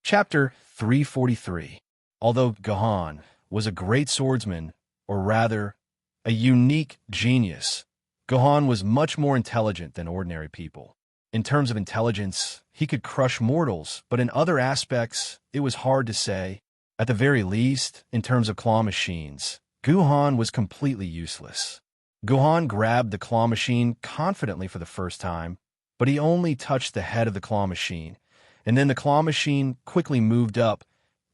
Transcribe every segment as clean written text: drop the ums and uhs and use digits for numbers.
Chapter 343. Although Gahan was a great swordsman, or rather, a unique genius, Gahan was much more intelligent than ordinary people. In terms of intelligence, he could crush mortals, but in other aspects, it was hard to say. At the very least, in terms of claw machines, Gahan was completely useless. Gahan grabbed the claw machine confidently for the first time, but he only touched the head of the claw machine, and then the claw machine quickly moved up,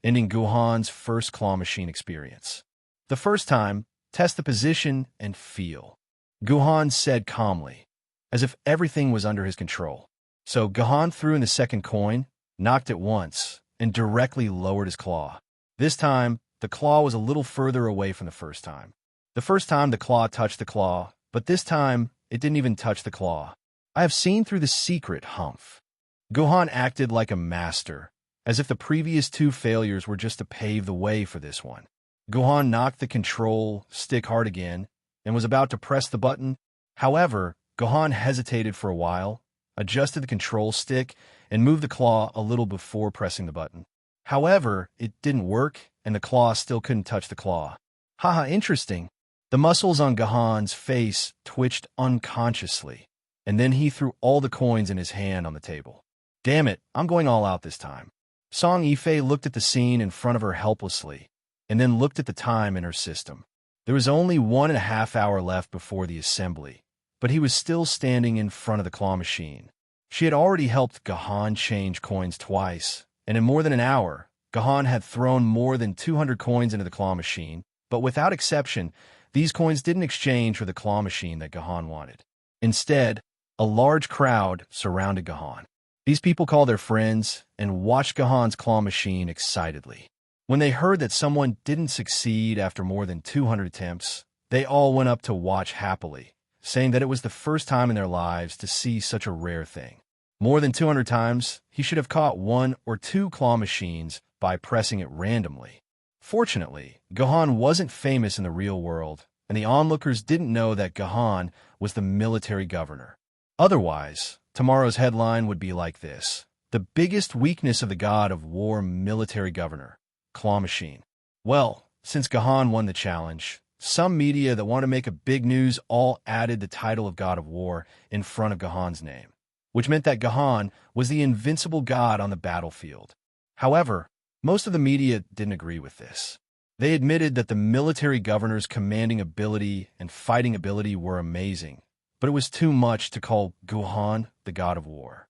ending Gahan's first claw machine experience. The first time, test the position and feel, Gahan said calmly, as if everything was under his control. So Gahan threw in the second coin, knocked it once, and directly lowered his claw. This time, the claw was a little further away from the first time. The first time the claw touched the claw, but this time it didn't even touch the claw. I have seen through the secret, Humph. Gahan acted like a master, as if the previous two failures were just to pave the way for this one. Gahan knocked the control stick hard again and was about to press the button. However, Gahan hesitated for a while, adjusted the control stick, and moved the claw a little before pressing the button. However, it didn't work, and the claw still couldn't touch the claw. Haha, interesting. The muscles on Gahan's face twitched unconsciously, and then he threw all the coins in his hand on the table. Damn it, I'm going all out this time. Song Yifei looked at the scene in front of her helplessly, and then looked at the time in her system. There was only 1.5 hours left before the assembly, but he was still standing in front of the claw machine. She had already helped Gahan change coins twice, and in more than an hour, Gahan had thrown more than 200 coins into the claw machine, but without exception, these coins didn't exchange for the claw machine that Gahan wanted. Instead, a large crowd surrounded Gahan. These people called their friends and watched Gahan's claw machine excitedly. When they heard that someone didn't succeed after more than 200 attempts, they all went up to watch happily, saying that it was the first time in their lives to see such a rare thing. More than 200 times, he should have caught 1 or 2 claw machines by pressing it randomly. Fortunately, Gahan wasn't famous in the real world, and the onlookers didn't know that Gahan was the military governor. Otherwise, tomorrow's headline would be like this: the biggest weakness of the god of war military governor, claw machine. Well, since Gahan won the challenge, some media that want to make a big news all added the title of god of war in front of Gahan's name, which meant that Gahan was the invincible god on the battlefield. However, most of the media didn't agree with this. They admitted that the military governor's commanding ability and fighting ability were amazing, but it was too much to call Gahan the god of war.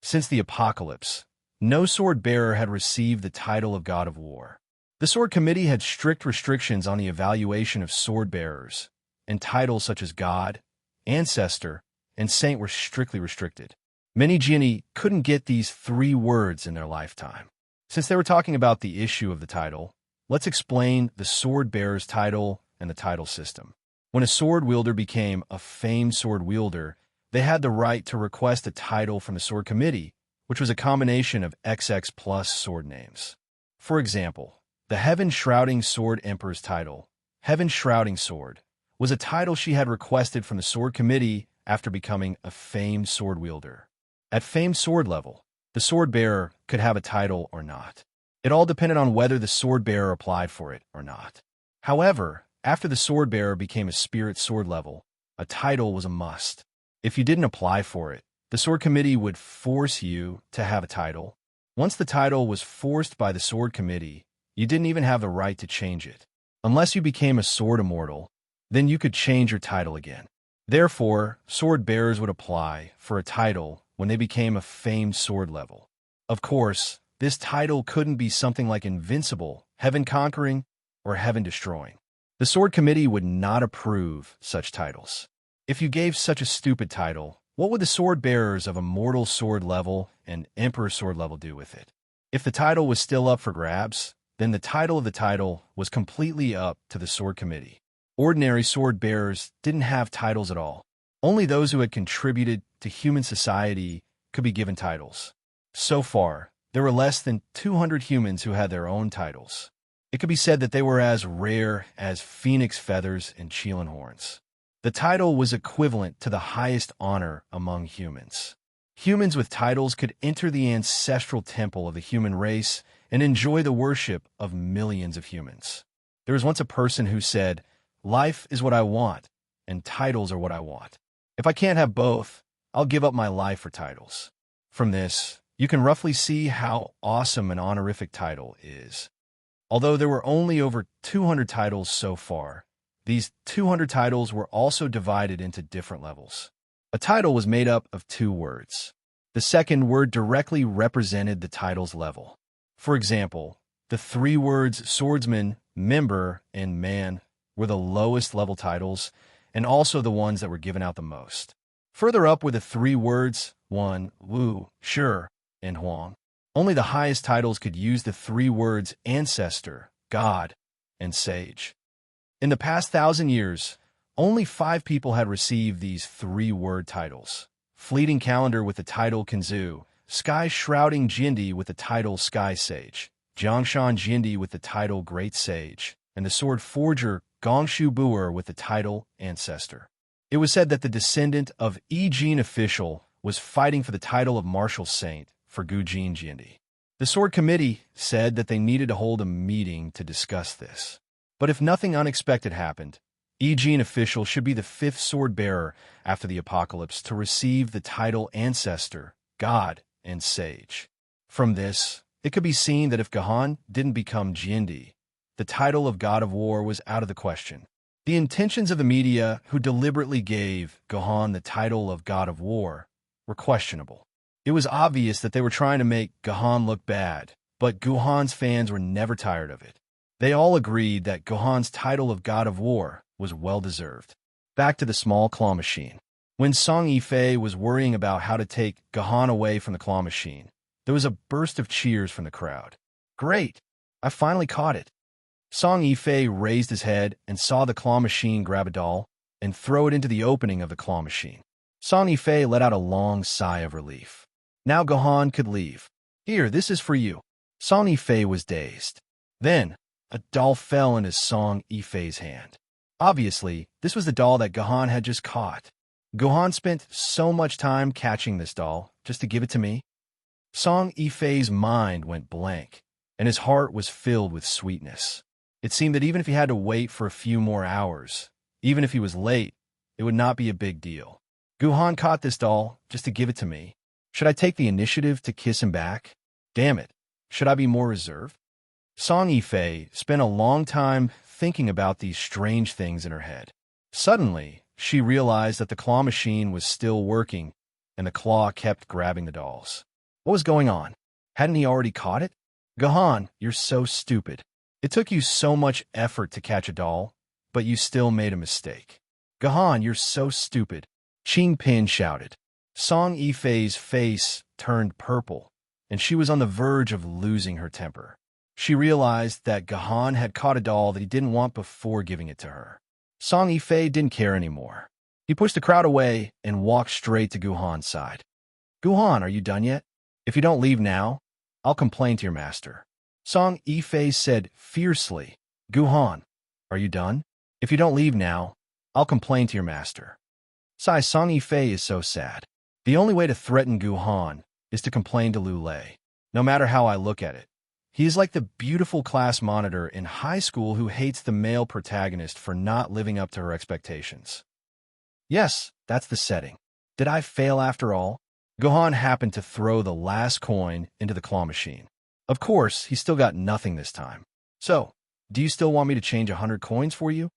Since the apocalypse, no sword bearer had received the title of god of war. The sword committee had strict restrictions on the evaluation of sword bearers, and titles such as god, ancestor, and saint were strictly restricted. Many genii couldn't get these 3 words in their lifetime. Since they were talking about the issue of the title, let's explain the sword bearer's title and the title system. When a sword wielder became a famed sword wielder, they had the right to request a title from the sword committee, which was a combination of XX plus sword names. For example, the Heaven Shrouding Sword Emperor's title, Heaven Shrouding Sword, was a title she had requested from the sword committee after becoming a famed sword wielder. At famed sword level, the sword bearer could have a title or not. It all depended on whether the sword bearer applied for it or not. However, after the sword bearer became a spirit sword level, a title was a must. If you didn't apply for it, the sword committee would force you to have a title. Once the title was forced by the sword committee, you didn't even have the right to change it. Unless you became a sword immortal, then you could change your title again. Therefore, sword bearers would apply for a title when they became a famed sword level. Of course, this title couldn't be something like invincible, heaven conquering, or heaven destroying. The sword committee would not approve such titles. If you gave such a stupid title, what would the sword bearers of immortal sword level and emperor sword level do with it? If the title was still up for grabs, then the title of the title was completely up to the sword committee. Ordinary sword bearers didn't have titles at all. Only those who had contributed to human society could be given titles. So far, there were less than 200 humans who had their own titles. It could be said that they were as rare as phoenix feathers and Chelan horns. The title was equivalent to the highest honor among humans. Humans with titles could enter the ancestral temple of the human race and enjoy the worship of millions of humans. There was once a person who said, "Life is what I want, and titles are what I want. If I can't have both, I'll give up my life for titles." From this, you can roughly see how awesome an honorific title is. Although there were only over 200 titles so far, these 200 titles were also divided into different levels. A title was made up of two words. The second word directly represented the title's level. For example, the three words swordsman, member, and man were the lowest level titles, and also the ones that were given out the most. Further up were the three words Wan, Wu, Shi, and Huang. Only the highest titles could use the three words ancestor, God, and sage. In the past 1,000 years, only 5 people had received these three-word titles. Fleeting Calendar with the title Kanzu, Sky Shrouding Jindi with the title Sky Sage, Jiangshan Jindi with the title Great Sage, and the Sword Forger Gongshu Buer with the title Ancestor. It was said that the descendant of Yi Jin official was fighting for the title of Martial Saint for Gu Jin Jindi. The Sword Committee said that they needed to hold a meeting to discuss this. But if nothing unexpected happened, Yi Jin official should be the 5th sword bearer after the apocalypse to receive the title Ancestor, God, and Sage. From this, it could be seen that if Gahan didn't become Jindi, the title of God of War was out of the question. The intentions of the media who deliberately gave Gahan the title of God of War were questionable. It was obvious that they were trying to make Gahan look bad, but Guhan's fans were never tired of it. They all agreed that Gohan's title of God of War was well-deserved. Back to the small claw machine. When Song Yifei was worrying about how to take Gahan away from the claw machine, there was a burst of cheers from the crowd. "Great! I finally caught it." Song Yifei raised his head and saw the claw machine grab a doll and throw it into the opening of the claw machine. Song Yifei let out a long sigh of relief. Now Gahan could leave. "Here, this is for you." Song Yifei was dazed. Then, a doll fell into Song Yifei's hand. Obviously, this was the doll that Gahan had just caught. Gahan spent so much time catching this doll just to give it to me. Song Yifei's mind went blank, and his heart was filled with sweetness. It seemed that even if he had to wait for a few more hours, even if he was late, it would not be a big deal. Gahan caught this doll just to give it to me. Should I take the initiative to kiss him back? Damn it, should I be more reserved? Song Yifei spent a long time thinking about these strange things in her head. Suddenly, she realized that the claw machine was still working, and the claw kept grabbing the dolls. What was going on? Hadn't he already caught it? Gahan, you're so stupid. It took you so much effort to catch a doll, but you still made a mistake. Gahan, you're so stupid. Qing Pin shouted. Song Yifei's face turned purple, and she was on the verge of losing her temper. She realized that Gahan had caught a doll that he didn't want before giving it to her. Song Yifei didn't care anymore. He pushed the crowd away and walked straight to Guhan's side. "Guhan, are you done yet? If you don't leave now, I'll complain to your master." Song Yifei said fiercely, "Guhan, are you done? If you don't leave now, I'll complain to your master." Sai, Song Yifei is so sad. The only way to threaten Guhan is to complain to Lu Lei. No matter how I look at it, he is like the beautiful class monitor in high school who hates the male protagonist for not living up to her expectations. Yes, that's the setting. Did I fail after all? Gahan happened to throw the last coin into the claw machine. Of course, he still got nothing this time. "So, do you still want me to change 100 coins for you?"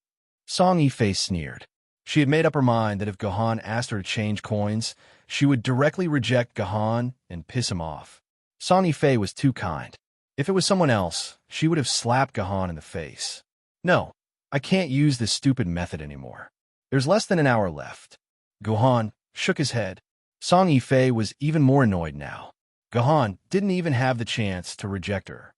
Song Yifei sneered. She had made up her mind that if Gahan asked her to change coins, she would directly reject Gahan and piss him off. Song Yifei was too kind. If it was someone else, she would have slapped Gahan in the face. "No, I can't use this stupid method anymore. There's less than an hour left." Gahan shook his head. Song Yifei was even more annoyed now. Gahan didn't even have the chance to reject her.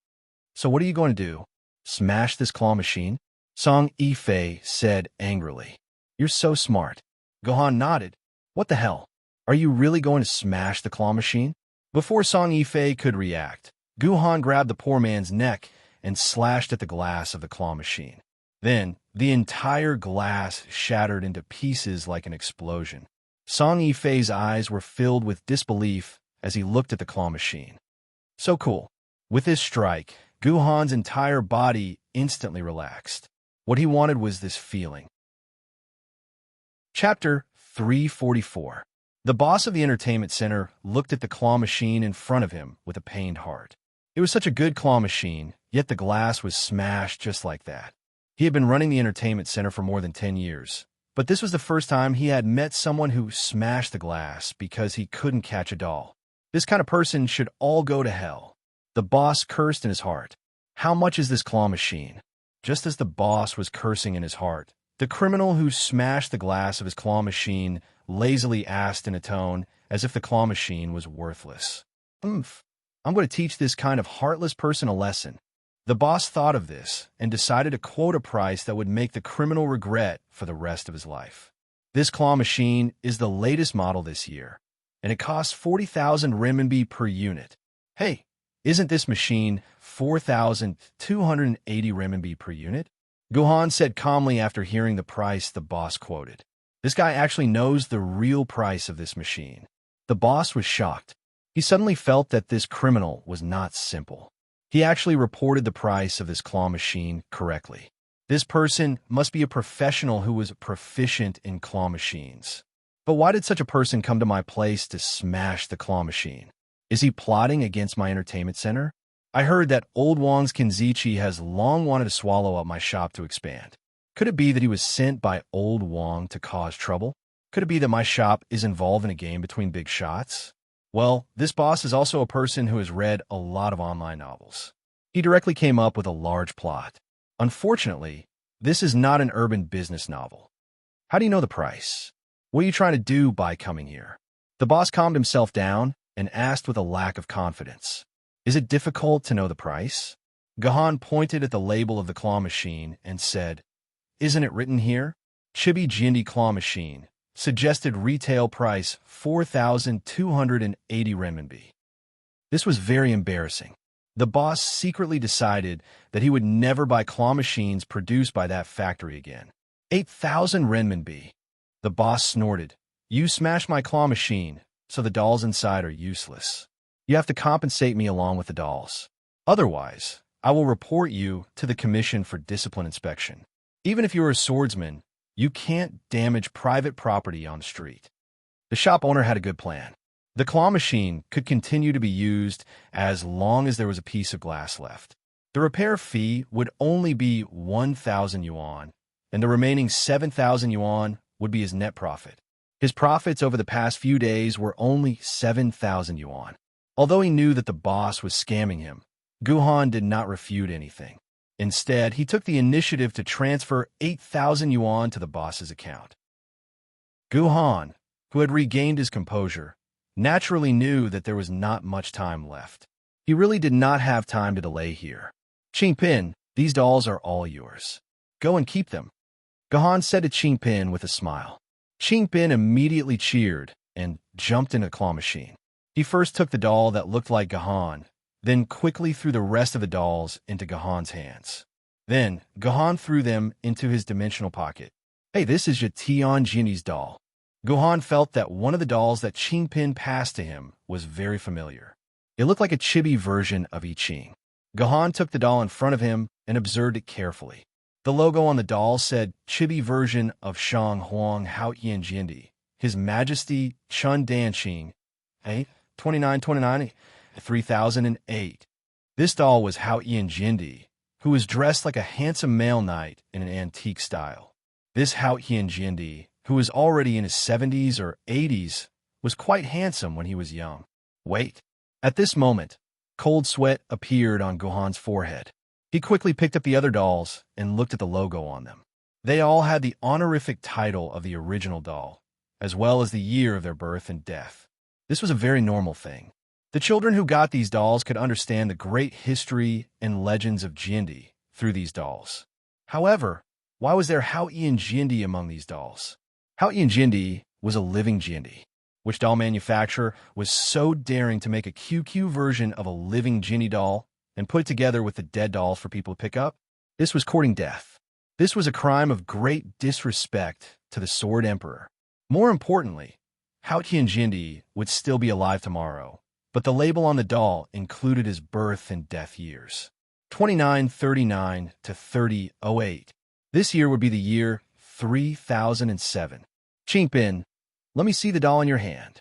"So what are you going to do? Smash this claw machine?" Song Yifei said angrily. "You're so smart." Gahan nodded. "What the hell? Are you really going to smash the claw machine?" Before Song Yifei could react, Guhan grabbed the poor man's neck and slashed at the glass of the claw machine. Then, the entire glass shattered into pieces like an explosion. Song Yifei's eyes were filled with disbelief as he looked at the claw machine. So cool. With this strike, Guhan's entire body instantly relaxed. What he wanted was this feeling. Chapter 344. The boss of the entertainment center looked at the claw machine in front of him with a pained heart. It was such a good claw machine, yet the glass was smashed just like that. He had been running the entertainment center for more than 10 years, but this was the first time he had met someone who smashed the glass because he couldn't catch a doll. This kind of person should all go to hell. The boss cursed in his heart. How much is this claw machine? Just as the boss was cursing in his heart, the criminal who smashed the glass of his claw machine lazily asked in a tone as if the claw machine was worthless. I'm going to teach this kind of heartless person a lesson. The boss thought of this and decided to quote a price that would make the criminal regret for the rest of his life. This claw machine is the latest model this year, and it costs 40,000 renminbi per unit. Hey, isn't this machine 4,280 renminbi per unit? Guhan said calmly after hearing the price the boss quoted. This guy actually knows the real price of this machine. The boss was shocked. He suddenly felt that this criminal was not simple. He actually reported the price of this claw machine correctly. This person must be a professional who was proficient in claw machines. But why did such a person come to my place to smash the claw machine? Is he plotting against my entertainment center? I heard that Old Wang's Kinzichi has long wanted to swallow up my shop to expand. Could it be that he was sent by Old Wang to cause trouble? Could it be that my shop is involved in a game between big shots? Well, this boss is also a person who has read a lot of online novels. He directly came up with a large plot. Unfortunately, this is not an urban business novel. How do you know the price? What are you trying to do by coming here? The boss calmed himself down and asked with a lack of confidence. Is it difficult to know the price? Gahan pointed at the label of the claw machine and said, Isn't it written here? Chibi Jindi claw machine. Suggested retail price 4,280 renminbi. This was very embarrassing. The boss secretly decided that he would never buy claw machines produced by that factory again. 8,000 renminbi. The boss snorted. You smashed my claw machine, so the dolls inside are useless. You have to compensate me along with the dolls. Otherwise, I will report you to the Commission for Discipline Inspection. Even if you're a swordsman, you can't damage private property on the street. The shop owner had a good plan. The claw machine could continue to be used as long as there was a piece of glass left. The repair fee would only be 1,000 yuan, and the remaining 7,000 yuan would be his net profit. His profits over the past few days were only 7,000 yuan. Although he knew that the boss was scamming him, Guhan did not refute anything. Instead, he took the initiative to transfer 8,000 yuan to the boss's account. Guhan, who had regained his composure, naturally knew that there was not much time left. He really did not have time to delay here. Qingpin, these dolls are all yours. Go and keep them. Guhan said to Qingpin with a smile. Qingpin immediately cheered and jumped into the claw machine. He first took the doll that looked like Guhan, then quickly threw the rest of the dolls into Gahan's hands. Then, Guhan threw them into his dimensional pocket. Hey, this is Tian Jinni's doll. Guhan felt that one of the dolls that Qingpin passed to him was very familiar. It looked like a chibi version of I Ching. Guhan took the doll in front of him and observed it carefully. The logo on the doll said chibi version of Shang Huang Hao Yin Jindi, His Majesty Chun Danqing, 2929 3008. This doll was Hao Yin Jindi, who was dressed like a handsome male knight in an antique style. This Hao Yin Jindi, who was already in his 70s or 80s, was quite handsome when he was young. Wait. At this moment, cold sweat appeared on Guhan's forehead. He quickly picked up the other dolls and looked at the logo on them. They all had the honorific title of the original doll, as well as the year of their birth and death. This was a very normal thing. The children who got these dolls could understand the great history and legends of Jindi through these dolls. However, why was there Hao Yin Jindi among these dolls? Hao Yin Jindi was a living Jindi. Which doll manufacturer was so daring to make a QQ version of a living Jindi doll and put it together with the dead dolls for people to pick up? This was courting death. This was a crime of great disrespect to the Sword Emperor. More importantly, Hao Qianjindi would still be alive tomorrow, but the label on the doll included his birth and death years. 2939 to 3008. This year would be the year 3007. Qingpin, let me see the doll in your hand.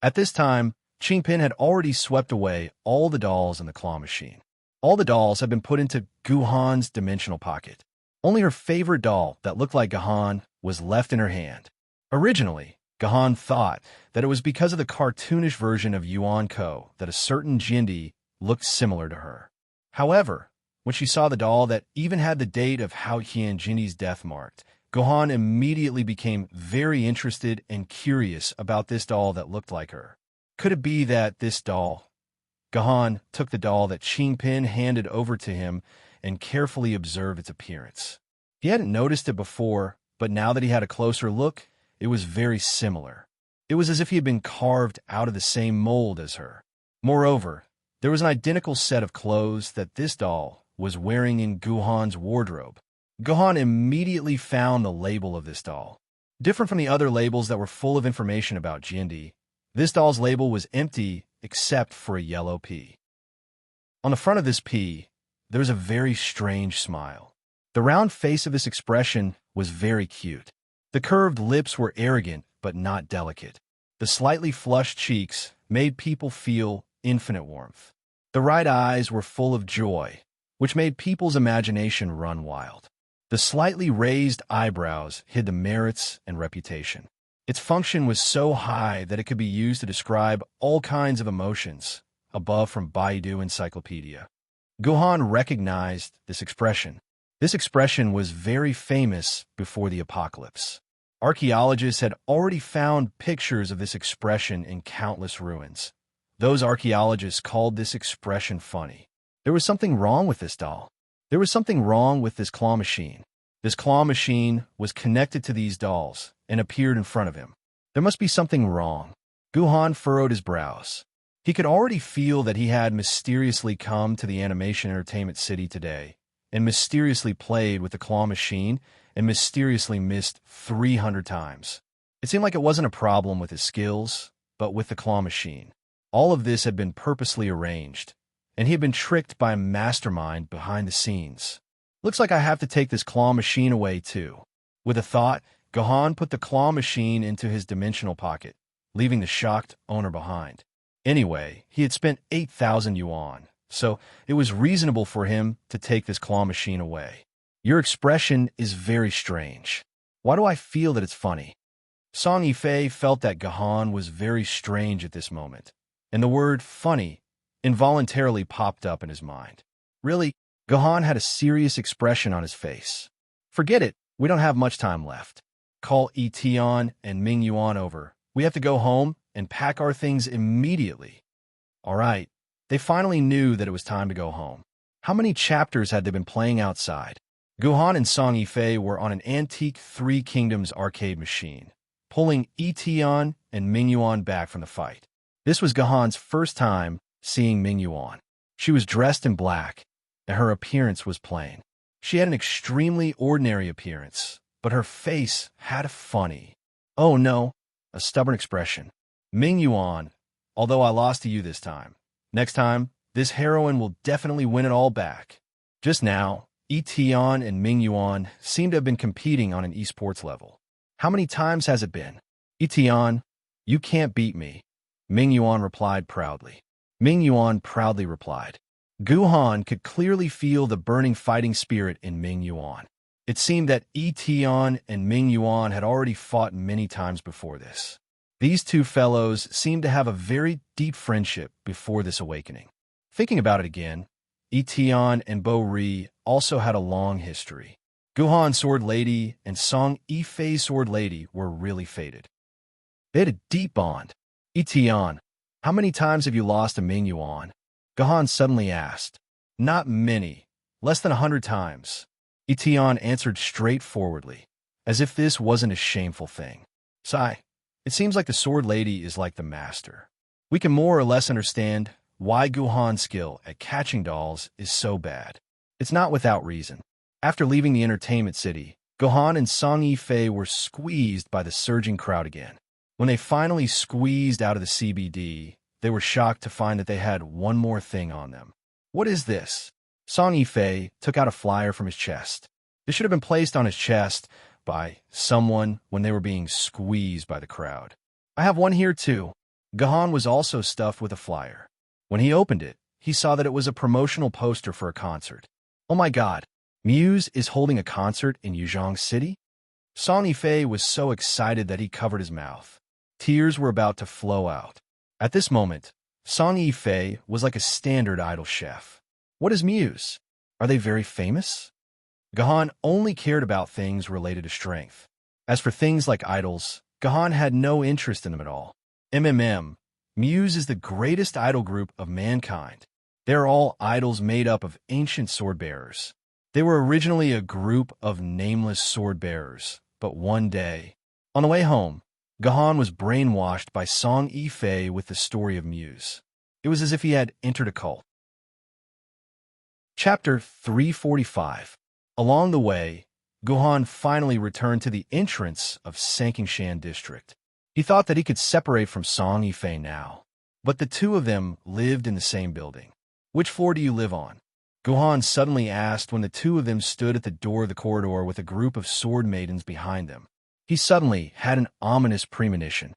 At this time, Qingpin had already swept away all the dolls in the claw machine. All the dolls had been put into Guhan's dimensional pocket. Only her favorite doll that looked like Guhan was left in her hand. Originally, Guhan thought that it was because of the cartoonish version of Yuan Ko that a certain Jindi looked similar to her. However, when she saw the doll that even had the date of Hao Qianjindi's death marked, Guhan immediately became very interested and curious about this doll that looked like her. Could it be that this doll? Guhan took the doll that Qingpin handed over to him and carefully observed its appearance. He hadn't noticed it before, but now that he had a closer look, it was very similar. It was as if he had been carved out of the same mold as her. Moreover, there was an identical set of clothes that this doll was wearing in Guhan's wardrobe. Guhan immediately found the label of this doll. Different from the other labels that were full of information about Jindi, this doll's label was empty except for a yellow P. On the front of this P, there was a very strange smile. The round face of this expression was very cute. The curved lips were arrogant but not delicate. The slightly flushed cheeks made people feel infinite warmth. The right eyes were full of joy, which made people's imagination run wild. The slightly raised eyebrows hid the merits and reputation. Its function was so high that it could be used to describe all kinds of emotions, above from Baidu Encyclopedia. Guhan recognized this expression. This expression was very famous before the apocalypse. Archaeologists had already found pictures of this expression in countless ruins. Those archaeologists called this expression funny. There was something wrong with this doll. There was something wrong with this claw machine. This claw machine was connected to these dolls and appeared in front of him. There must be something wrong. Guhan furrowed his brows. He could already feel that he had mysteriously come to the Animation Entertainment City today and mysteriously played with the claw machine and mysteriously missed 300 times. It seemed like it wasn't a problem with his skills, but with the claw machine. All of this had been purposely arranged, and he had been tricked by a mastermind behind the scenes. Looks like I have to take this claw machine away too. With a thought, Guhan put the claw machine into his dimensional pocket, leaving the shocked owner behind. Anyway, he had spent 8,000 yuan, so it was reasonable for him to take this claw machine away. Your expression is very strange. Why do I feel that it's funny? Song Yifei felt that Guhan was very strange at this moment, and the word funny involuntarily popped up in his mind. Really, Guhan had a serious expression on his face. Forget it, we don't have much time left. Call Tian and Ming Yuan over. We have to go home and pack our things immediately. All right, they finally knew that it was time to go home. How many chapters had they been playing outside? Guhan and Song Yifei were on an antique Three Kingdoms arcade machine, pulling Tian and Ming Yuan back from the fight. This was Guhan's first time seeing Ming Yuan. She was dressed in black, and her appearance was plain. She had an extremely ordinary appearance, but her face had a funny, oh no, a stubborn expression. Ming Yuan, although I lost to you this time, next time, this heroine will definitely win it all back. Just now, Tian and Ming Yuan seem to have been competing on an esports level. How many times has it been? Tian, you can't beat me. Ming Yuan replied proudly. Ming Yuan proudly replied. Guhan could clearly feel the burning fighting spirit in Ming Yuan. It seemed that Tian and Ming Yuan had already fought many times before this. These two fellows seemed to have a very deep friendship before this awakening. Thinking about it again, Tian and Bo Ri also had a long history. Guhan's sword lady and Song Yifei's sword lady were really fated. They had a deep bond. Tian, how many times have you lost to Ming Yuan? Guhan suddenly asked. Not many, less than 100 times. Tian answered straightforwardly, as if this wasn't a shameful thing. Sigh, it seems like the sword lady is like the master. We can more or less understand why Guhan's skill at catching dolls is so bad. It's not without reason. After leaving the entertainment city, Guhan and Song Yifei were squeezed by the surging crowd again. When they finally squeezed out of the CBD, they were shocked to find that they had one more thing on them. What is this? Song Yifei took out a flyer from his chest. This should have been placed on his chest by someone when they were being squeezed by the crowd. I have one here too. Gahan was also stuffed with a flyer. When he opened it, he saw that it was a promotional poster for a concert. Oh my god, Muse is holding a concert in Yuzhong City? Song Yifei was so excited that he covered his mouth. Tears were about to flow out. At this moment, Song Yifei was like a standard idol chef. What is Muse? Are they very famous? Gahan only cared about things related to strength. As for things like idols, Gahan had no interest in them at all. Muse is the greatest idol group of mankind. They are all idols made up of ancient sword-bearers. They were originally a group of nameless sword-bearers, but one day, on the way home, Gahan was brainwashed by Song Yifei with the story of Muse. It was as if he had entered a cult. Chapter 345. Along the way, Gahan finally returned to the entrance of Sankingshan District. He thought that he could separate from Song Yifei now, but the two of them lived in the same building. Which floor do you live on? Gahan suddenly asked when the two of them stood at the door of the corridor with a group of sword maidens behind them. He suddenly had an ominous premonition.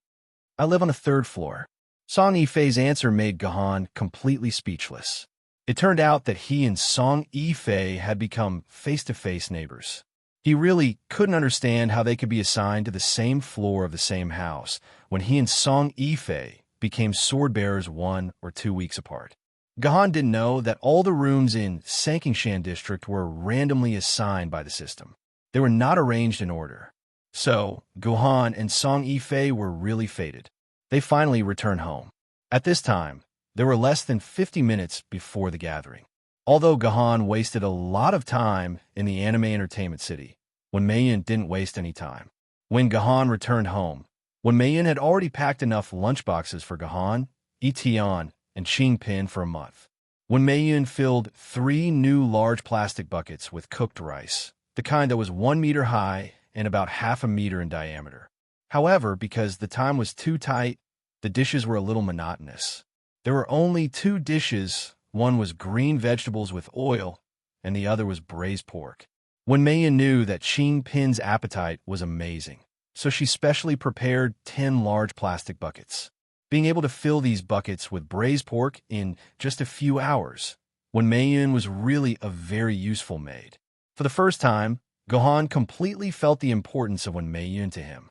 I live on the third floor. Song Yifei's answer made Gahan completely speechless. It turned out that he and Song Yifei had become face-to-face neighbors. He really couldn't understand how they could be assigned to the same floor of the same house when he and Song Yifei became sword-bearers 1 or 2 weeks apart. Gahan didn't know that all the rooms in Sankingshan District were randomly assigned by the system. They were not arranged in order. So, Gahan and Song Yifei were really fated. They finally returned home. At this time, there were less than 50 minutes before the gathering. Although Gahan wasted a lot of time in the anime entertainment city, Maiden didn't waste any time. When Gahan returned home, Maiden had already packed enough lunchboxes for Gahan, Etienne, and Qingpin for a month. Maiden filled 3 new large plastic buckets with cooked rice, the kind that was 1 meter high and about half a meter in diameter. However, because the time was too tight, the dishes were a little monotonous. There were only 2 dishes. One was green vegetables with oil, and the other was braised pork. Maiden knew that Qingpin's appetite was amazing, so she specially prepared 10 large plastic buckets. Being able to fill these buckets with braised pork in just a few hours, Maiden was really a very useful maid. For the first time, Gahan completely felt the importance of Maiden to him.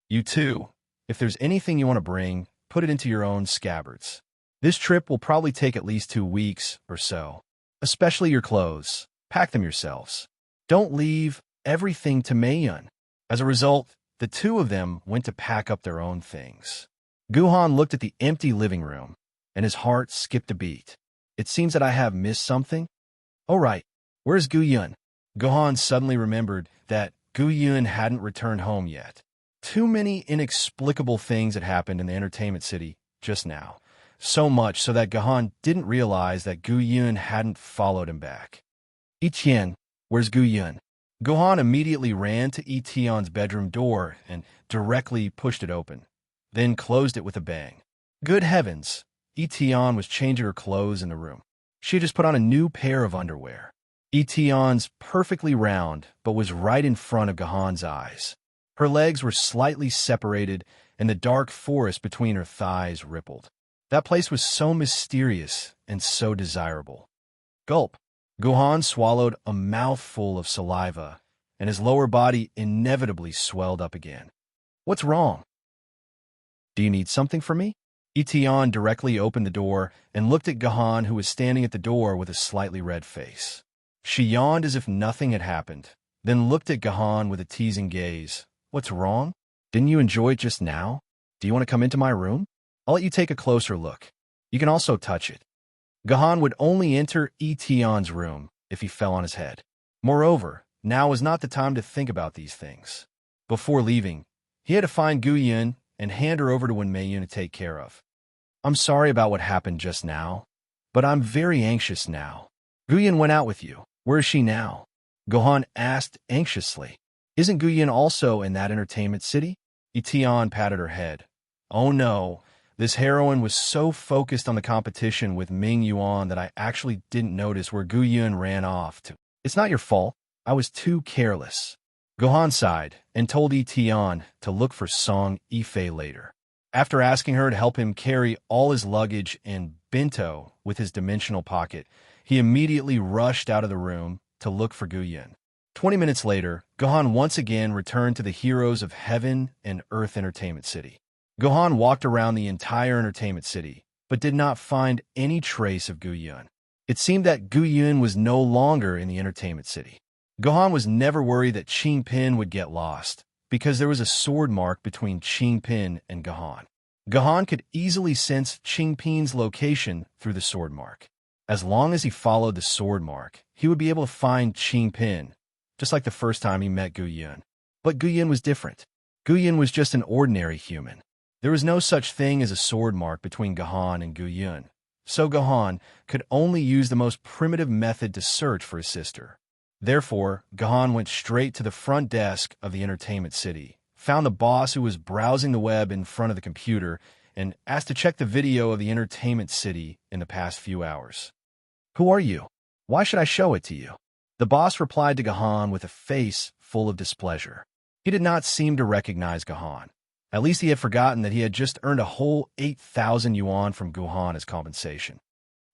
You too, if there's anything you want to bring, put it into your own scabbards. This trip will probably take at least 2 weeks or so. Especially your clothes. Pack them yourselves. Don't leave everything to Maiden. As a result, the two of them went to pack up their own things. Gahan looked at the empty living room, and his heart skipped a beat. It seems that I have missed something. Oh right, where's Guyun? Gahan suddenly remembered that Guyun hadn't returned home yet. Too many inexplicable things had happened in the entertainment city just now. So much so that Gahan didn't realize that Guyun hadn't followed him back. Etienne, where's Guyun? Gahan immediately ran to Etienne's bedroom door and directly pushed it open, then closed it with a bang. Good heavens, Etienne was changing her clothes in the room. She had just put on a new pair of underwear. Etienne's perfectly round, but was right in front of Gahan's eyes. Her legs were slightly separated, and the dark forest between her thighs rippled. That place was so mysterious and so desirable. Gulp. Gahan swallowed a mouthful of saliva, and his lower body inevitably swelled up again. What's wrong? Do you need something from me? Etienne directly opened the door and looked at Gahan, who was standing at the door with a slightly red face. She yawned as if nothing had happened, then looked at Gahan with a teasing gaze. What's wrong? Didn't you enjoy it just now? Do you want to come into my room? I'll let you take a closer look. You can also touch it. Gahan would only enter Etienne's room if he fell on his head. Moreover, now was not the time to think about these things. Before leaving, he had to find Guyun and hand her over to Maiden to take care of. I'm sorry about what happened just now, but I'm very anxious now. Guyun went out with you. Where is she now? Gahan asked anxiously. Isn't Guyun also in that entertainment city? Etion patted her head. Oh no, this heroine was so focused on the competition with Ming Yuan that I actually didn't notice where Gu Yun ran off to. It's not your fault. I was too careless. Gohan sighed and told Etion to look for Song Yifei later. After asking her to help him carry all his luggage and bento with his dimensional pocket, he immediately rushed out of the room to look for Gu Yun. 20 minutes later, Gohan once again returned to the Heroes of Heaven and Earth Entertainment City. Gohan walked around the entire entertainment city, but did not find any trace of Gu Yun. It seemed that Gu Yun was no longer in the entertainment city. Gohan was never worried that Pin would get lost, because there was a sword mark between Pin and Gohan. Gohan could easily sense Pin's location through the sword mark. As long as he followed the sword mark, he would be able to find Pin, just like the first time he met Gu Yun. But Gu Yun was different. Gu Yun was just an ordinary human. There was no such thing as a sword mark between Gohan and Gu Yun, so Gohan could only use the most primitive method to search for his sister. Therefore, Gohan went straight to the front desk of the entertainment city, found the boss who was browsing the web in front of the computer, and asked to check the video of the entertainment city in the past few hours. Who are you? Why should I show it to you? The boss replied to Gohan with a face full of displeasure. He did not seem to recognize Gohan. At least he had forgotten that he had just earned a whole 8,000 yuan from Gohan as compensation.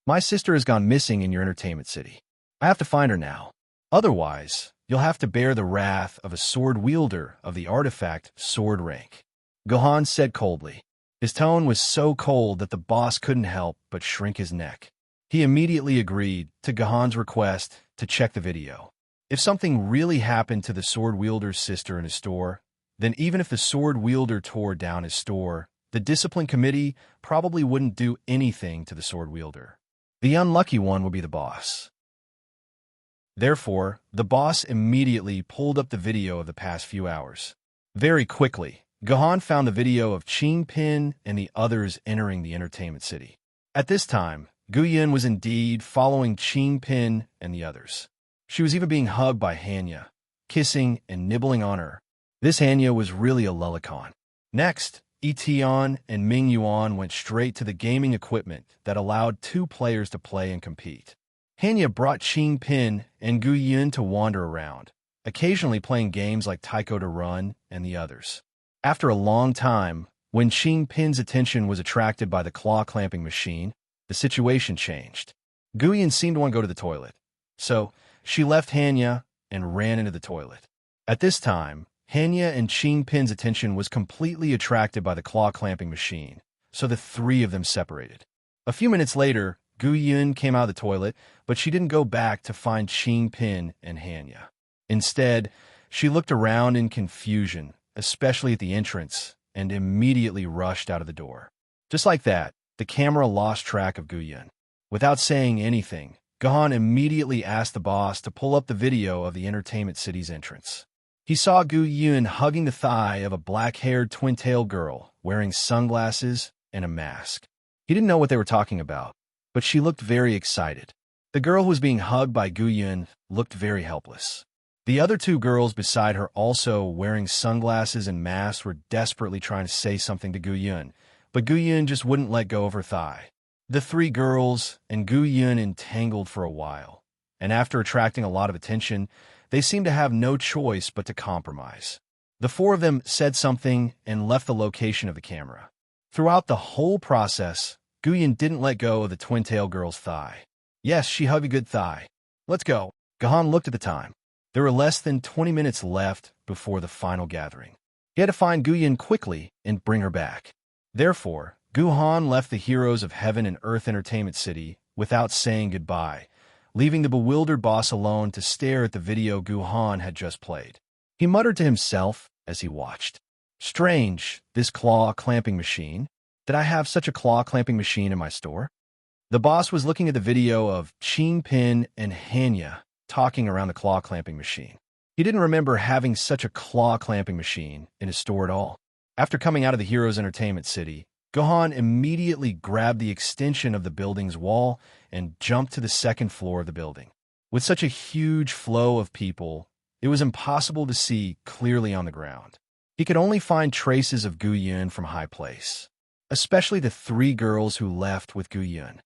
My sister has gone missing in your entertainment city. I have to find her now. Otherwise, you'll have to bear the wrath of a sword wielder of the artifact sword rank. Gohan said coldly. His tone was so cold that the boss couldn't help but shrink his neck. He immediately agreed to Gohan's request to check the video. If something really happened to the sword wielder's sister in his store, then even if the sword wielder tore down his store, the discipline committee probably wouldn't do anything to the sword wielder. The unlucky one would be the boss. Therefore, the boss immediately pulled up the video of the past few hours. Very quickly, Gohan found the video of Pin and the others entering the entertainment city. At this time, Gu Yun was indeed following Pin and the others. She was even being hugged by Hanya, kissing and nibbling on her. This Hanya was really a lolicon. Next, Etion and Ming Yuan went straight to the gaming equipment that allowed two players to play and compete. Hanya brought Pin and Gu Yun to wander around, occasionally playing games like Taiko to Run and the others. After a long time, when Pin's attention was attracted by the claw-clamping machine, the situation changed. Gu Yun seemed to want to go to the toilet, so she left Hanya and ran into the toilet. At this time, Hanya and Pin's attention was completely attracted by the claw-clamping machine, so the three of them separated. A few minutes later, Gu Yun came out of the toilet, but she didn't go back to find Pin and Hanya. Instead, she looked around in confusion, especially at the entrance, and immediately rushed out of the door. Just like that, the camera lost track of Gu Yun. Without saying anything, Gohan immediately asked the boss to pull up the video of the entertainment city's entrance. He saw Gu Yun hugging the thigh of a black-haired twin-tailed girl wearing sunglasses and a mask. He didn't know what they were talking about, but she looked very excited. The girl who was being hugged by Gu Yun looked very helpless. The other two girls beside her, also wearing sunglasses and masks, were desperately trying to say something to Gu Yun, but Gu Yun just wouldn't let go of her thigh. The three girls and Gu Yun entangled for a while, and after attracting a lot of attention, they seemed to have no choice but to compromise. The four of them said something and left the location of the camera. Throughout the whole process, Gu Yun didn't let go of the twin-tailed girl's thigh. Yes, she hugged a good thigh. Let's go. Gohan looked at the time. There were less than 20 minutes left before the final gathering. He had to find Gu Yun quickly and bring her back. Therefore, Gohan left the Heroes of Heaven and Earth Entertainment City without saying goodbye, leaving the bewildered boss alone to stare at the video Gohan had just played. He muttered to himself as he watched. Strange, this claw-clamping machine. Did I have such a claw-clamping machine in my store? The boss was looking at the video of Pin and Hanya talking around the claw-clamping machine. He didn't remember having such a claw-clamping machine in his store at all. After coming out of the Heroes Entertainment City, Gohan immediately grabbed the extension of the building's wall and jumped to the second floor of the building. With such a huge flow of people, it was impossible to see clearly on the ground. He could only find traces of Gu Yun from high place, especially the three girls who left with Gu Yun.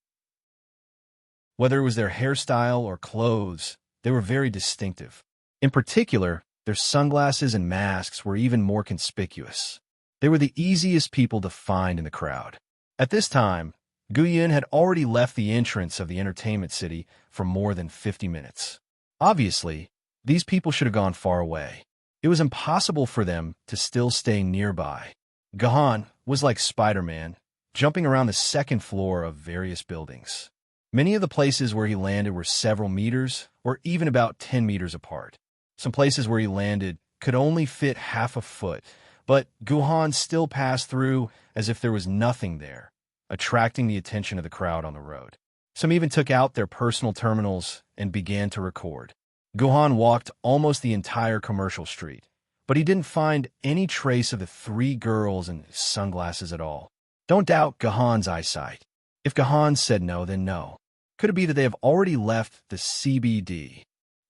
Whether it was their hairstyle or clothes, they were very distinctive. In particular, their sunglasses and masks were even more conspicuous. They were the easiest people to find in the crowd. At this time, Gu Yun had already left the entrance of the entertainment city for more than 50 minutes. Obviously, these people should have gone far away. It was impossible for them to still stay nearby. Gahan was like Spider-Man, jumping around the second floor of various buildings. Many of the places where he landed were several meters or even about 10 meters apart. Some places where he landed could only fit half a foot, but Gahan still passed through as if there was nothing there, attracting the attention of the crowd on the road. Some even took out their personal terminals and began to record. Gahan walked almost the entire commercial street, but he didn't find any trace of the three girls and sunglasses at all. Don't doubt Gahan's eyesight. If Gahan said no, then no. Could it be that they have already left the CBD?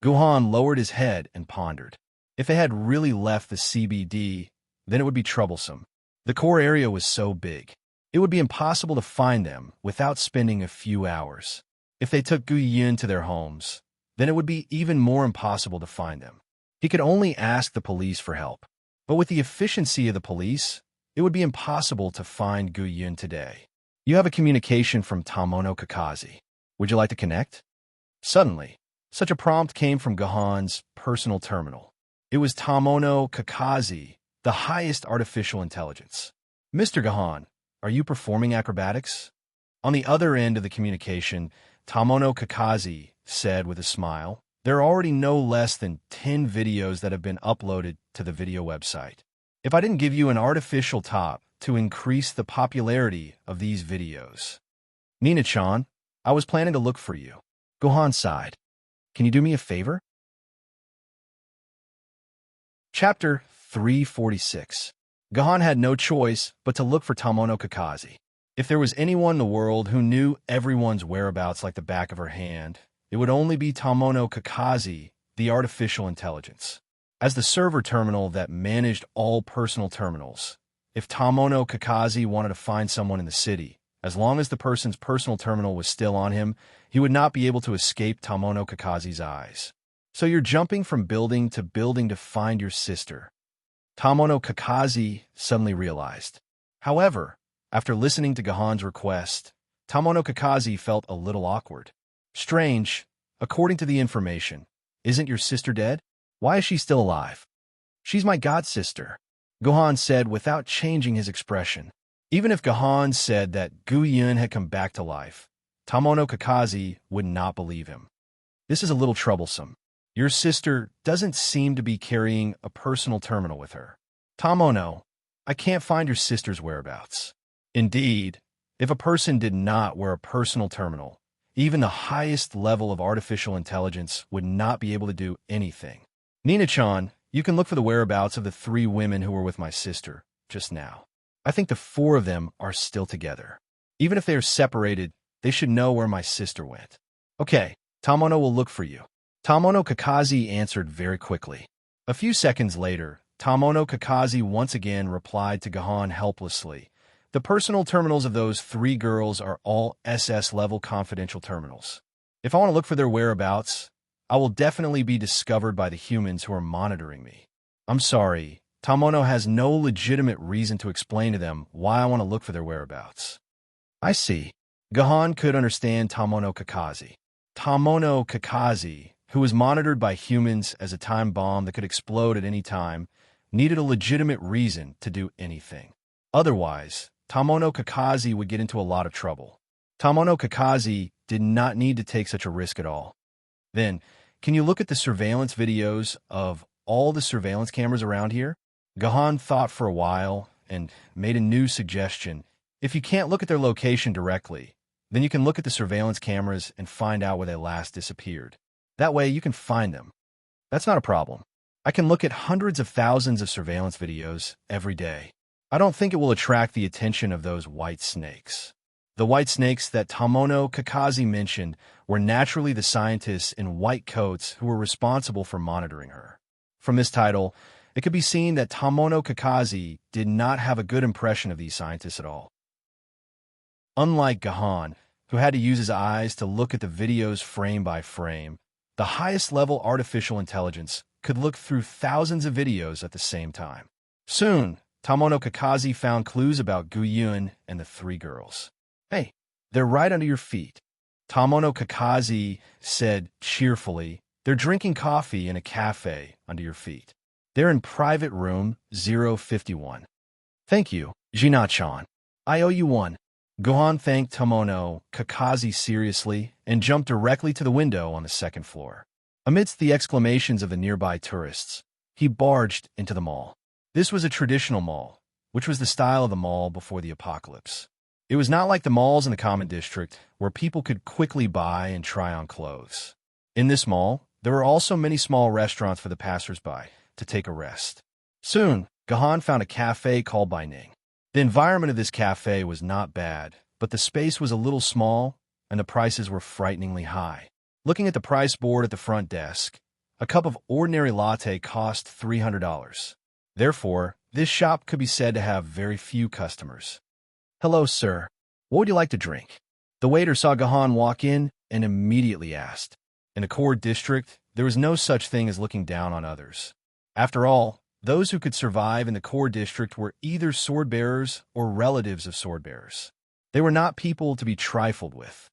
Gahan lowered his head and pondered. If they had really left the CBD, then it would be troublesome. The core area was so big. It would be impossible to find them without spending a few hours. If they took Gu Yun to their homes, then it would be even more impossible to find them. He could only ask the police for help. But with the efficiency of the police, it would be impossible to find Gu Yun today. You have a communication from Tamono Kakazi. Would you like to connect? Suddenly, such a prompt came from Gahan's personal terminal. It was Tamono Kakazi, the highest artificial intelligence. Mr. Gahan, are you performing acrobatics? On the other end of the communication, Tamono Kakazi said with a smile, there are already no less than 10 videos that have been uploaded to the video website. If I didn't give you an artificial top to increase the popularity of these videos. Nina-chan, I was planning to look for you. Gahan sighed. Can you do me a favor? Chapter 346. Gahan had no choice but to look for Tamono Kakazi. If there was anyone in the world who knew everyone's whereabouts like the back of her hand, it would only be Tamono Kakazi, the artificial intelligence. As the server terminal that managed all personal terminals, if Tamono Kakazi wanted to find someone in the city, as long as the person's personal terminal was still on him, he would not be able to escape Tamono Kakazi's eyes. So you're jumping from building to find your sister. Tamono Kakazi suddenly realized. However, after listening to Gahan's request, Tamono Kakazi felt a little awkward. Strange, according to the information, isn't your sister dead? Why is she still alive? She's my god-sister, Gahan said without changing his expression. Even if Gahan said that Gu Yun had come back to life, Tamono Kakazi would not believe him. This is a little troublesome. Your sister doesn't seem to be carrying a personal terminal with her. Tamono, I can't find your sister's whereabouts. Indeed, if a person did not wear a personal terminal, even the highest level of artificial intelligence would not be able to do anything. Nina-chan, you can look for the whereabouts of the 3 women who were with my sister just now. I think the 4 of them are still together. Even if they are separated, they should know where my sister went. Okay, Tamono will look for you. Tamono Kakazi answered very quickly. A few seconds later, Tamono Kakazi once again replied to Gahan helplessly. The personal terminals of those 3 girls are all SS-level confidential terminals. If I want to look for their whereabouts, I will definitely be discovered by the humans who are monitoring me. I'm sorry, Tamono has no legitimate reason to explain to them why I want to look for their whereabouts. I see. Gahan could understand Tamono Kakazi. Tamono Kakazi, who was monitored by humans as a time bomb that could explode at any time, needed a legitimate reason to do anything. Otherwise, Tamono Kakazi would get into a lot of trouble. Tamono Kakazi did not need to take such a risk at all. Then, can you look at the surveillance videos of all the surveillance cameras around here? Gahan thought for a while and made a new suggestion. If you can't look at their location directly, then you can look at the surveillance cameras and find out where they last disappeared. That way you can find them. That's not a problem. I can look at hundreds of thousands of surveillance videos every day. I don't think it will attract the attention of those white snakes. The white snakes that Tamono Kakazi mentioned were naturally the scientists in white coats who were responsible for monitoring her. From this title, It could be seen that Tomono Kakaze did not have a good impression of these scientists at all. Unlike Gahan, who had to use his eyes to look at the videos frame by frame, the highest level artificial intelligence could look through thousands of videos at the same time. Soon, Tomono Kakaze found clues about Guyun and the three girls. "Hey, they're right under your feet," Tomono Kakaze said cheerfully. "They're drinking coffee in a cafe under your feet. They're in private room 051. "Thank you, Jina-chan. I owe you one." Gohan thanked Tomono Kakaze seriously and jumped directly to the window on the second floor. Amidst the exclamations of the nearby tourists, he barged into the mall. This was a traditional mall, which was the style of the mall before the apocalypse. It was not like the malls in the common district, where people could quickly buy and try on clothes. In this mall, there were also many small restaurants for the passers-by to take a rest. Soon, Gahan found a cafe called by Ning. The environment of this cafe was not bad, but the space was a little small, and the prices were frighteningly high. Looking at the price board at the front desk, a cup of ordinary latte cost $300. Therefore, this shop could be said to have very few customers. "Hello, sir. What would you like to drink?" The waiter saw Gahan walk in and immediately asked. In the core district, there was no such thing as looking down on others. After all, those who could survive in the core district were either sword-bearers or relatives of sword-bearers. They were not people to be trifled with.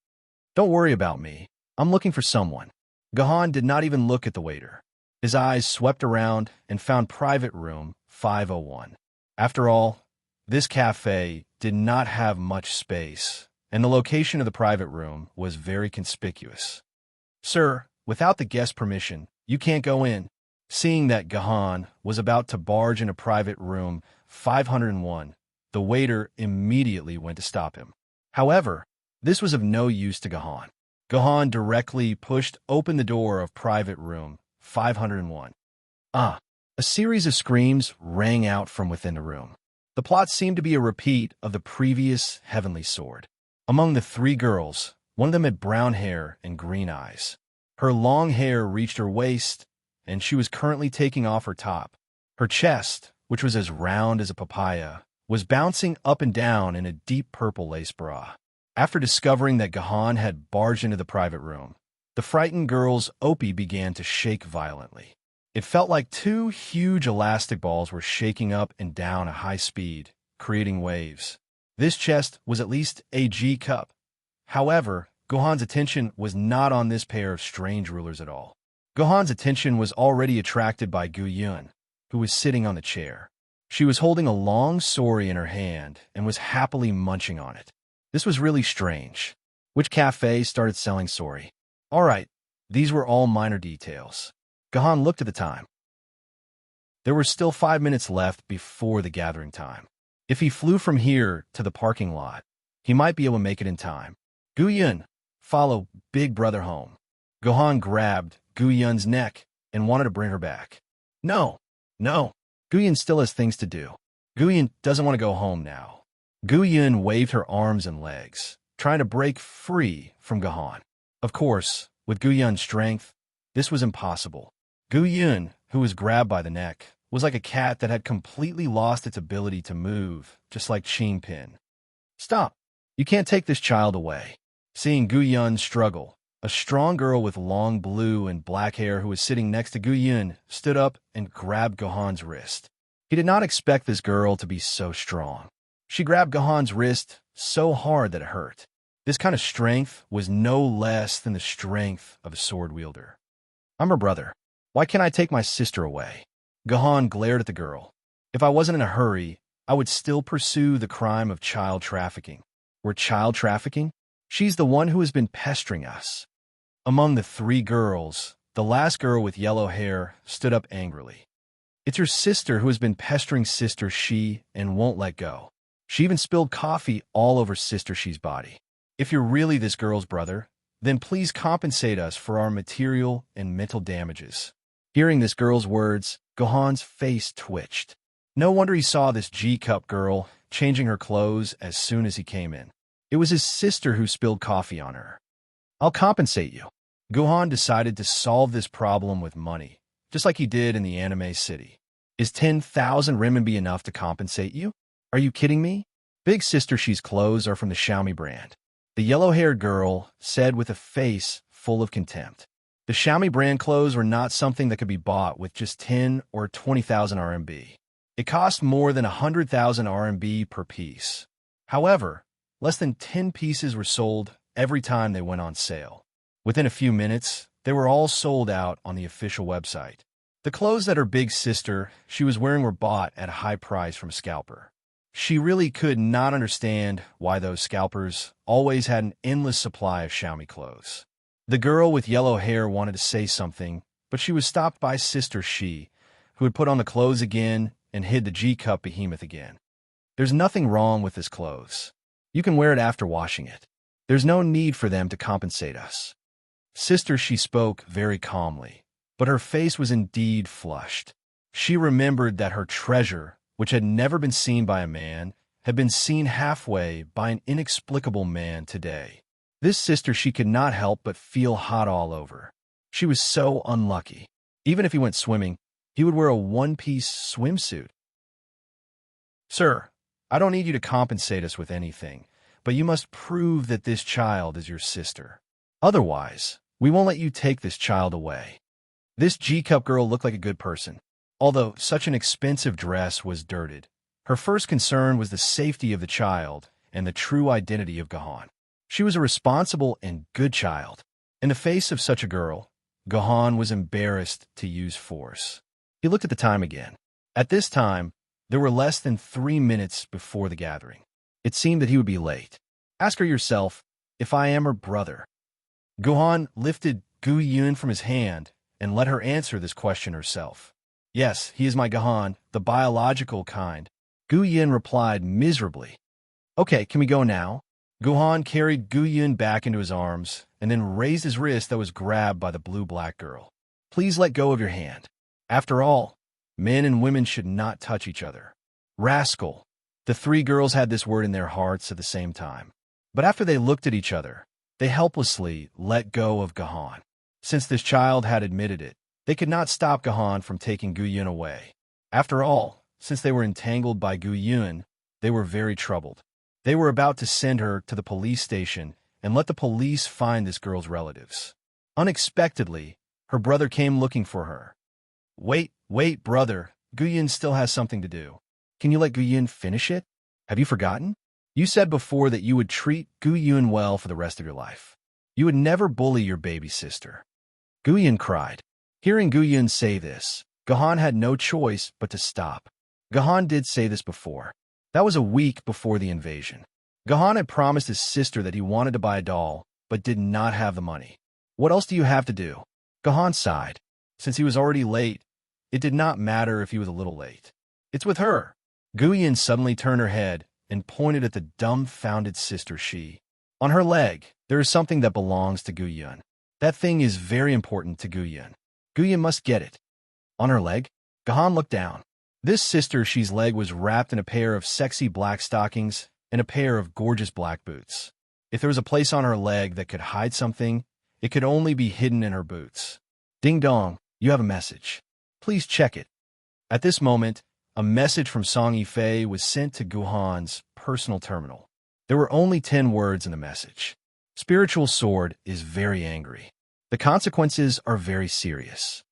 "Don't worry about me. I'm looking for someone." Gahan did not even look at the waiter. His eyes swept around and found private room 501. After all, this cafe did not have much space, and the location of the private room was very conspicuous. "Sir, without the guest permission, you can't go in." Seeing that Gahan was about to barge into private room 501, the waiter immediately went to stop him. However, this was of no use to Gahan. Gahan directly pushed open the door of private room 501. A series of screams rang out from within the room. The plot seemed to be a repeat of the previous Heavenly Sword. Among the three girls, one of them had brown hair and green eyes. Her long hair reached her waist, and she was currently taking off her top. Her chest, which was as round as a papaya, was bouncing up and down in a deep purple lace bra. After discovering that Gahan had barged into the private room, the frightened girl's Opie began to shake violently. It felt like two huge elastic balls were shaking up and down at high speed, creating waves. This chest was at least a G cup. However, Gohan's attention was not on this pair of strange rulers at all. Gohan's attention was already attracted by Guyun, who was sitting on the chair. She was holding a long sori in her hand and was happily munching on it. This was really strange. Which cafe started selling sori? All right, these were all minor details. Gahan looked at the time. There were still 5 minutes left before the gathering time. If he flew from here to the parking lot, he might be able to make it in time. Guyun, follow Big Brother home. Gohan grabbed Guyun's neck and wanted to bring her back. No. Guyun still has things to do. Guyun doesn't want to go home now. Guyun waved her arms and legs, trying to break free from Gahan. Of course, with Guyun's strength, this was impossible. Guyun, who was grabbed by the neck, was like a cat that had completely lost its ability to move, just like Chin Pin. "Stop! You can't take this child away." Seeing Guyun struggle, a strong girl with long blue and black hair who was sitting next to Guyun stood up and grabbed Gohan's wrist. He did not expect this girl to be so strong. She grabbed Gohan's wrist so hard that it hurt. This kind of strength was no less than the strength of a sword wielder. "I'm her brother. Why can't I take my sister away?" Gahan glared at the girl. "If I wasn't in a hurry, I would still pursue the crime of child trafficking." "We're child trafficking? She's the one who has been pestering us." Among the three girls, the last girl with yellow hair stood up angrily. "It's your sister who has been pestering Sister Shi and won't let go. She even spilled coffee all over Sister Shi's body. If you're really this girl's brother, then please compensate us for our material and mental damages." Hearing this girl's words, Gohan's face twitched. No wonder he saw this G-cup girl changing her clothes as soon as he came in. It was his sister who spilled coffee on her. "I'll compensate you." Gohan decided to solve this problem with money, just like he did in the anime city. Is 10,000 renminbi enough to compensate you? Are you kidding me? Big sister She's clothes are from the Xiaomi brand. The yellow-haired girl said with a face full of contempt. The Xiaomi brand clothes were not something that could be bought with just 10 or 20,000 RMB. It cost more than 100,000 RMB per piece. However, less than 10 pieces were sold every time they went on sale. Within a few minutes, they were all sold out on the official website. The clothes that her big sister she was wearing were bought at a high price from a scalper. She really could not understand why those scalpers always had an endless supply of Xiaomi clothes. The girl with yellow hair wanted to say something, but she was stopped by Sister She, who had put on the clothes again and hid the G-cup behemoth again. There's nothing wrong with this clothes. You can wear it after washing it. There's no need for them to compensate us. Sister She spoke very calmly, but her face was indeed flushed. She remembered that her treasure, which had never been seen by a man, had been seen halfway by an inexplicable man today. This sister She could not help but feel hot all over. She was so unlucky. Even if he went swimming, he would wear a one-piece swimsuit. Sir, I don't need you to compensate us with anything, but you must prove that this child is your sister. Otherwise, we won't let you take this child away. This G-cup girl looked like a good person. Although such an expensive dress was dirted, her first concern was the safety of the child and the true identity of Gahan. She was a responsible and good child. In the face of such a girl, Gahan was embarrassed to use force. He looked at the time again. At this time, there were less than 3 minutes before the gathering. It seemed that he would be late. Ask her yourself if I am her brother. Gahan lifted Gu Yun from his hand and let her answer this question herself. Yes, he is my Gahan, the biological kind. Gu Yun replied miserably. Okay, can we go now? Gahan carried Gu Yun back into his arms and then raised his wrist that was grabbed by the blue-black girl. Please let go of your hand. After all, men and women should not touch each other. Rascal. The 3 girls had this word in their hearts at the same time. But after they looked at each other, they helplessly let go of Gahan. Since this child had admitted it, they could not stop Gahan from taking Gu Yun away. After all, since they were entangled by Gu Yun, they were very troubled. They were about to send her to the police station and let the police find this girl's relatives. Unexpectedly, her brother came looking for her. Wait, brother, Gu Yun still has something to do. Can you let Gu Yun finish it? Have you forgotten? You said before that you would treat Gu Yun well for the rest of your life. You would never bully your baby sister. Gu Yun cried. Hearing Gu Yun say this, Gahan had no choice but to stop. Gahan did say this before. That was a week before the invasion. Gahan had promised his sister that he wanted to buy a doll, but did not have the money. What else do you have to do? Gahan sighed. Since he was already late, it did not matter if he was a little late. It's with her. Gu Yun suddenly turned her head and pointed at the dumbfounded Sister She. On her leg, there is something that belongs to Gu Yun. That thing is very important to Gu Yun. Gu Yun must get it. On her leg? Gahan looked down. This Sister She's leg was wrapped in a pair of sexy black stockings and a pair of gorgeous black boots. If there was a place on her leg that could hide something, it could only be hidden in her boots. Ding dong, you have a message. Please check it. At this moment, a message from Song Yifei was sent to Gahan's personal terminal. There were only 10 words in the message. Spiritual Sword is very angry. The consequences are very serious.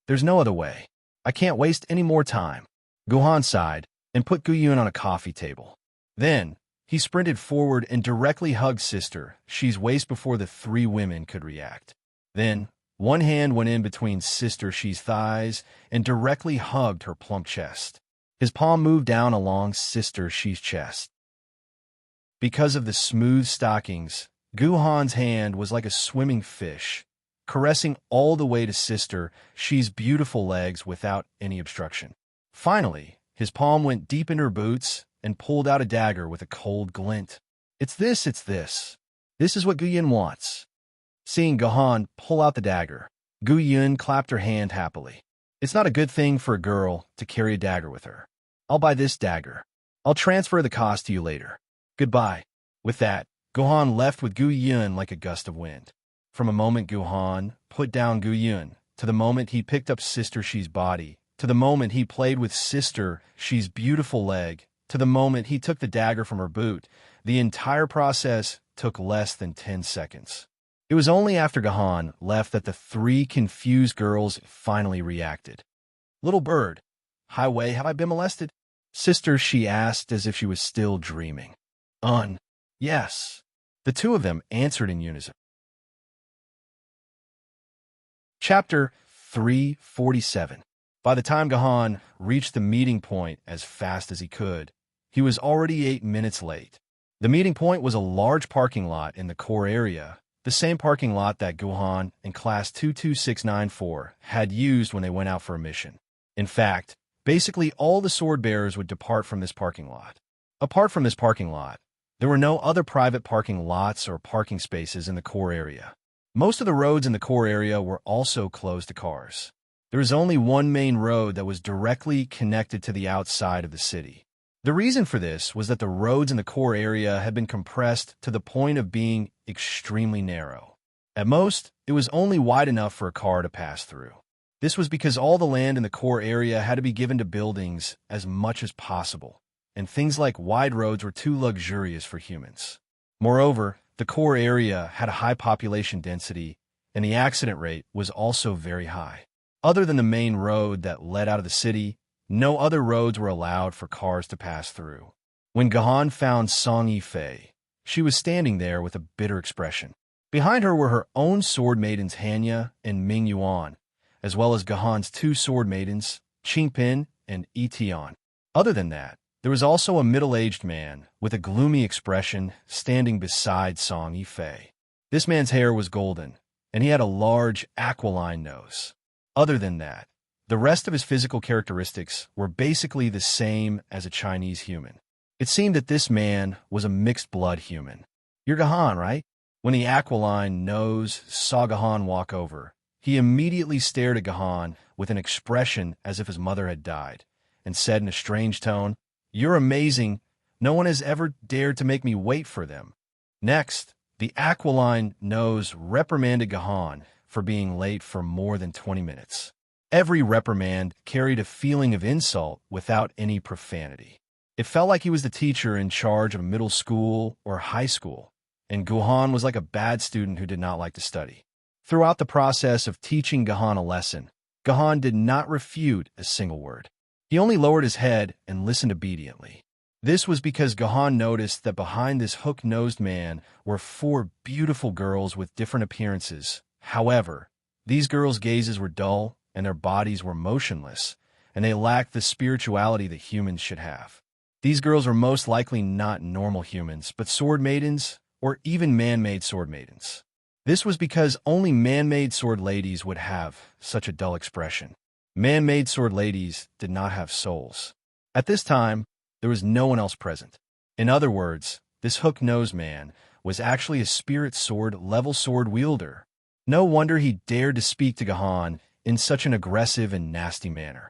There's no other way. I can't waste any more time. Gahan sighed and put Gu Yun on a coffee table. Then, he sprinted forward and directly hugged Sister She's waist before the 3 women could react. Then, one hand went in between Sister She's thighs and directly hugged her plump chest. His palm moved down along Sister She's chest. Because of the smooth stockings, Gahan's hand was like a swimming fish, caressing all the way to Sister She's beautiful legs without any obstruction. Finally, his palm went deep in her boots and pulled out a dagger with a cold glint. It's this. This is what Gu Yun wants. Seeing Gahan pull out the dagger, Gu Yun clapped her hand happily. It's not a good thing for a girl to carry a dagger with her. I'll buy this dagger. I'll transfer the cost to you later. Goodbye. With that, Gahan left with Gu Yun like a gust of wind. From a moment Gahan put down Gu Yun to the moment he picked up Sister She's body to the moment he played with Sister She's beautiful leg, to the moment he took the dagger from her boot, the entire process took less than 10 seconds. It was only after Gahan left that the three confused girls finally reacted. "Little bird, highway, have I been molested?" "Sister," she asked as if she was still dreaming. Yes." The two of them answered in unison. Chapter 347. By the time Gahan reached the meeting point as fast as he could, he was already 8 minutes late. The meeting point was a large parking lot in the core area, the same parking lot that Gahan and Class 22694 had used when they went out for a mission. In fact, basically all the sword bearers would depart from this parking lot. Apart from this parking lot, there were no other private parking lots or parking spaces in the core area. Most of the roads in the core area were also closed to cars. There was only one main road that was directly connected to the outside of the city. The reason for this was that the roads in the core area had been compressed to the point of being extremely narrow. At most, it was only wide enough for a car to pass through. This was because all the land in the core area had to be given to buildings as much as possible, and things like wide roads were too luxurious for humans. Moreover, the core area had a high population density, and the accident rate was also very high. Other than the main road that led out of the city, no other roads were allowed for cars to pass through. When Gahan found Song Yifei, she was standing there with a bitter expression. Behind her were her own sword maidens Hanya and Ming Yuan, as well as Gahan's two sword maidens, Qingpin and Etian. Other than that, there was also a middle-aged man with a gloomy expression standing beside Song Yifei. This man's hair was golden, and he had a large aquiline nose. Other than that, the rest of his physical characteristics were basically the same as a Chinese human. It seemed that this man was a mixed-blood human. "You're Gahan, right?" When the aquiline nose saw Gahan walk over, he immediately stared at Gahan with an expression as if his mother had died, and said in a strange tone, "You're amazing. No one has ever dared to make me wait for them." Next, the aquiline nose reprimanded Gahan for being late for more than 20 minutes. Every reprimand carried a feeling of insult without any profanity. It felt like he was the teacher in charge of a middle school or high school, and Gahan was like a bad student who did not like to study. Throughout the process of teaching Gahan a lesson, Gahan did not refute a single word. He only lowered his head and listened obediently. This was because Gahan noticed that behind this hook-nosed man were 4 beautiful girls with different appearances. However, these girls' gazes were dull and their bodies were motionless, and they lacked the spirituality that humans should have. These girls were most likely not normal humans, but sword maidens or even man-made sword maidens. This was because only man-made sword ladies would have such a dull expression. Man-made sword ladies did not have souls. At this time, there was no one else present. In other words, this hook-nosed man was actually a spirit sword level sword wielder. No wonder he dared to speak to Gahan in such an aggressive and nasty manner.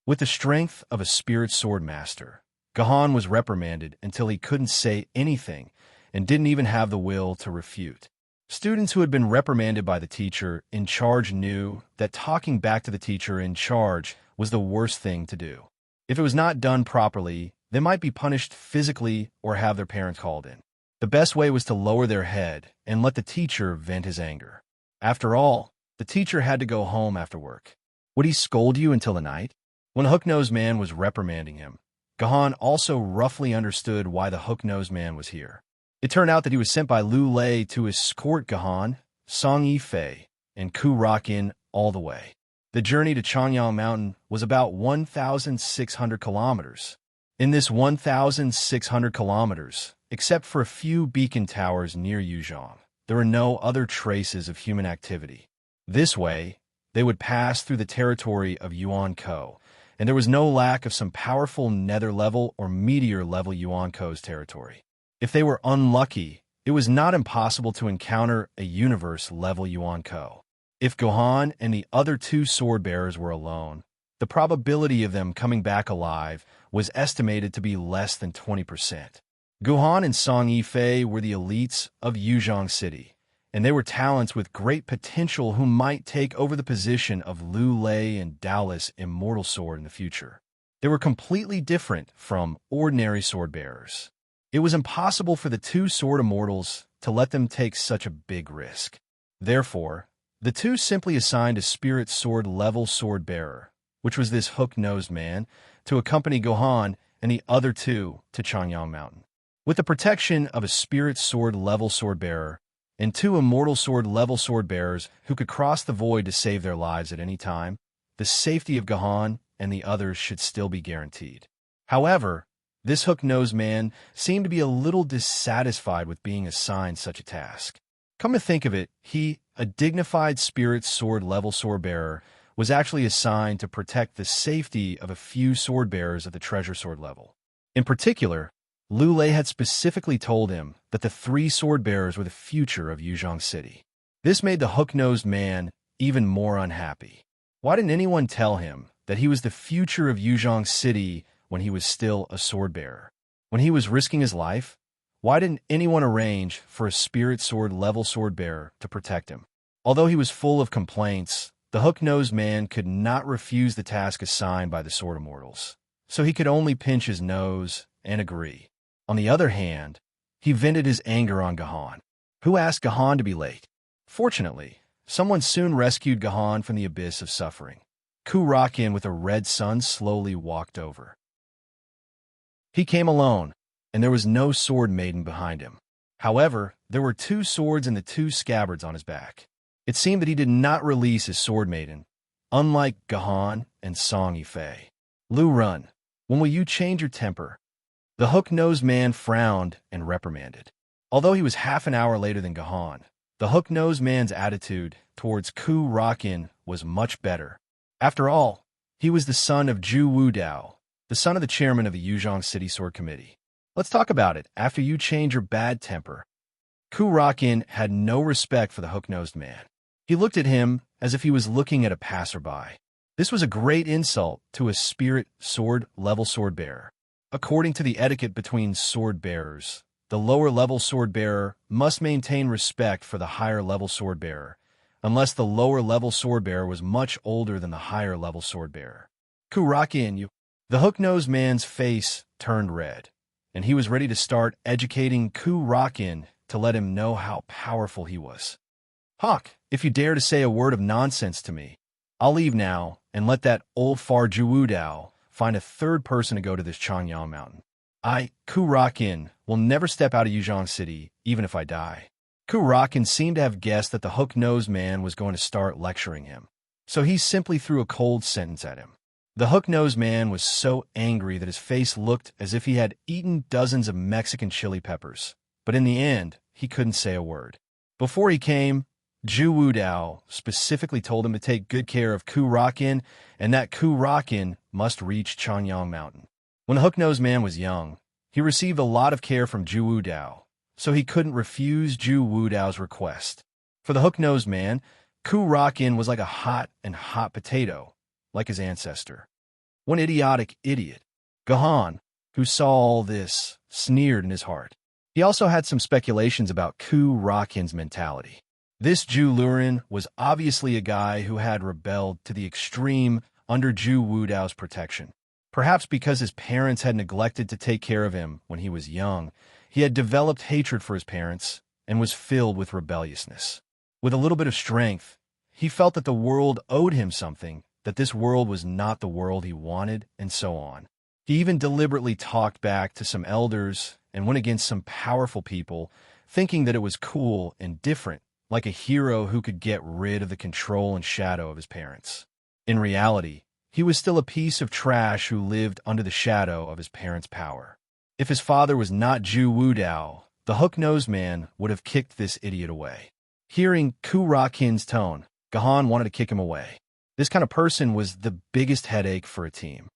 With the strength of a spirit sword master, Gahan was reprimanded until he couldn't say anything and didn't even have the will to refute. Students who had been reprimanded by the teacher in charge knew that talking back to the teacher in charge was the worst thing to do. If it was not done properly, they might be punished physically or have their parents called in. The best way was to lower their head and let the teacher vent his anger. After all, the teacher had to go home after work. Would he scold you until the night? When the hook-nosed man was reprimanding him, Gahan also roughly understood why the hook-nosed man was here. It turned out that he was sent by Lu Lei to escort Gahan, Song Yifei, and Ku Rakin all the way. The journey to Changyang Mountain was about 1,600 kilometers. In this 1,600 kilometers, except for a few beacon towers near Yuzhong, there were no other traces of human activity. This way, they would pass through the territory of Yuankou, and there was no lack of some powerful nether-level or meteor-level Yuankou's territory. If they were unlucky, it was not impossible to encounter a universe-level Yuankou. If Gahan and the other 2 sword-bearers were alone, the probability of them coming back alive was estimated to be less than 20%. Gahan and Song Yifei were the elites of Yuzhong City, and they were talents with great potential who might take over the position of Liu Lei and Dao's immortal sword in the future. They were completely different from ordinary sword-bearers. It was impossible for the two sword immortals to let them take such a big risk. Therefore, the two simply assigned a spirit sword level sword-bearer, which was this hook-nosed man, to accompany Gohan and the other two to Changyang Mountain. With the protection of a spirit sword level sword-bearer and two immortal sword level sword-bearers who could cross the void to save their lives at any time, the safety of Gohan and the others should still be guaranteed. However, this hook-nosed man seemed to be a little dissatisfied with being assigned such a task. Come to think of it, he, a dignified spirit sword level sword-bearer, was actually assigned to protect the safety of a few sword-bearers at the treasure sword level. In particular, Liu Lei had specifically told him that the three sword-bearers were the future of Yuzhong City. This made the hook-nosed man even more unhappy. Why didn't anyone tell him that he was the future of Yuzhong City when he was still a sword-bearer? When he was risking his life, why didn't anyone arrange for a spirit sword level sword-bearer to protect him? Although he was full of complaints, the hook-nosed man could not refuse the task assigned by the sword immortals, so he could only pinch his nose and agree. On the other hand, he vented his anger on Gohan, who asked Gohan to be late. Fortunately, someone soon rescued Gohan from the abyss of suffering. Kurakin with a red sun slowly walked over. He came alone, and there was no sword maiden behind him. However, there were two swords and the two scabbards on his back. It seemed that he did not release his sword maiden, unlike Gohan and Song Yifei. Lu Run, when will you change your temper? The hook-nosed man frowned and reprimanded. Although he was half an hour later than Gohan, the hook-nosed man's attitude towards Ku Rakin was much better. After all, he was the son of Zhu Wudao, the son of the chairman of the Yuzhong City Sword Committee. Let's talk about it after you change your bad temper. Ku Rakin had no respect for the hook-nosed man. He looked at him as if he was looking at a passerby. This was a great insult to a spirit sword level sword bearer. According to the etiquette between sword bearers, the lower level sword bearer must maintain respect for the higher level sword bearer, unless the lower level sword bearer was much older than the higher level sword bearer. Ku Rakin, you. The hook-nosed man's face turned red, and he was ready to start educating Ku Rakin to let him know how powerful he was. Hawk, if you dare to say a word of nonsense to me, I'll leave now and let that old far Juwudao find a third person to go to this Changyang Mountain. I, Ku Rakin, will never step out of Yuzhong City, even if I die. Ku Rakin seemed to have guessed that the hook-nosed man was going to start lecturing him, so he simply threw a cold sentence at him. The hook-nosed man was so angry that his face looked as if he had eaten dozens of Mexican chili peppers, but in the end, he couldn't say a word. Before he came, Zhu Wudao specifically told him to take good care of Ku Rakin and that Ku Rakin must reach Changyang Mountain. When the hook-nosed man was young, he received a lot of care from Zhu Wudao, so he couldn't refuse Zhu Wudao's request. For the hook-nosed man, Ku Rakin was like a hot potato, like his ancestor. One idiotic idiot, Gohan, who saw all this, sneered in his heart. He also had some speculations about Ku Rakin's mentality. This Zhu Lurin was obviously a guy who had rebelled to the extreme under Zhu Wudao's protection. Perhaps because his parents had neglected to take care of him when he was young, he had developed hatred for his parents and was filled with rebelliousness. With a little bit of strength, he felt that the world owed him something, that this world was not the world he wanted, and so on. He even deliberately talked back to some elders and went against some powerful people, thinking that it was cool and different, like a hero who could get rid of the control and shadow of his parents. In reality, he was still a piece of trash who lived under the shadow of his parents' power. If his father was not Zhu Wudao, the hook-nosed man would have kicked this idiot away. Hearing Ku Rakin's tone, Gohan wanted to kick him away. This kind of person was the biggest headache for a team.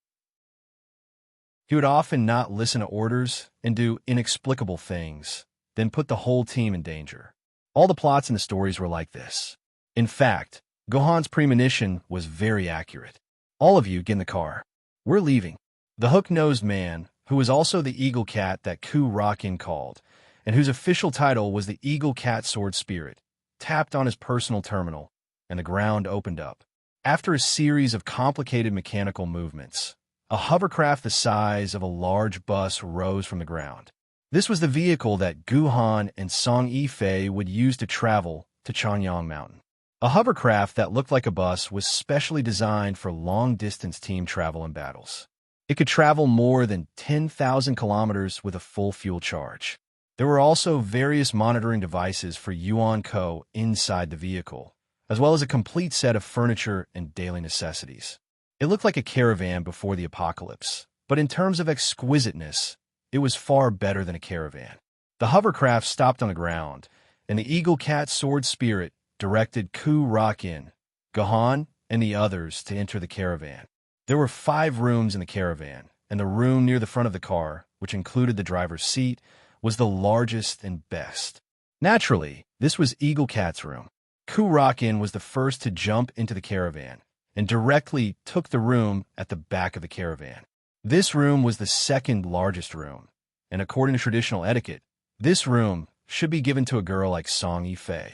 He would often not listen to orders and do inexplicable things, then put the whole team in danger. All the plots in the stories were like this. In fact, Gohan's premonition was very accurate. All of you get in the car. We're leaving. The hook-nosed man, who was also the eagle cat that Ku Rakin called, and whose official title was the Eagle Cat Sword Spirit, tapped on his personal terminal, and the ground opened up. After a series of complicated mechanical movements, a hovercraft the size of a large bus rose from the ground. This was the vehicle that Guhan and Song Yifei would use to travel to Chanyang Mountain. A hovercraft that looked like a bus was specially designed for long-distance team travel and battles. It could travel more than 10,000 kilometers with a full fuel charge. There were also various monitoring devices for Yuan Ko inside the vehicle, as well as a complete set of furniture and daily necessities. It looked like a caravan before the apocalypse, but in terms of exquisiteness, it was far better than a caravan. The hovercraft stopped on the ground, and the Eagle Cat Sword Spirit directed Ku Rakin, Gahan, and the others to enter the caravan. There were 5 rooms in the caravan, and the room near the front of the car, which included the driver's seat, was the largest and best. Naturally, this was Eagle Cat's room. Ku Rakin was the first to jump into the caravan, and directly took the room at the back of the caravan. This room was the second largest room, and according to traditional etiquette, this room should be given to a girl like Song Yifei.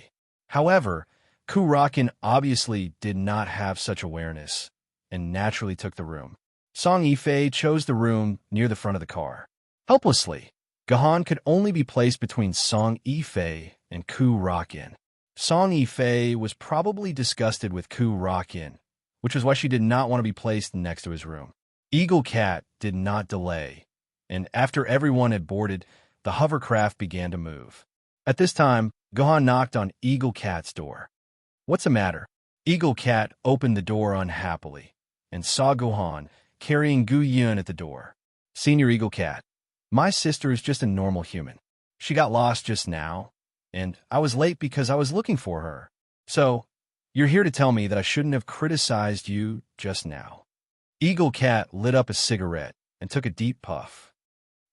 However, Ku Rakin obviously did not have such awareness, and naturally took the room. Song Yifei chose the room near the front of the car. Helplessly, Gahan could only be placed between Song Yifei and Ku Rakin. Song Yifei was probably disgusted with Ku Rakin, which was why she did not want to be placed next to his room. Eagle Cat did not delay, and after everyone had boarded, the hovercraft began to move. At this time, Gahan knocked on Eagle Cat's door. "What's the matter?" Eagle Cat opened the door unhappily, and saw Gahan carrying Gu Yun at the door. "Senior Eagle Cat, my sister is just a normal human. She got lost just now, and I was late because I was looking for her. So, you're here to tell me that I shouldn't have criticized you just now." Eagle Cat lit up a cigarette and took a deep puff.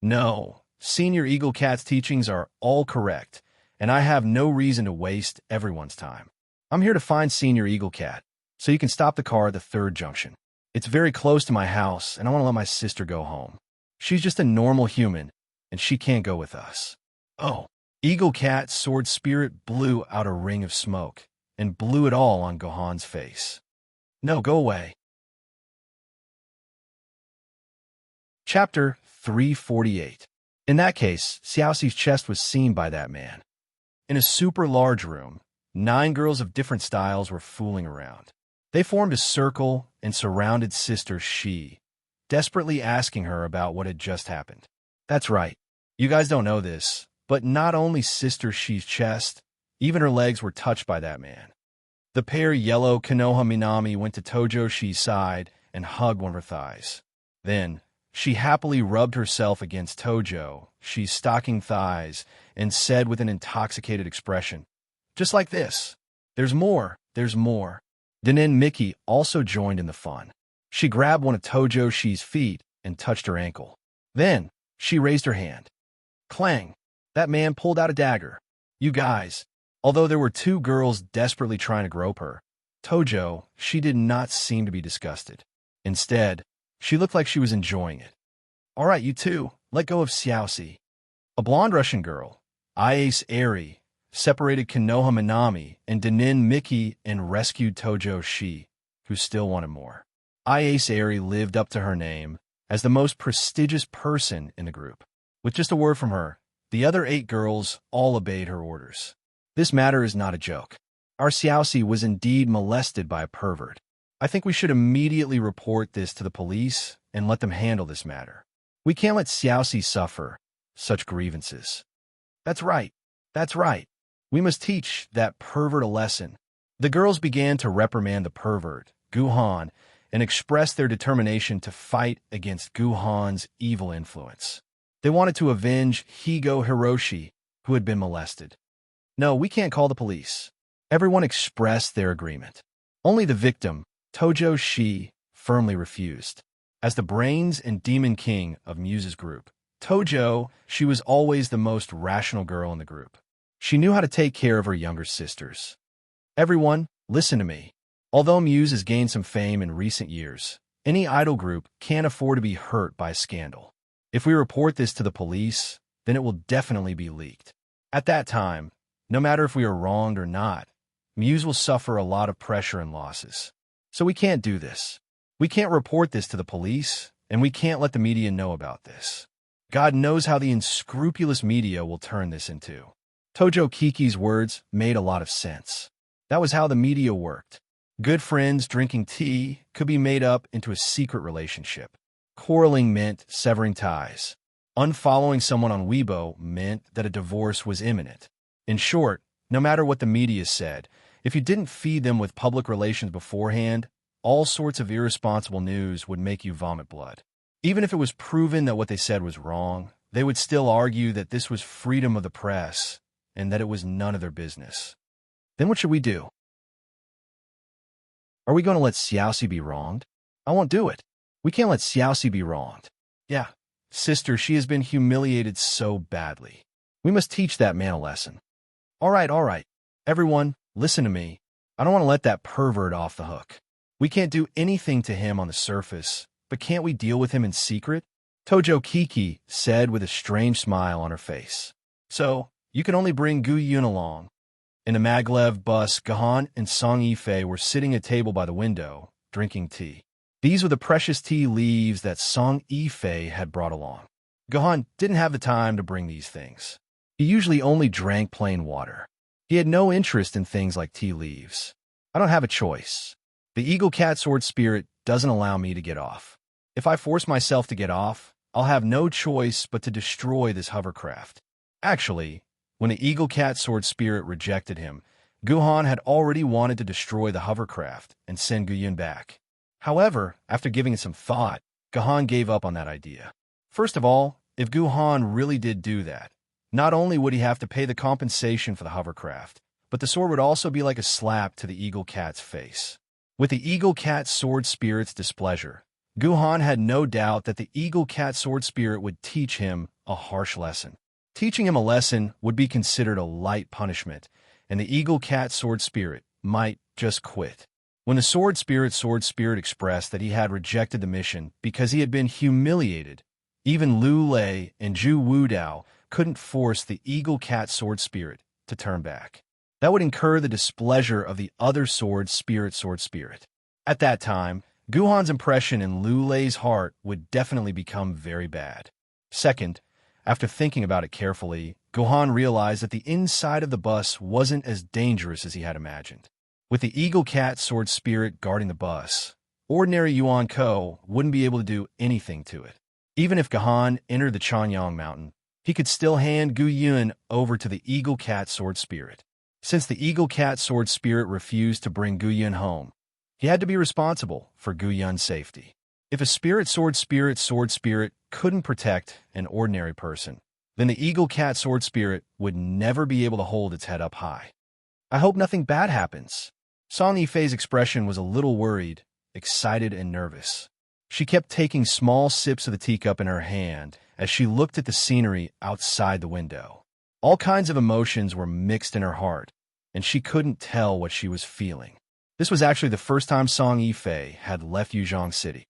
"No, Senior Eagle Cat's teachings are all correct, and I have no reason to waste everyone's time. I'm here to find Senior Eagle Cat, so you can stop the car at the 3rd junction. It's very close to my house, and I want to let my sister go home. She's just a normal human, and she can't go with us." "Oh." Eagle Cat's sword spirit blew out a ring of smoke, and blew it all on Gohan's face. "No, go away." Chapter 348. In that case, Xiaoxi's chest was seen by that man. In a super large room, 9 girls of different styles were fooling around. They formed a circle and surrounded Sister Shi, desperately asking her about what had just happened. That's right. You guys don't know this, but not only Sister Shi's chest, even her legs were touched by that man. The pale yellow Konoha Minami went to Tojo Shi's side and hugged one of her thighs. Then, she happily rubbed herself against Tojo Shi's stocking thighs and said with an intoxicated expression, "Just like this. There's more, there's more." Danin Miki also joined in the fun. She grabbed one of Tojo Shi's feet and touched her ankle. Then, she raised her hand. Clang! That man pulled out a dagger. You guys, although there were 2 girls desperately trying to grope her, Tojo Shi did not seem to be disgusted. Instead, she looked like she was enjoying it. "All right, you two, let go of Xiaoxi." A blonde Russian girl, Iase Eri, separated Konoha Minami and Danin Miki and rescued Tojo Shi, who still wanted more. Iase Eri lived up to her name as the most prestigious person in the group. With just a word from her, the other 8 girls all obeyed her orders. This matter is not a joke. Our Xiaoxi was indeed molested by a pervert. I think we should immediately report this to the police and let them handle this matter. We can't let Xiaoxi suffer such grievances. That's right. That's right. We must teach that pervert a lesson. The girls began to reprimand the pervert, Guhan, and express their determination to fight against Guhan's evil influence. They wanted to avenge Higo Hiroshi, who had been molested. "No, we can't call the police." Everyone expressed their agreement. Only the victim, Tojo Shi, firmly refused. As the brains and demon king of Muse's group, Tojo, she was always the most rational girl in the group. She knew how to take care of her younger sisters. "Everyone, listen to me. Although Muse has gained some fame in recent years, any idol group can't afford to be hurt by a scandal. If we report this to the police, then it will definitely be leaked. At that time, No matter if we are wronged or not, Muse will suffer a lot of pressure and losses. So we can't do this. We can't report this to the police, and we can't let the media know about this. God knows how the unscrupulous media will turn this into. Tojo Kiki's words made a lot of sense. That was how the media worked. Good friends drinking tea could be made up into a secret relationship. Quarreling meant severing ties. Unfollowing someone on Weibo meant that a divorce was imminent. In short, no matter what the media said, if you didn't feed them with public relations beforehand, all sorts of irresponsible news would make you vomit blood. Even if it was proven that what they said was wrong, they would still argue that this was freedom of the press and that it was none of their business. Then what should we do? Are we going to let Xiaoxi be wronged? I won't do it. We can't let Xiaoxi be wronged. Yeah, sister, she has been humiliated so badly. We must teach that man a lesson. All right. Everyone, listen to me. I don't want to let that pervert off the hook. We can't do anything to him on the surface, but can't we deal with him in secret? Tojo Kiki said with a strange smile on her face. So, you can only bring Gu Yun along. In the maglev bus, Gahan and Song Yifei were sitting at a table by the window, drinking tea. These were the precious tea leaves that Song Yifei had brought along. Gahan didn't have the time to bring these things. He usually only drank plain water. He had no interest in things like tea leaves. I don't have a choice. The Eagle Cat Sword Spirit doesn't allow me to get off. If I force myself to get off, I'll have no choice but to destroy this hovercraft. Actually, when the Eagle Cat Sword Spirit rejected him, Guhan had already wanted to destroy the hovercraft and send Guyun back. However, after giving it some thought, Gahan gave up on that idea. First of all, if Guhan really did do that, not only would he have to pay the compensation for the hovercraft, but the sword would also be like a slap to the Eagle Cat's face. With the Eagle Cat Sword Spirit's displeasure, Guhan had no doubt that the Eagle Cat Sword Spirit would teach him a harsh lesson. Teaching him a lesson would be considered a light punishment, and the Eagle Cat Sword Spirit might just quit. When the Sword Spirit expressed that he had rejected the mission because he had been humiliated, even Lu Lei and Zhu Wudao couldn't force the Eagle Cat Sword Spirit to turn back. That would incur the displeasure of the other Sword Spirit. At that time, Guhan's impression in Lu Lei's heart would definitely become very bad. Second, after thinking about it carefully, Guhan realized that the inside of the bus wasn't as dangerous as he had imagined. With the Eagle Cat Sword Spirit guarding the bus, ordinary Yuan Ko wouldn't be able to do anything to it. Even if Gahan entered the Chanyang Mountain, he could still hand Gu Yun over to the Eagle Cat Sword Spirit. Since the Eagle Cat Sword Spirit refused to bring Gu Yun home, he had to be responsible for Gu Yun's safety. If a Sword Spirit couldn't protect an ordinary person, then the Eagle Cat Sword Spirit would never be able to hold its head up high. I hope nothing bad happens. Song Yifei's expression was a little worried, excited, and nervous. She kept taking small sips of the teacup in her hand as she looked at the scenery outside the window. All kinds of emotions were mixed in her heart, and she couldn't tell what she was feeling. This was actually the first time Song Yifei had left Yuzhong City.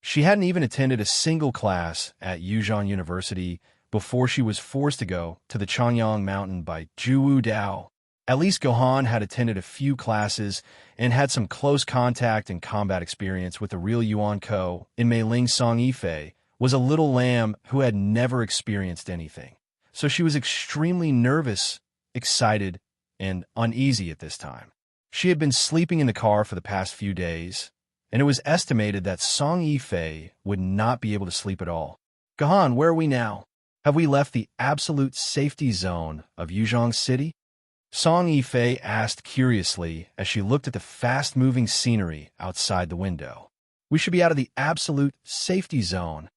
She hadn't even attended a single class at Yuzhong University before she was forced to go to the Chanyang Mountain by Zhu Dao. At least Gohan had attended a few classes and had some close contact and combat experience with the real Yuan Ko. In Mei Ling, Song Yifei was a little lamb who had never experienced anything. So she was extremely nervous, excited, and uneasy at this time. She had been sleeping in the car for the past few days, and it was estimated that Song Yifei would not be able to sleep at all. Gahan, where are we now? Have we left the absolute safety zone of Yuzhong City? Song Yifei asked curiously as she looked at the fast-moving scenery outside the window. We should be out of the absolute safety zone.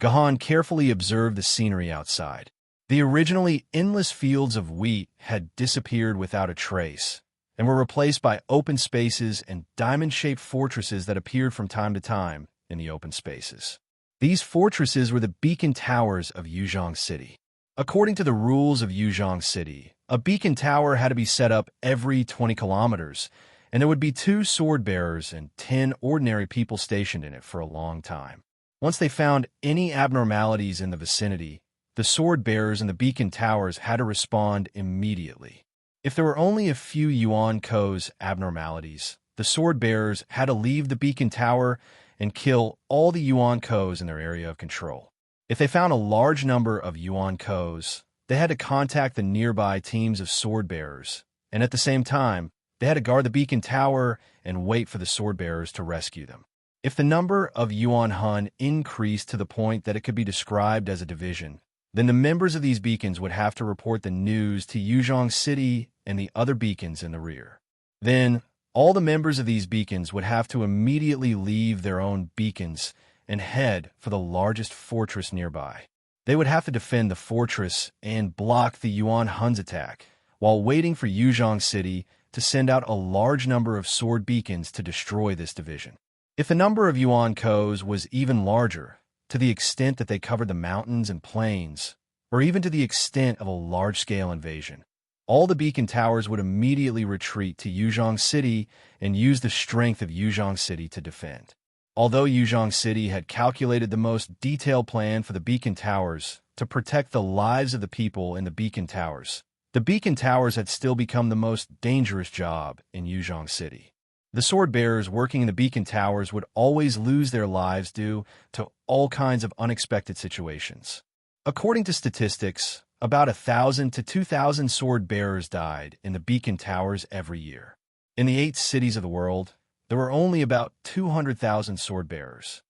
Gahan carefully observed the scenery outside. The originally endless fields of wheat had disappeared without a trace and were replaced by open spaces and diamond-shaped fortresses that appeared from time to time in the open spaces. These fortresses were the beacon towers of Yuzhong City. According to the rules of Yuzhong City, a beacon tower had to be set up every 20 kilometers, and there would be 2 sword bearers and 10 ordinary people stationed in it for a long time. Once they found any abnormalities in the vicinity, the sword bearers in the beacon towers had to respond immediately. If there were only a few Yuan Ko's abnormalities, the sword bearers had to leave the beacon tower and kill all the Yuan Ko's in their area of control. If they found a large number of Yuan Ko's, they had to contact the nearby teams of sword bearers, and at the same time, they had to guard the beacon tower and wait for the sword bearers to rescue them. If the number of Yuan Hun increased to the point that it could be described as a division, then the members of these beacons would have to report the news to Yuzhong City and the other beacons in the rear. Then, all the members of these beacons would have to immediately leave their own beacons and head for the largest fortress nearby. They would have to defend the fortress and block the Yuan Hun's attack, while waiting for Yuzhong City to send out a large number of sword beacons to destroy this division. If the number of Yuan Ko's was even larger, to the extent that they covered the mountains and plains, or even to the extent of a large-scale invasion, all the beacon towers would immediately retreat to Yuzhong City and use the strength of Yuzhong City to defend. Although Yuzhong City had calculated the most detailed plan for the beacon towers to protect the lives of the people in the beacon towers, the beacon towers had still become the most dangerous job in Yuzhong City. The sword bearers working in the beacon towers would always lose their lives due to all kinds of unexpected situations. According to statistics, about 1,000 to 2,000 sword bearers died in the beacon towers every year. In the 8 cities of the world, there were only about 200,000 sword bearers.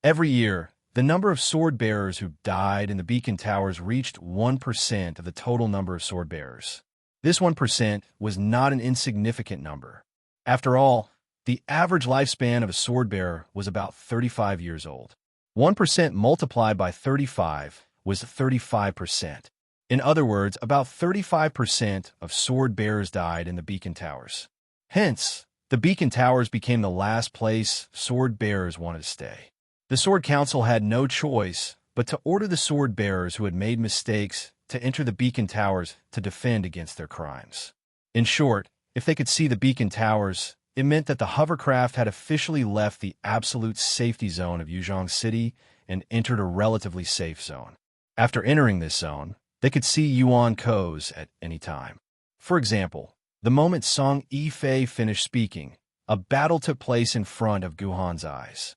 Every year, the number of sword bearers who died in the beacon towers reached 1% of the total number of sword bearers. This 1% was not an insignificant number. After all, the average lifespan of a sword bearer was about 35 years old. 1% multiplied by 35 was 35%. In other words, about 35% of sword bearers died in the beacon towers. Hence, the beacon towers became the last place sword bearers wanted to stay. The Sword Council had no choice but to order the sword bearers who had made mistakes to enter the beacon towers to defend against their crimes. In short, if they could see the beacon towers, it meant that the hovercraft had officially left the absolute safety zone of Yuzhong City and entered a relatively safe zone. After entering this zone, they could see Yuan Ko's at any time. For example, the moment Song Yifei finished speaking, a battle took place in front of Guhan's eyes.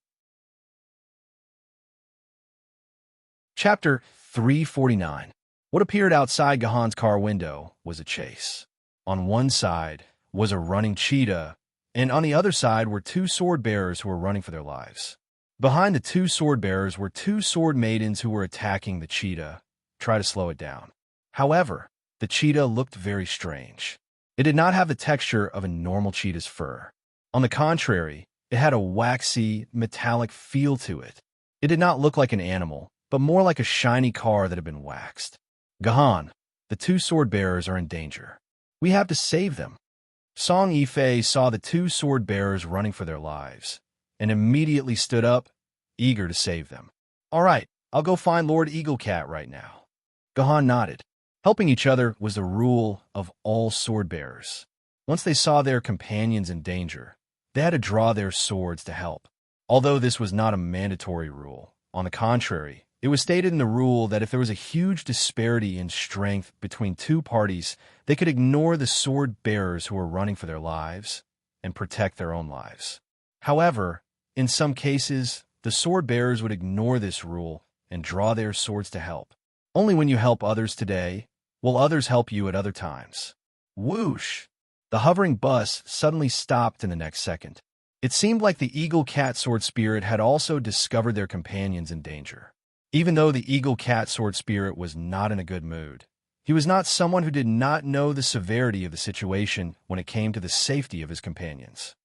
Chapter 349. What appeared outside Guhan's car window was a chase. On one side was a running cheetah, and on the other side were 2 sword bearers who were running for their lives. Behind the 2 sword bearers were 2 sword maidens who were attacking the cheetah, try to slow it down. However, the cheetah looked very strange. It did not have the texture of a normal cheetah's fur. On the contrary, it had a waxy, metallic feel to it. It did not look like an animal, but more like a shiny car that had been waxed. Guhan, the 2 sword bearers are in danger. We have to save them. Song Yifei saw the 2 sword bearers running for their lives, and immediately stood up, eager to save them. All right, I'll go find Lord Eagle Cat right now. Guhan nodded. Helping each other was the rule of all sword bearers. Once they saw their companions in danger, they had to draw their swords to help. Although this was not a mandatory rule, on the contrary, it was stated in the rule that if there was a huge disparity in strength between 2 parties, they could ignore the sword bearers who were running for their lives and protect their own lives. However, in some cases, the sword bearers would ignore this rule and draw their swords to help. Only when you help others today will others help you at other times. Whoosh! The hovering bus suddenly stopped in the next second. It seemed like the Eagle Cat Sword Spirit had also discovered their companions in danger. Even though the Eagle Cat Sword Spirit was not in a good mood, he was not someone who did not know the severity of the situation when it came to the safety of his companions.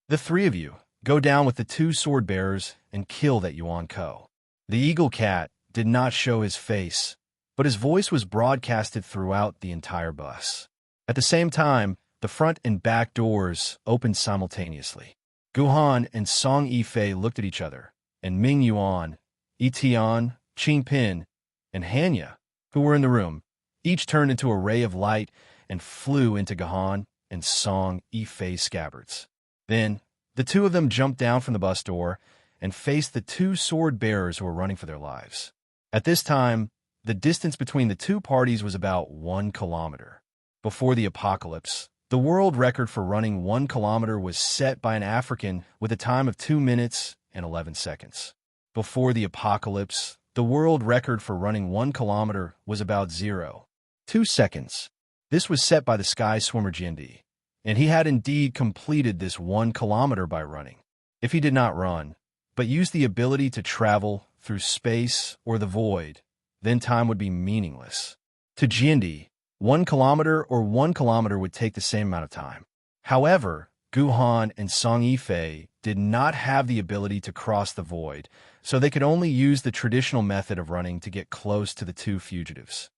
The 3 of you go down with the 2 sword bearers and kill that Yuan Ko. The Eagle Cat did not show his face, but his voice was broadcasted throughout the entire bus. At the same time, the front and back doors opened simultaneously. Guhan and Song Yifei looked at each other, and Ming Yuan, Etian, Qing Pin, and Hanya, who were in the room, each turned into a ray of light and flew into Guhan and Song Yifei's scabbards. Then, the 2 of them jumped down from the bus door and faced the 2 sword bearers who were running for their lives. At this time, the distance between the two parties was about 1 kilometer. Before the apocalypse, the world record for running 1 kilometer was set by an African with a time of 2 minutes and 11 seconds. Before the apocalypse, the world record for running 1 kilometer was about 0.2 seconds. This was set by the sky swimmer Gindi, and he had indeed completed this 1 kilometer by running. If he did not run, but used the ability to travel through space or the void, then time would be meaningless. To Gindi, 1 kilometer or 1 kilometer would take the same amount of time. However, Guhan and Song Yifei did not have the ability to cross the void, so they could only use the traditional method of running to get close to the two fugitives.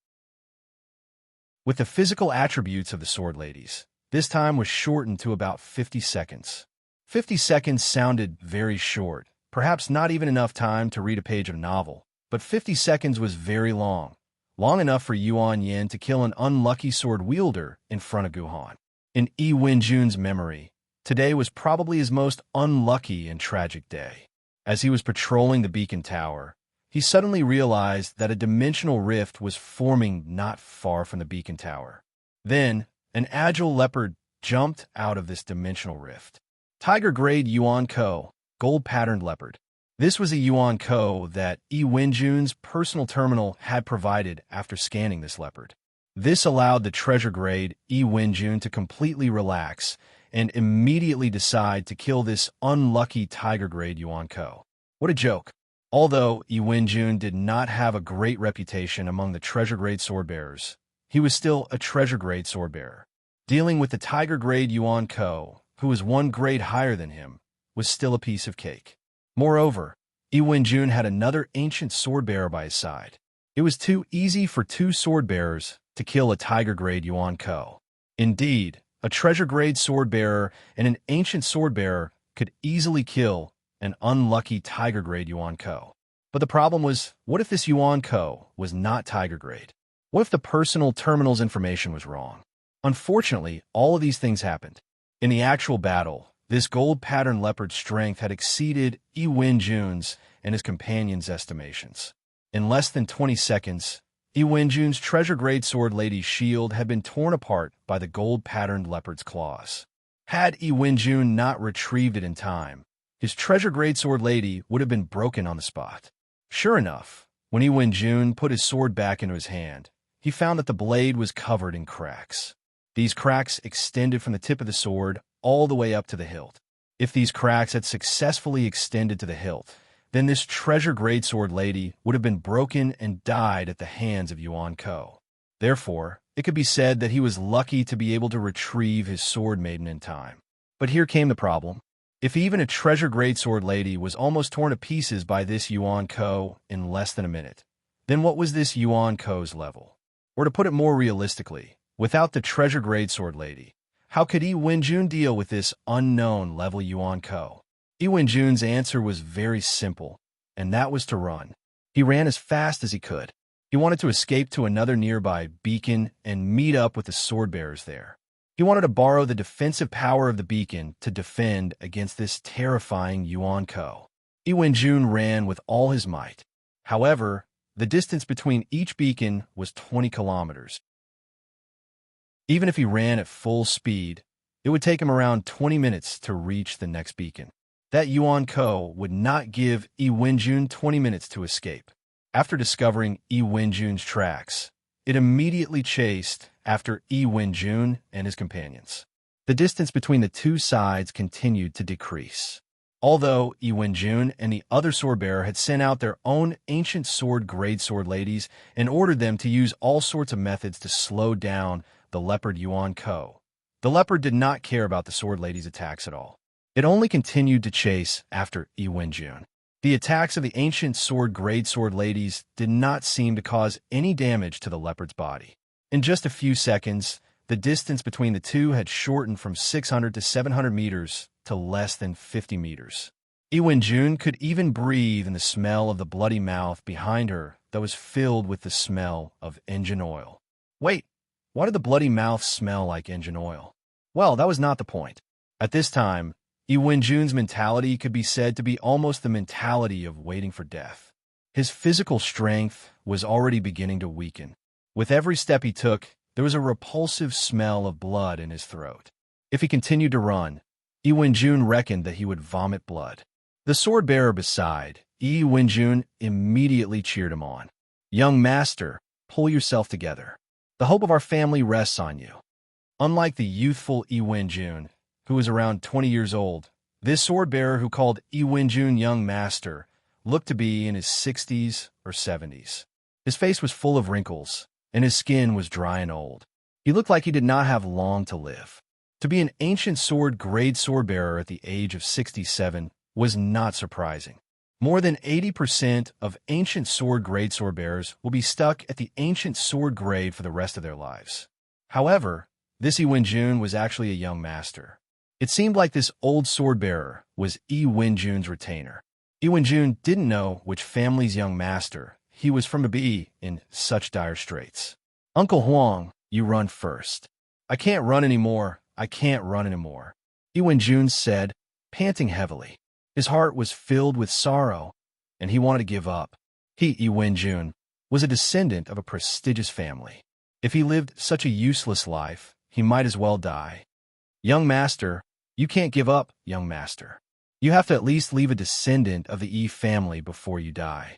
With the physical attributes of the sword ladies, this time was shortened to about 50 seconds. 50 seconds sounded very short, perhaps not even enough time to read a page of a novel, but 50 seconds was very long, long enough for Yuan Yin to kill an unlucky sword wielder in front of Guhan. In Yi Wenjun's memory, today was probably his most unlucky and tragic day. As he was patrolling the beacon tower, he suddenly realized that a dimensional rift was forming not far from the beacon tower. Then, an agile leopard jumped out of this dimensional rift. Tiger-grade Yuan Ko, gold-patterned leopard. This was a Yuan Ko that Yi Wenjun's personal terminal had provided after scanning this leopard. This allowed the treasure-grade Yi Wenjun to completely relax and immediately decide to kill this unlucky tiger-grade Yuan Ko. What a joke. Although Yi Wenjun did not have a great reputation among the treasure-grade sword-bearers, he was still a treasure-grade sword-bearer. Dealing with the tiger-grade Yuan Ko, who was 1 grade higher than him, was still a piece of cake. Moreover, Yi Wenjun had another ancient sword-bearer by his side. It was too easy for 2 sword-bearers to kill a tiger-grade Yuan Ko. Indeed, a treasure-grade sword-bearer and an ancient sword-bearer could easily kill an unlucky tiger-grade Yuan Ko. But the problem was, what if this Yuan Ko was not tiger-grade? What if the personal terminal's information was wrong? Unfortunately, all of these things happened. In the actual battle, this gold-patterned leopard's strength had exceeded Yi Wenjun's and his companion's estimations. In less than 20 seconds, Yi Wenjun's treasure-grade sword lady's shield had been torn apart by the gold-patterned leopard's claws. Had Yi Wenjun not retrieved it in time, his treasure-grade sword lady would have been broken on the spot. Sure enough, when Yi Wenjun put his sword back into his hand, he found that the blade was covered in cracks. These cracks extended from the tip of the sword all the way up to the hilt. If these cracks had successfully extended to the hilt, then this treasure-grade sword lady would have been broken and died at the hands of Yuan Ko. Therefore, it could be said that he was lucky to be able to retrieve his sword maiden in time. But here came the problem. If even a treasure-grade sword lady was almost torn to pieces by this Yuan Ko in less than a minute, then what was this Yuan Ko's level? Or to put it more realistically, without the treasure-grade sword lady, how could Yi Wenjun deal with this unknown level Yuan Ko? Yi Wenjun's answer was very simple, and that was to run. He ran as fast as he could. He wanted to escape to another nearby beacon and meet up with the sword-bearers there. He wanted to borrow the defensive power of the beacon to defend against this terrifying Yuan Ko. Yi Wenjun ran with all his might. However, the distance between each beacon was 20 kilometers. Even if he ran at full speed, it would take him around 20 minutes to reach the next beacon. That Yuan Ko would not give Yi Wenjun 20 minutes to escape. After discovering Yi Wenjun's tracks, it immediately chased after Yi Wenjun and his companions. The distance between the two sides continued to decrease. Although Yi Wenjun and the other sword-bearer had sent out their own ancient sword-grade sword ladies and ordered them to use all sorts of methods to slow down the leopard Yuan Ko, the leopard did not care about the sword lady's attacks at all. It only continued to chase after Yi Wenjun. The attacks of the ancient sword-grade sword ladies did not seem to cause any damage to the leopard's body. In just a few seconds, the distance between the two had shortened from 600 to 700 meters to less than 50 meters. Yi Wenjun could even breathe in the smell of the bloody mouth behind her that was filled with the smell of engine oil. Wait, why did the bloody mouth smell like engine oil? Well, that was not the point. At this time, Yi Wenjun's mentality could be said to be almost the mentality of waiting for death. His physical strength was already beginning to weaken. With every step he took, there was a repulsive smell of blood in his throat. If he continued to run, Yi Wenjun reckoned that he would vomit blood. The sword-bearer beside Yi Wenjun immediately cheered him on. "Young master, pull yourself together. The hope of our family rests on you." Unlike the youthful Yi Wenjun, who was around 20 years old, this sword-bearer who called Yi Wenjun young master looked to be in his 60s or 70s. His face was full of wrinkles, and his skin was dry and old. He looked like he did not have long to live. To be an ancient sword-grade sword-bearer at the age of 67 was not surprising. More than 80% of ancient sword-grade sword-bearers will be stuck at the ancient sword grade for the rest of their lives. However, this Yi Wenjun was actually a young master. It seemed like this old sword-bearer was Yi Wenjun's retainer. Yi Wenjun didn't know which family's young master he was from to be in such dire straits. "Uncle Huang, you run first." "I can't run anymore. I can't run anymore," Yi Wenjun said, panting heavily. His heart was filled with sorrow, and he wanted to give up. He, Yi Wenjun, was a descendant of a prestigious family. If he lived such a useless life, he might as well die. "Young master, you can't give up, young master. You have to at least leave a descendant of the Yi family before you die,"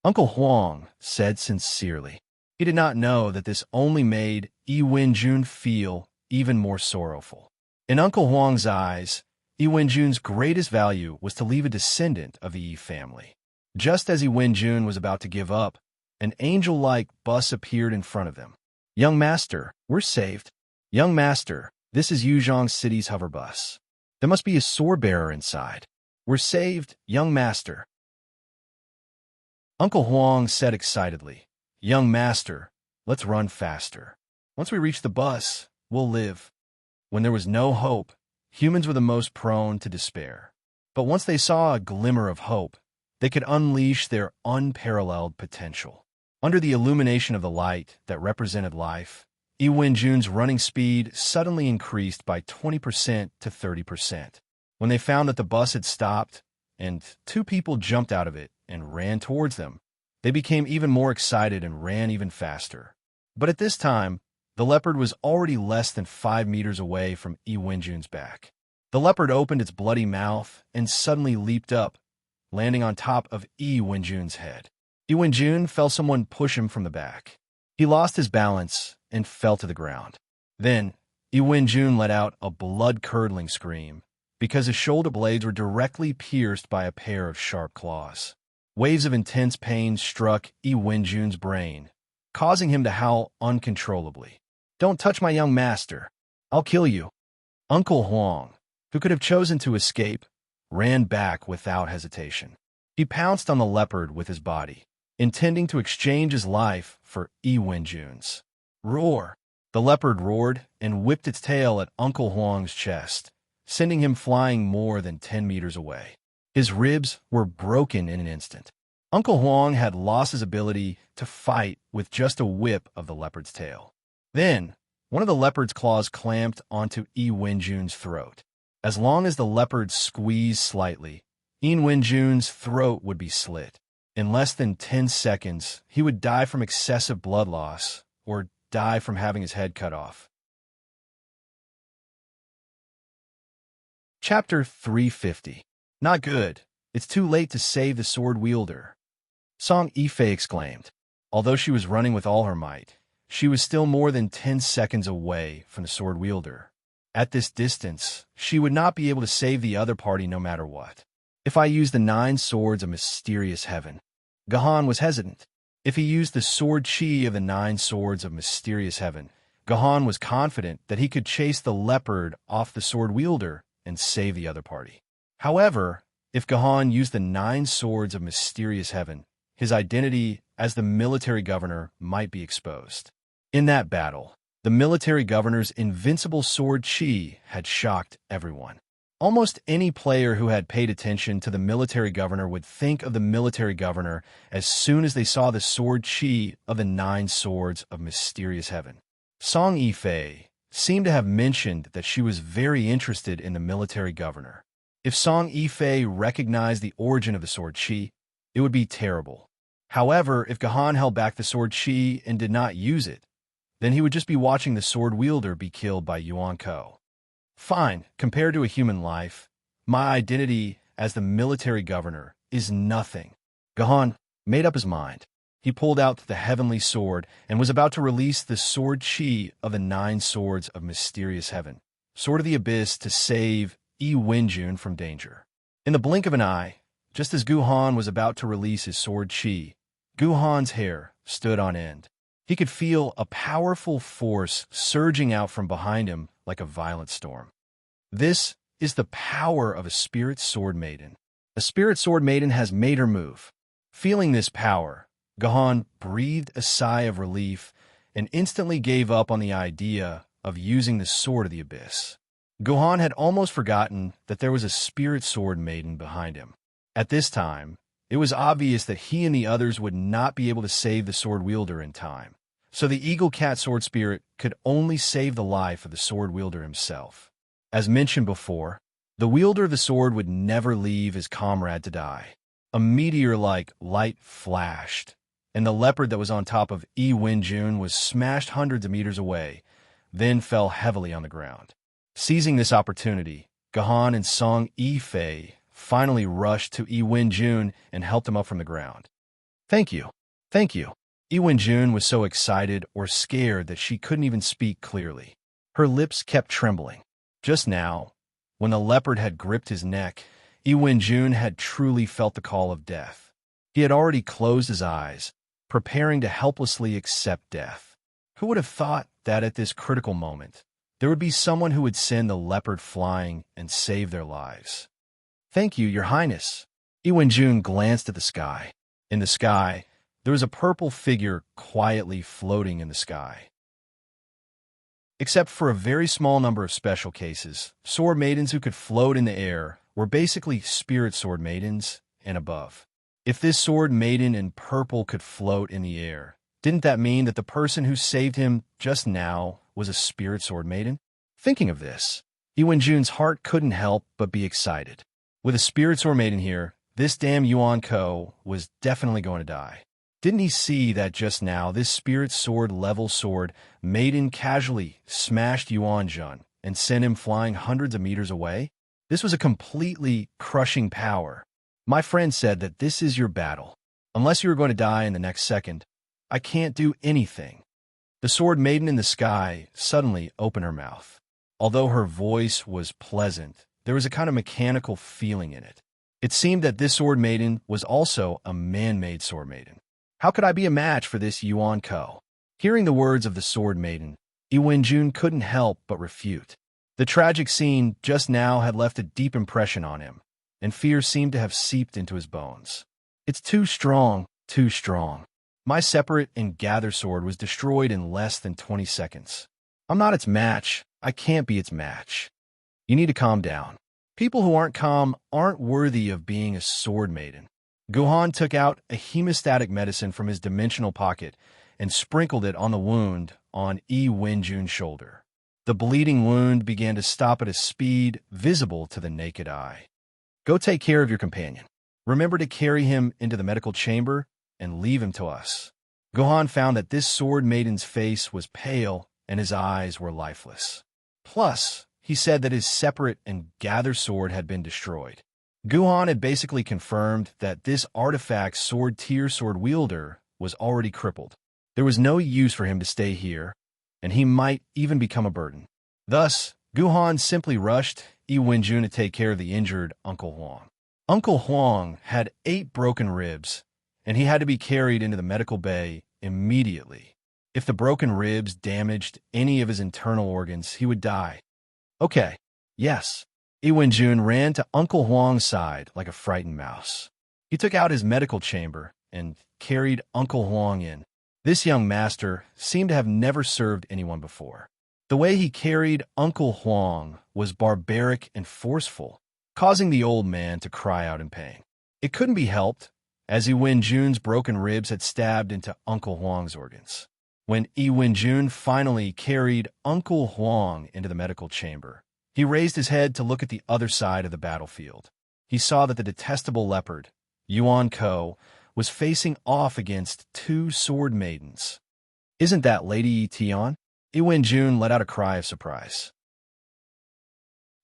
Uncle Huang said sincerely. He did not know that this only made Yi Wenjun feel even more sorrowful. In Uncle Huang's eyes, Yi Wenjun's greatest value was to leave a descendant of the Yi family. Just as Yi Wenjun was about to give up, an angel-like bus appeared in front of them. "Young master, we're saved. Young master, this is Yuzhong City's hover bus. There must be a sword-bearer inside. We're saved, young master." Uncle Huang said excitedly, "Young master, let's run faster. Once we reach the bus, we'll live." When there was no hope, humans were the most prone to despair. But once they saw a glimmer of hope, they could unleash their unparalleled potential. Under the illumination of the light that represented life, Yi Wenjun's running speed suddenly increased by 20% to 30%. When they found that the bus had stopped and two people jumped out of it and ran towards them, they became even more excited and ran even faster. But at this time, the leopard was already less than 5 meters away from Yi Wenjun's back. The leopard opened its bloody mouth and suddenly leaped up, landing on top of Yi Wenjun's head. Yi Wenjun felt someone push him from the back. He lost his balance and fell to the ground. Then, Yi Wenjun let out a blood-curdling scream because his shoulder blades were directly pierced by a pair of sharp claws. Waves of intense pain struck Yi Wenjun's brain, causing him to howl uncontrollably. "Don't touch my young master. I'll kill you." Uncle Huang, who could have chosen to escape, ran back without hesitation. He pounced on the leopard with his body, intending to exchange his life for Yi Wenjun's. "Roar!" The leopard roared and whipped its tail at Uncle Huang's chest, sending him flying more than 10 meters away. His ribs were broken in an instant. Uncle Huang had lost his ability to fight with just a whip of the leopard's tail. Then, one of the leopard's claws clamped onto Yi Wenjun's throat. As long as the leopard squeezed slightly, Yi Wenjun's throat would be slit. In less than 10 seconds, he would die from excessive blood loss or die from having his head cut off. Chapter 350. Not good. It's too late to save the sword wielder. Song Yifei exclaimed. Although she was running with all her might, she was still more than 10 seconds away from the sword wielder. At this distance, she would not be able to save the other party no matter what. "If I use the 9 swords of mysterious heaven..." Gahan was hesitant. If he used the sword chi of the 9 swords of mysterious heaven, Gahan was confident that he could chase the leopard off the sword wielder and save the other party. However, if Gahan used the 9 swords of mysterious heaven, his identity as the military governor might be exposed. In that battle, the military governor's invincible sword chi had shocked everyone. Almost any player who had paid attention to the military governor would think of the military governor as soon as they saw the sword chi of the 9 swords of mysterious heaven. Song Yifei seemed to have mentioned that she was very interested in the military governor. If Song Yifei recognized the origin of the sword chi, it would be terrible. However, if Gahan held back the sword chi and did not use it, then he would just be watching the sword wielder be killed by Yuan Ko. Fine, compared to a human life, my identity as the military governor is nothing. Gahan made up his mind. He pulled out the heavenly sword and was about to release the sword chi of the 9 swords of mysterious heaven, sword of the abyss, to save Yi Wenjun from danger. In the blink of an eye, just as Guhan was about to release his sword chi, Guhan's hair stood on end. He could feel a powerful force surging out from behind him like a violent storm. This is the power of a spirit sword maiden. A spirit sword maiden has made her move. Feeling this power, Gahan breathed a sigh of relief and instantly gave up on the idea of using the sword of the abyss. Gahan had almost forgotten that there was a spirit sword maiden behind him. At this time, it was obvious that he and the others would not be able to save the sword wielder in time, so the eagle cat sword spirit could only save the life of the sword wielder himself. As mentioned before, the wielder of the sword would never leave his comrade to die. A meteor-like light flashed, and the leopard that was on top of Yi Wenjun was smashed hundreds of meters away, then fell heavily on the ground. Seizing this opportunity, Gahan and Song Yifei finally rushed to Yi Wenjun and helped him up from the ground. Thank you. Thank you. Yi Wenjun was so excited or scared that she couldn't even speak clearly. Her lips kept trembling. Just now, when the leopard had gripped his neck, Yi Wenjun had truly felt the call of death. He had already closed his eyes, preparing to helplessly accept death. Who would have thought that at this critical moment, there would be someone who would send the leopard flying and save their lives? Thank you, Your Highness. Yi Wenjun glanced at the sky. In the sky, there was a purple figure quietly floating in the sky. Except for a very small number of special cases, sword maidens who could float in the air were basically spirit sword maidens and above. If this sword maiden in purple could float in the air, didn't that mean that the person who saved him just now was a spirit sword maiden? Thinking of this, Yi Wenjun's heart couldn't help but be excited. With a spirit sword maiden here, this damn Yuan Ko was definitely going to die. Didn't he see that just now this spirit sword level sword maiden casually smashed Yuan Jun and sent him flying hundreds of meters away? This was a completely crushing power. My friend said that this is your battle. Unless you are going to die in the next second, I can't do anything. The sword maiden in the sky suddenly opened her mouth. Although her voice was pleasant, there was a kind of mechanical feeling in it. It seemed that this sword maiden was also a man-made sword maiden. How could I be a match for this Yuan Ko? Hearing the words of the sword maiden, Yi Wenjun couldn't help but refute. The tragic scene just now had left a deep impression on him, and fear seemed to have seeped into his bones. It's too strong, too strong. My separate and gather sword was destroyed in less than 20 seconds. I'm not its match. I can't be its match. You need to calm down. People who aren't calm aren't worthy of being a sword maiden. Guhan took out a hemostatic medicine from his dimensional pocket and sprinkled it on the wound on Yi Wenjun's shoulder. The bleeding wound began to stop at a speed visible to the naked eye. Go take care of your companion. Remember to carry him into the medical chamber and leave him to us. Guhan found that this sword maiden's face was pale and his eyes were lifeless. Plus, he said that his separate and gather sword had been destroyed. Guhan had basically confirmed that this artifact sword tier sword wielder was already crippled. There was no use for him to stay here, and he might even become a burden. Thus, Guhan simply rushed Yi Wenjun to take care of the injured Uncle Huang. Uncle Huang had 8 broken ribs, and he had to be carried into the medical bay immediately. If the broken ribs damaged any of his internal organs, he would die. Okay, yes. Yi Wenjun ran to Uncle Huang's side like a frightened mouse. He took out his medical chamber and carried Uncle Huang in. This young master seemed to have never served anyone before. The way he carried Uncle Huang was barbaric and forceful, causing the old man to cry out in pain. It couldn't be helped, as Yi Wenjun's broken ribs had stabbed into Uncle Huang's organs. When Yi Wenjun finally carried Uncle Huang into the medical chamber, he raised his head to look at the other side of the battlefield. He saw that the detestable leopard, Yuan Ko, was facing off against two sword maidens. "Isn't that Lady Tion?" Jun let out a cry of surprise.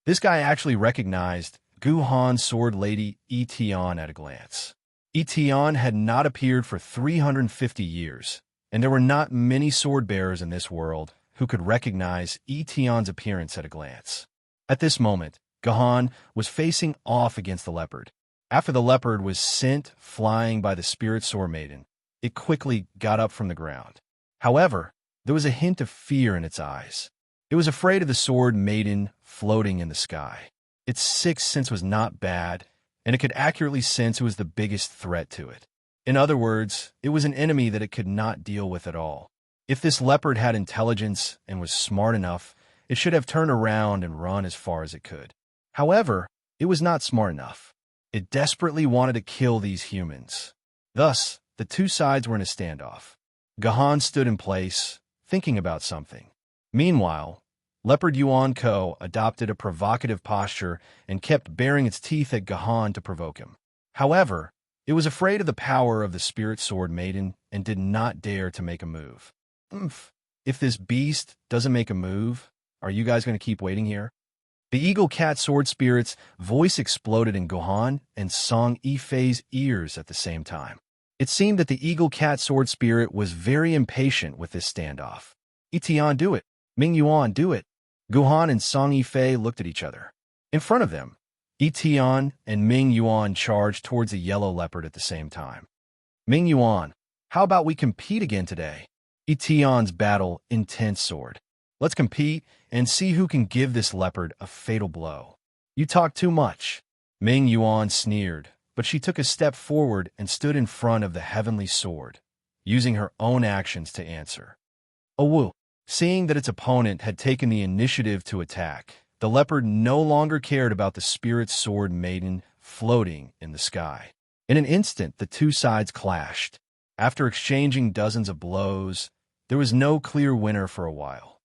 This guy actually recognized Guhan's sword lady Tion at a glance. Tion had not appeared for 350 years, and there were not many sword bearers in this world who could recognize Tion's appearance at a glance. At this moment, Guhan was facing off against the leopard. After the leopard was sent flying by the spirit sword maiden, it quickly got up from the ground. However, there was a hint of fear in its eyes. It was afraid of the sword maiden floating in the sky. Its sixth sense was not bad, and it could accurately sense who was the biggest threat to it. In other words, it was an enemy that it could not deal with at all. If this leopard had intelligence and was smart enough, it should have turned around and run as far as it could. However, it was not smart enough. It desperately wanted to kill these humans. Thus, the two sides were in a standoff. Guhan stood in place, thinking about something. Meanwhile, Leopard Yuan Ko adopted a provocative posture and kept baring its teeth at Guhan to provoke him. However, it was afraid of the power of the spirit sword maiden and did not dare to make a move. If this beast doesn't make a move, are you guys going to keep waiting here? The eagle cat sword spirit's voice exploded in Guhan and Song Yifei's ears at the same time. It seemed that the eagle cat sword spirit was very impatient with this standoff. "Itian, do it. Ming Yuan, do it." Guhan and Song Yifei looked at each other. In front of them, Itian and Ming Yuan charged towards the yellow leopard at the same time. "Ming Yuan, how about we compete again today?" Itian's battle intense sword. "Let's compete and see who can give this leopard a fatal blow." "You talk too much." Ming Yuan sneered, but she took a step forward and stood in front of the heavenly sword, using her own actions to answer. "Awu." Seeing that its opponent had taken the initiative to attack, the leopard no longer cared about the spirit sword maiden floating in the sky. In an instant, the two sides clashed. After exchanging dozens of blows, there was no clear winner for a while.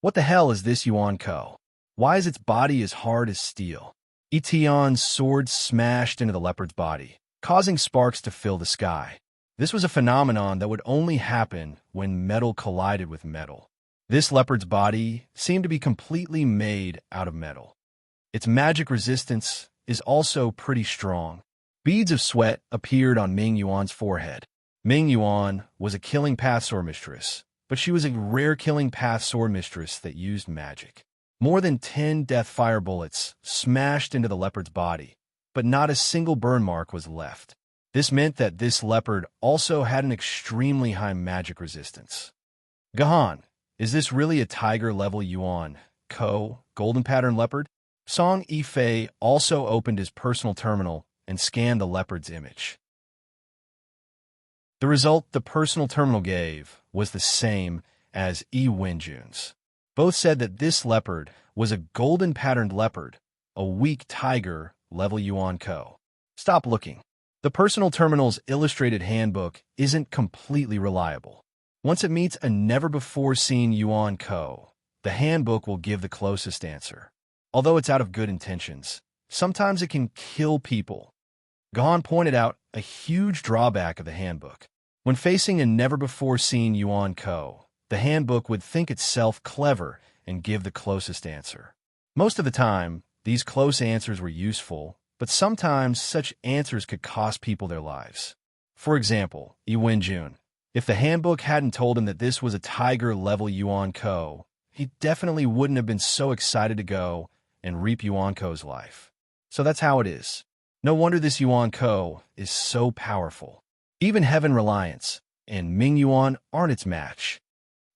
"What the hell is this Yuan Ko? Why is its body as hard as steel?" Itian's sword smashed into the leopard's body, causing sparks to fill the sky. This was a phenomenon that would only happen when metal collided with metal. This leopard's body seemed to be completely made out of metal. Its magic resistance is also pretty strong. Beads of sweat appeared on Ming Yuan's forehead. Ming Yuan was a killing path sword mistress, but she was a rare killing path sword mistress that used magic. More than 10 death fire bullets smashed into the leopard's body, but not a single burn mark was left. This meant that this leopard also had an extremely high magic resistance. "Guhan, is this really a tiger-level Yuan Ko golden pattern leopard?" Song Yifei also opened his personal terminal and scanned the leopard's image. The result the personal terminal gave was the same as Jun's. Both said that this leopard was a golden-patterned leopard, a weak tiger-level Yuan Ko. Stop looking. The personal terminal's illustrated handbook isn't completely reliable. Once it meets a never-before-seen Yuan Ko, the handbook will give the closest answer. Although it's out of good intentions, sometimes it can kill people. Guhan pointed out a huge drawback of the handbook. When facing a never-before-seen Yuan Ko, the handbook would think itself clever and give the closest answer. Most of the time, these close answers were useful, but sometimes such answers could cost people their lives. For example, Jun. If the handbook hadn't told him that this was a tiger-level Yuan Ko, he definitely wouldn't have been so excited to go and reap Yuan Ko's life. So that's how it is. No wonder this Yuan Ko is so powerful. Even Heaven Reliance and Ming Yuan aren't its match.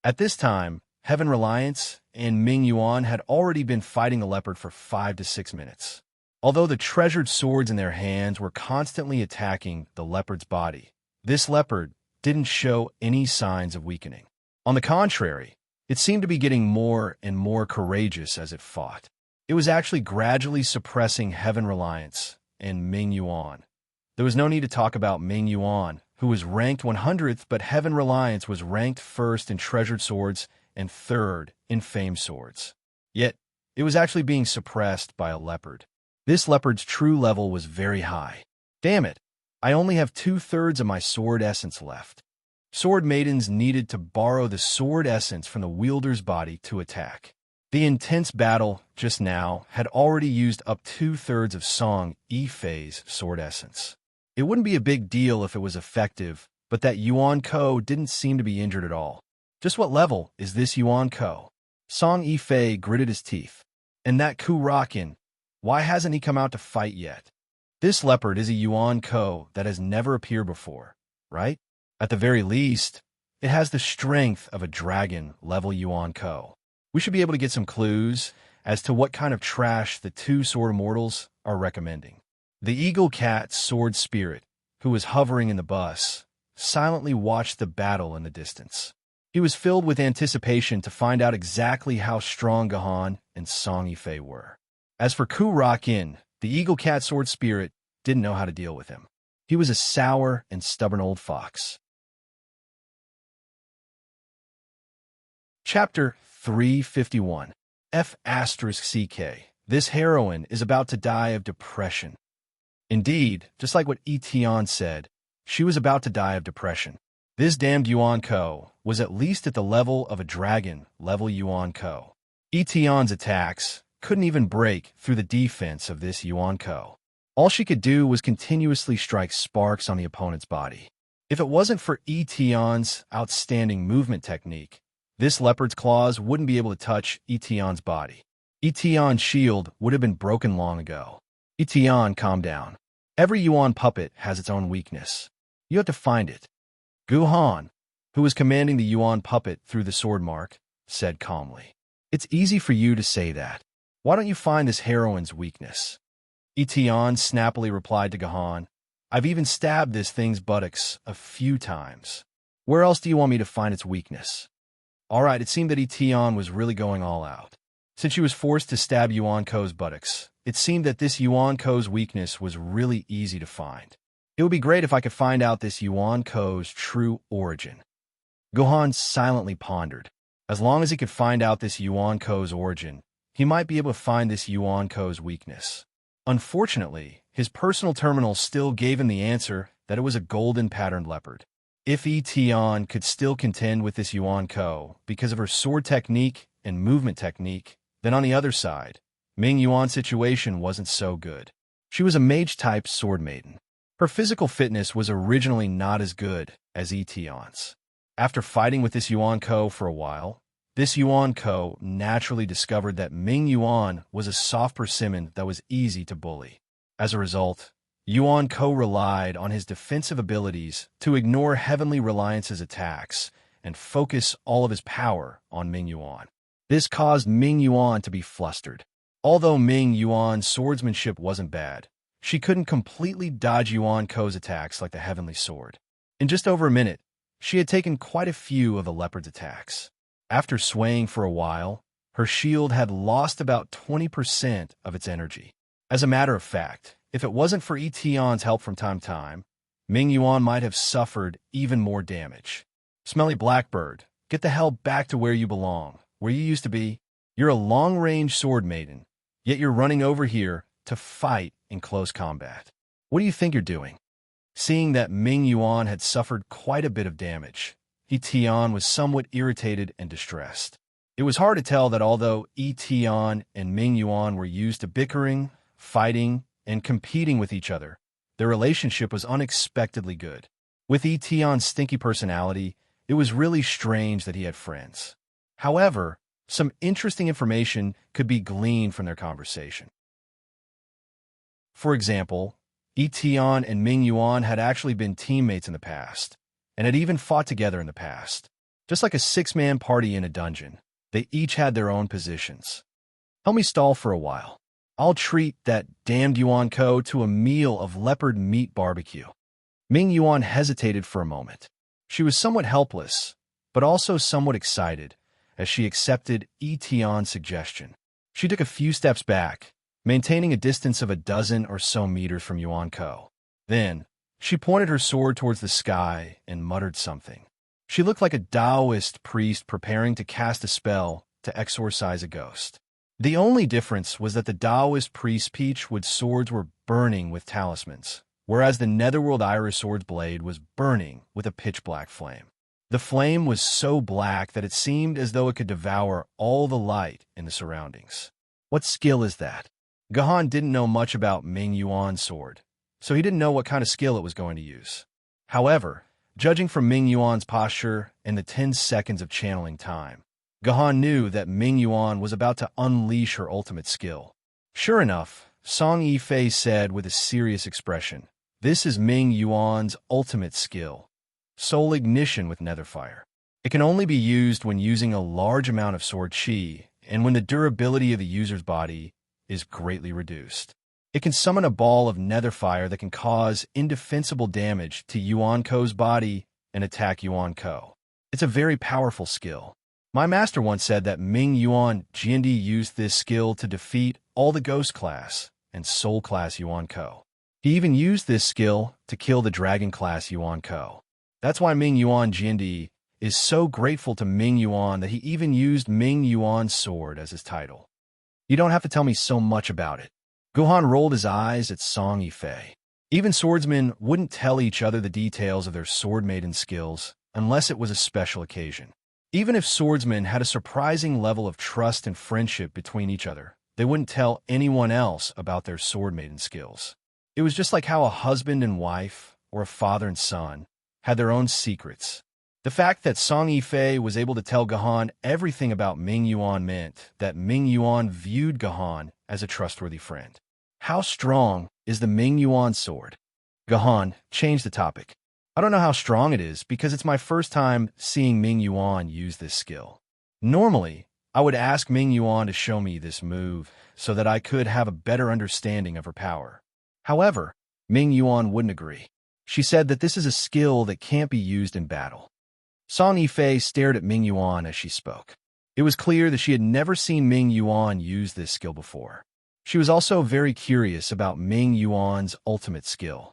At this time, Heaven Reliance and Ming Yuan had already been fighting the leopard for 5 to 6 minutes. Although the treasured swords in their hands were constantly attacking the leopard's body, this leopard didn't show any signs of weakening. On the contrary, it seemed to be getting more and more courageous as it fought. It was actually gradually suppressing Heaven Reliance and Ming Yuan. There was no need to talk about Ming Yuan, who was ranked 100th, but Heaven Reliance was ranked 1st in treasured swords and 3rd in famed swords. Yet, it was actually being suppressed by a leopard. This leopard's true level was very high. Damn it! I only have 2/3 of my sword essence left. Sword maidens needed to borrow the sword essence from the wielder's body to attack. The intense battle just now had already used up 2/3 of Song Yifei's sword essence. It wouldn't be a big deal if it was effective, but that Yuan Ko didn't seem to be injured at all. Just what level is this Yuan Ko? Song Yifei gritted his teeth. And that Kurakin, why hasn't he come out to fight yet? This leopard is a Yuan Ko that has never appeared before, right? At the very least, it has the strength of a dragon-level Yuan Ko. We should be able to get some clues as to what kind of trash the two sword immortals are recommending. The eagle cat sword spirit, who was hovering in the bus, silently watched the battle in the distance. He was filled with anticipation to find out exactly how strong Gahan and Song Yifei were. As for Kurakin, the eagle cat sword spirit didn't know how to deal with him. He was a sour and stubborn old fox. Chapter 351. F***CK. This heroine is about to die of depression. Indeed, just like what Etienne said, she was about to die of depression. This damned Yuan Ko was at least at the level of a dragon-level Yuan Ko. Etienne's attacks couldn't even break through the defense of this Yuan Ko. All she could do was continuously strike sparks on the opponent's body. If it wasn't for Etienne's outstanding movement technique, this leopard's claws wouldn't be able to touch Etienne's body. Etienne's shield would have been broken long ago. Etienne, calm down. Every Yuan puppet has its own weakness. You have to find it. Guhan, who was commanding the Yuan puppet through the sword mark, said calmly. It's easy for you to say that. Why don't you find this heroine's weakness? Etienne snappily replied to Gahan, I've even stabbed this thing's buttocks a few times. Where else do you want me to find its weakness? All right, it seemed that Etienne was really going all out. Since she was forced to stab Yuan Ko's buttocks, it seemed that this Yuan Ko's weakness was really easy to find. It would be great if I could find out this Yuan Ko's true origin. Gohan silently pondered. As long as he could find out this Yuan Ko's origin, he might be able to find this Yuan Ko's weakness. Unfortunately, his personal terminal still gave him the answer that it was a golden patterned leopard. If Etienne could still contend with this Yuan Ko because of her sword technique and movement technique, then on the other side, Ming Yuan's situation wasn't so good. She was a mage-type sword maiden. Her physical fitness was originally not as good as Etienne's. After fighting with this Yuan Ko for a while, this Yuan Ko naturally discovered that Ming Yuan was a soft persimmon that was easy to bully. As a result, Yuan Ko relied on his defensive abilities to ignore Heavenly Reliance's attacks and focus all of his power on Ming Yuan. This caused Ming Yuan to be flustered. Although Ming Yuan's swordsmanship wasn't bad, she couldn't completely dodge Yuan Ko's attacks like the Heavenly Sword. In just over a minute, she had taken quite a few of the leopard's attacks. After swaying for a while, her shield had lost about 20% of its energy. As a matter of fact, if it wasn't for Etienne's help from time to time, Ming Yuan might have suffered even more damage. Smelly Blackbird, get the hell back to where you belong, where you used to be. You're a long-range sword maiden, yet you're running over here to fight in close combat. What do you think you're doing? Seeing that Ming Yuan had suffered quite a bit of damage, Etienne was somewhat irritated and distressed. It was hard to tell that although Etienne and Ming Yuan were used to bickering, fighting, and competing with each other, their relationship was unexpectedly good. With Etienne's stinky personality, it was really strange that he had friends. However, some interesting information could be gleaned from their conversation. For example, Etienne and Ming Yuan had actually been teammates in the past, and had even fought together in the past. Just like a six-man party in a dungeon, they each had their own positions. Help me stall for a while. I'll treat that damned Yuan Ko to a meal of leopard meat barbecue. Ming Yuan hesitated for a moment. She was somewhat helpless, but also somewhat excited, as she accepted Etienne's suggestion. She took a few steps back, maintaining a distance of a dozen or so meters from Yuan Ko. Then, she pointed her sword towards the sky and muttered something. She looked like a Taoist priest preparing to cast a spell to exorcise a ghost. The only difference was that the Taoist priest's peach wood swords were burning with talismans, whereas the Netherworld Iris sword's blade was burning with a pitch-black flame. The flame was so black that it seemed as though it could devour all the light in the surroundings. What skill is that? Gahan didn't know much about Ming Yuan's sword, so he didn't know what kind of skill it was going to use. However, judging from Ming Yuan's posture and the 10 seconds of channeling time, Gahan knew that Ming Yuan was about to unleash her ultimate skill. Sure enough, Song Yifei said with a serious expression, "This is Ming Yuan's ultimate skill. Soul ignition with netherfire. It can only be used when using a large amount of sword chi and when the durability of the user's body is greatly reduced. It can summon a ball of netherfire that can cause indefensible damage to Yuan Ko's body and attack Yuan Ko. It's a very powerful skill. My master once said that Ming Yuan Jiandi used this skill to defeat all the Ghost class and Soul class Yuan Ko. He even used this skill to kill the Dragon class Yuan Ko. That's why Ming Yuan Jiandi is so grateful to Ming Yuan that he even used Ming Yuan's sword as his title. You don't have to tell me so much about it." Guhan rolled his eyes at Song Yifei. Even swordsmen wouldn't tell each other the details of their sword maiden skills unless it was a special occasion. Even if swordsmen had a surprising level of trust and friendship between each other, they wouldn't tell anyone else about their sword maiden skills. It was just like how a husband and wife, or a father and son, had their own secrets. The fact that Song Yifei was able to tell Gahan everything about Ming Yuan meant that Ming Yuan viewed Gahan as a trustworthy friend. How strong is the Ming Yuan sword? Gahan changed the topic. I don't know how strong it is because it's my first time seeing Ming Yuan use this skill. Normally, I would ask Ming Yuan to show me this move so that I could have a better understanding of her power. However, Ming Yuan wouldn't agree. She said that this is a skill that can't be used in battle. Song Yifei stared at Ming Yuan as she spoke. It was clear that she had never seen Ming Yuan use this skill before. She was also very curious about Ming Yuan's ultimate skill.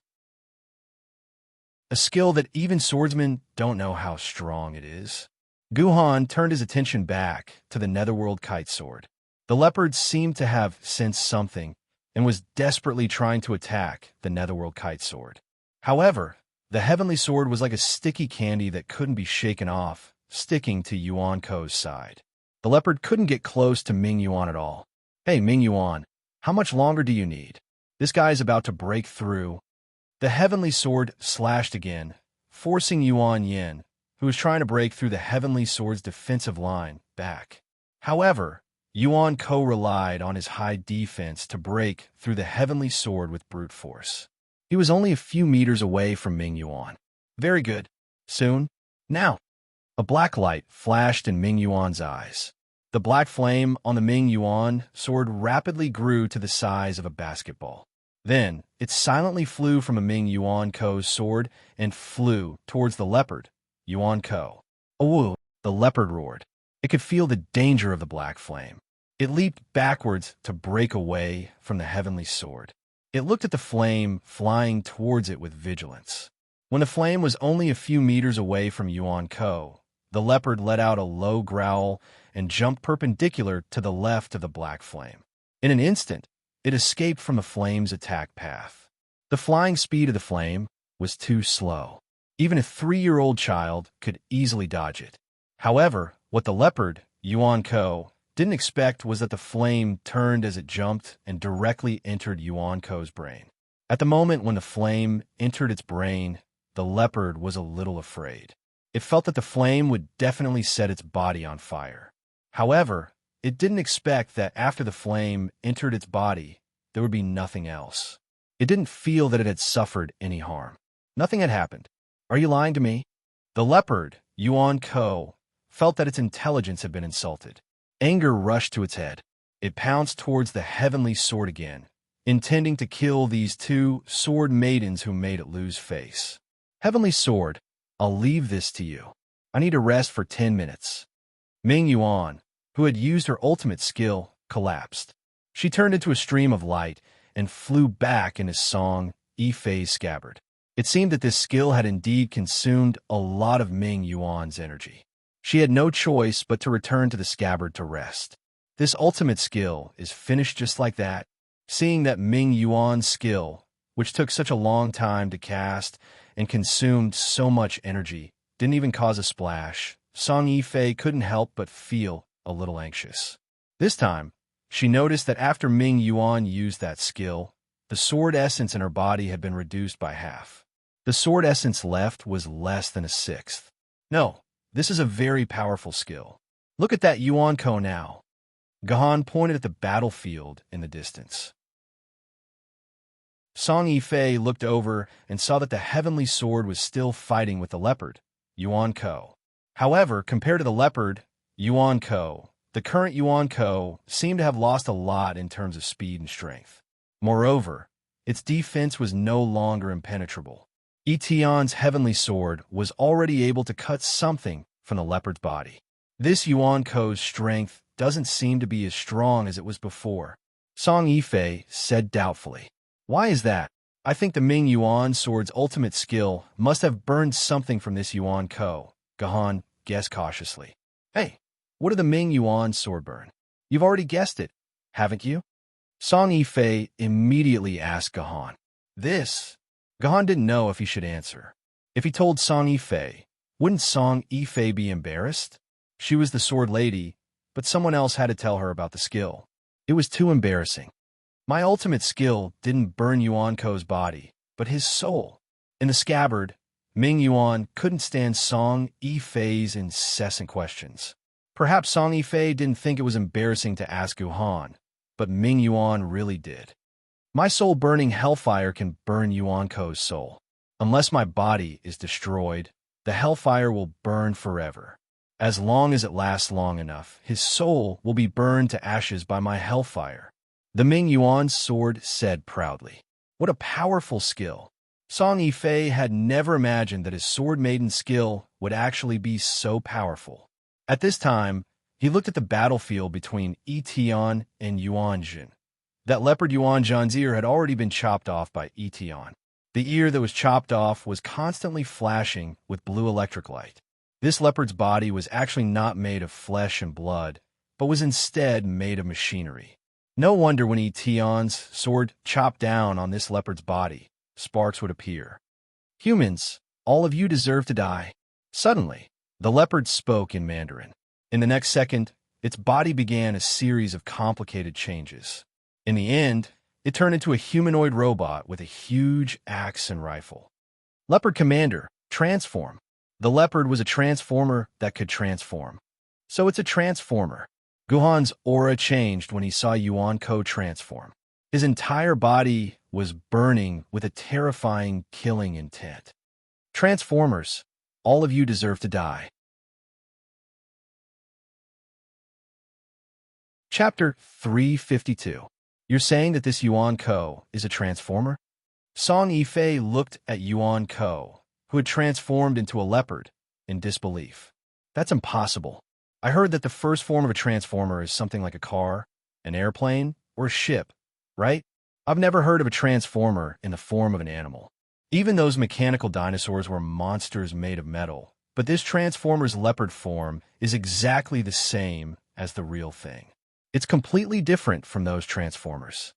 A skill that even swordsmen don't know how strong it is. Guhan turned his attention back to the Netherworld kite sword. The leopard seemed to have sensed something and was desperately trying to attack the Netherworld kite sword. However, the heavenly sword was like a sticky candy that couldn't be shaken off, sticking to Yuan Ko's side. The leopard couldn't get close to Ming Yuan at all. "Hey, Ming Yuan, how much longer do you need? This guy is about to break through." The heavenly sword slashed again, forcing Yuan Yin, who was trying to break through the heavenly sword's defensive line, back. However, Yuan Ko relied on his high defense to break through the heavenly sword with brute force. He was only a few meters away from Ming Yuan. Very good. Soon? Now. A black light flashed in Ming Yuan's eyes. The black flame on the Ming Yuan sword rapidly grew to the size of a basketball. Then, it silently flew from a Ming Yuan Ko's sword and flew towards the leopard, Yuan Ko. "Oh!" the leopard roared. It could feel the danger of the black flame. It leaped backwards to break away from the heavenly sword. It looked at the flame flying towards it with vigilance. When the flame was only a few meters away from Yuan Ko, the leopard let out a low growl and jumped perpendicular to the left of the black flame. In an instant, it escaped from the flame's attack path. The flying speed of the flame was too slow. Even a 3-year-old child could easily dodge it. However, what the leopard, Yuan Ko, didn't expect was that the flame turned as it jumped and directly entered Yuan Ko's brain. At the moment when the flame entered its brain, the leopard was a little afraid. It felt that the flame would definitely set its body on fire. However, it didn't expect that after the flame entered its body, there would be nothing else. It didn't feel that it had suffered any harm. Nothing had happened. Are you lying to me? The leopard, Yuan Ko, felt that its intelligence had been insulted. Anger rushed to its head. It pounced towards the heavenly sword again, intending to kill these 2 sword maidens who made it lose face. "Heavenly sword, I'll leave this to you. I need to rest for 10 minutes. Ming Yuan, who had used her ultimate skill, collapsed. She turned into a stream of light and flew back into Song Yifei's scabbard. It seemed that this skill had indeed consumed a lot of Ming Yuan's energy. She had no choice but to return to the scabbard to rest. This ultimate skill is finished just like that. Seeing that Ming Yuan's skill which took such a long time to cast and consumed so much energy, didn't even cause a splash, Song Yifei couldn't help but feel a little anxious. This time, she noticed that after Ming Yuan used that skill, the sword essence in her body had been reduced by half. The sword essence left was less than a sixth. No, this is a very powerful skill. Look at that Yuan Ko now. Gahan pointed at the battlefield in the distance. Song Yifei looked over and saw that the heavenly sword was still fighting with the leopard, Yuan Ko. However, compared to the leopard, Yuan Ko, the current Yuan Ko seemed to have lost a lot in terms of speed and strength. Moreover, its defense was no longer impenetrable. Etion's heavenly sword was already able to cut something from the leopard's body. This Yuan Ko's strength doesn't seem to be as strong as it was before, Song Yifei said doubtfully. Why is that? I think the Ming Yuan sword's ultimate skill must have burned something from this Yuan Ko, Gahan guessed cautiously. Hey, what did the Ming Yuan sword burn? You've already guessed it, haven't you? Song Yifei immediately asked Gahan. Gahan didn't know if he should answer. If he told Song Yifei, wouldn't Song Yifei be embarrassed? She was the sword lady, but someone else had to tell her about the skill. It was too embarrassing. My ultimate skill didn't burn Yuan Ko's body, but his soul. In the scabbard, Ming Yuan couldn't stand Song Yifei's incessant questions. Perhaps Song Yifei didn't think it was embarrassing to ask Gahan, but Ming Yuan really did. My soul-burning hellfire can burn Yuan Ko's soul. Unless my body is destroyed, the hellfire will burn forever. As long as it lasts long enough, his soul will be burned to ashes by my hellfire. The Ming Yuan sword said proudly. What a powerful skill. Song Yifei had never imagined that his sword maiden skill would actually be so powerful. At this time, he looked at the battlefield between Etion and Yuanjin. That leopard Yuanjin's ear had already been chopped off by Etion. The ear that was chopped off was constantly flashing with blue electric light. This leopard's body was actually not made of flesh and blood, but was instead made of machinery. No wonder when Etion's sword chopped down on this leopard's body, sparks would appear. Humans, all of you deserve to die. Suddenly, the leopard spoke in Mandarin. In the next second, its body began a series of complicated changes. In the end, it turned into a humanoid robot with a huge axe and rifle. Leopard Commander, transform. The leopard was a transformer that could transform. So it's a transformer. Guhan's aura changed when he saw Yuan Ko transform. His entire body was burning with a terrifying, killing intent. Transformers, all of you deserve to die. Chapter 352. You're saying that this Yuan Ko is a transformer? Song Yifei looked at Yuan Ko, who had transformed into a leopard, in disbelief. That's impossible. I heard that the first form of a transformer is something like a car, an airplane, or a ship, right? I've never heard of a transformer in the form of an animal. Even those mechanical dinosaurs were monsters made of metal, but this transformer's leopard form is exactly the same as the real thing. It's completely different from those transformers.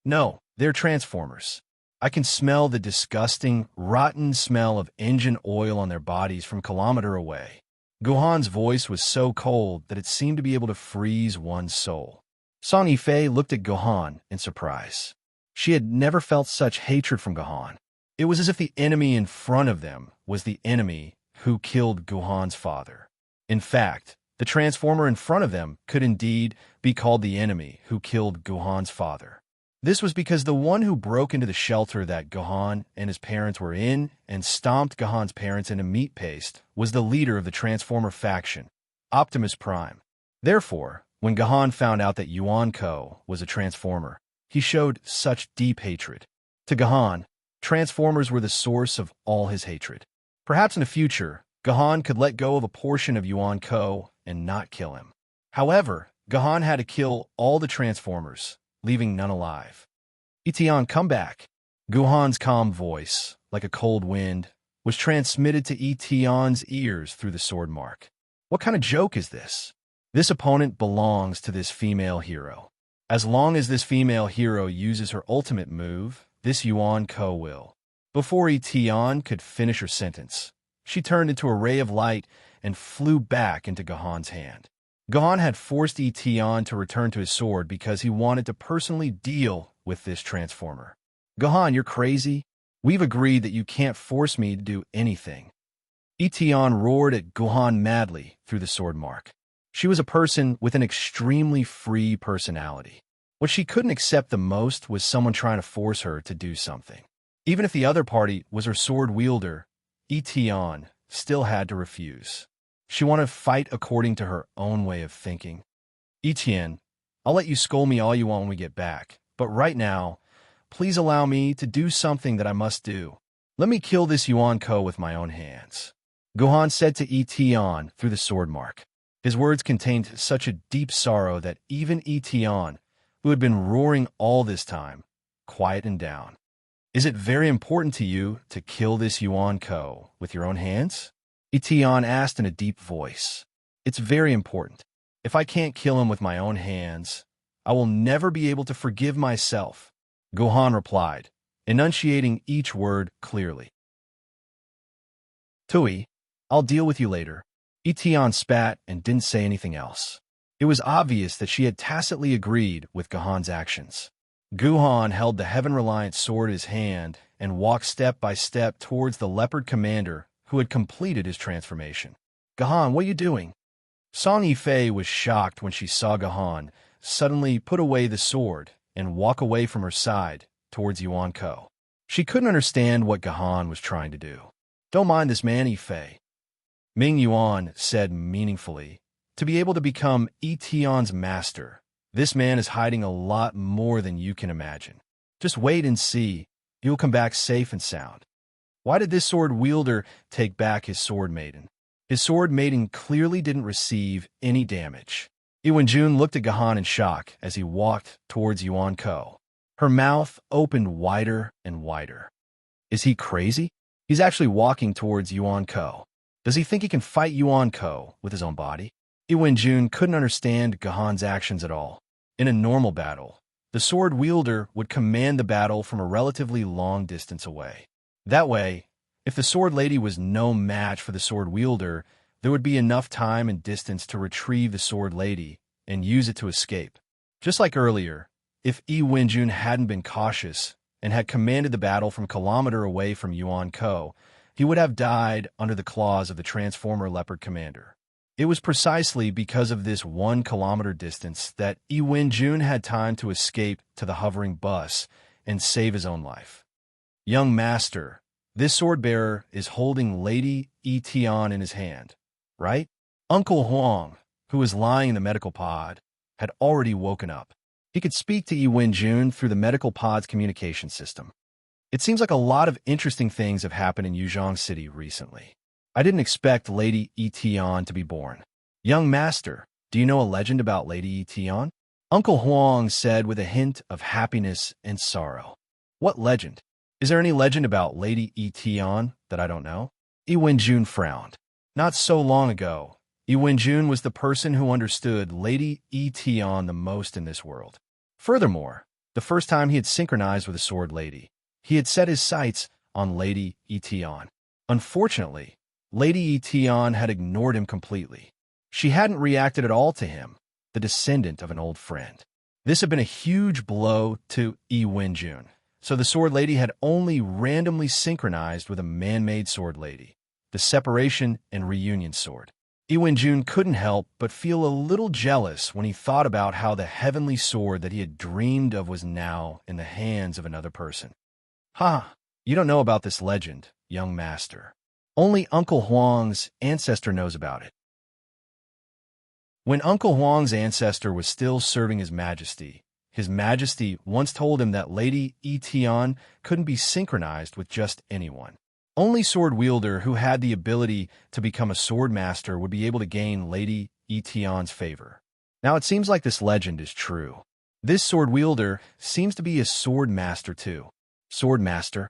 No, they're transformers. I can smell the disgusting, rotten smell of engine oil on their bodies from a kilometer away. Guhan's voice was so cold that it seemed to be able to freeze one's soul. Song Yifei looked at Gahan in surprise. She had never felt such hatred from Gahan. It was as if the enemy in front of them was the enemy who killed Guhan's father. In fact, the transformer in front of them could indeed be called the enemy who killed Guhan's father. This was because the one who broke into the shelter that Gahan and his parents were in and stomped Gahan's parents into meat paste was the leader of the Transformer faction, Optimus Prime. Therefore, when Gahan found out that Yuan Ko was a Transformer, he showed such deep hatred. To Gahan, Transformers were the source of all his hatred. Perhaps in the future, Gahan could let go of a portion of Yuan Ko and not kill him. However, Gahan had to kill all the Transformers, leaving none alive. Etion, come back. Guhan's calm voice, like a cold wind, was transmitted to Etion's ears through the sword mark. What kind of joke is this? This opponent belongs to this female hero. As long as this female hero uses her ultimate move, this Yuan Ko will. Before Etian could finish her sentence, she turned into a ray of light and flew back into Gahan's hand. Gahan had forced Etian to return to his sword because he wanted to personally deal with this transformer. Gahan, you're crazy? We've agreed that you can't force me to do anything. Etian roared at Gahan madly through the sword mark. She was a person with an extremely free personality. What she couldn't accept the most was someone trying to force her to do something. Even if the other party was her sword wielder, Etian still had to refuse. She wanted to fight according to her own way of thinking. Etienne, I'll let you scold me all you want when we get back, but right now, please allow me to do something that I must do. Let me kill this Yuan Ko with my own hands. Gahan said to Etienne through the sword mark. His words contained such a deep sorrow that even Etienne, who had been roaring all this time, quietened down. Is it very important to you to kill this Yuan Ko with your own hands? Etienne asked in a deep voice. It's very important. If I can't kill him with my own hands, I will never be able to forgive myself, Gahan replied, enunciating each word clearly. Tui, I'll deal with you later. Etienne spat and didn't say anything else. It was obvious that she had tacitly agreed with Gahan's actions. Gahan held the heaven-reliant sword in his hand and walked step by step towards the leopard commander who had completed his transformation. Gahan, what are you doing? Song Yifei was shocked when she saw Gahan suddenly put away the sword and walk away from her side towards Yuan Ko. She couldn't understand what Gahan was trying to do. Don't mind this man, Yifei. Ming Yuan said meaningfully. To be able to become Etienne's master, this man is hiding a lot more than you can imagine. Just wait and see. He will come back safe and sound. Why did this sword wielder take back his sword maiden? His sword maiden clearly didn't receive any damage. Iwenjun looked at Gahan in shock as he walked towards Yuan Ko. Her mouth opened wider and wider. Is he crazy? He's actually walking towards Yuan Ko. Does he think he can fight Yuan Ko with his own body? Iwenjun couldn't understand Gahan's actions at all. In a normal battle, the sword wielder would command the battle from a relatively long distance away. That way, if the sword lady was no match for the sword wielder, there would be enough time and distance to retrieve the sword lady and use it to escape. Just like earlier, if Iwenjun hadn't been cautious and had commanded the battle from a kilometer away from Yuan Ko, he would have died under the claws of the Transformer Leopard Commander. It was precisely because of this 1 kilometer distance that Iwenjun had time to escape to the hovering bus and save his own life. Young master, this sword-bearer is holding Lady Etienne in his hand, right? Uncle Huang, who was lying in the medical pod, had already woken up. He could speak to Iwenjun through the medical pod's communication system. It seems like a lot of interesting things have happened in Yuzhong City recently. I didn't expect Lady Etienne to be born. Young master, do you know a legend about Lady Etienne? Uncle Huang said with a hint of happiness and sorrow. What legend? Is there any legend about Lady Etienne that I don't know? Iwenjun frowned. Not so long ago, Iwenjun was the person who understood Lady Etienne the most in this world. Furthermore, the first time he had synchronized with a sword lady, he had set his sights on Lady Etienne. Unfortunately, Lady Etienne had ignored him completely. She hadn't reacted at all to him, the descendant of an old friend. This had been a huge blow to Iwenjun, so the sword lady had only randomly synchronized with a man-made sword lady, the separation and reunion sword. Iwenjun couldn't help but feel a little jealous when he thought about how the heavenly sword that he had dreamed of was now in the hands of another person. Ha! You don't know about this legend, young master. Only Uncle Huang's ancestor knows about it. When Uncle Huang's ancestor was still serving His Majesty once told him that Lady Etienne couldn't be synchronized with just anyone. Only sword wielder who had the ability to become a sword master would be able to gain Lady Etienne's favor. Now it seems like this legend is true. This sword wielder seems to be a sword master too. Sword master?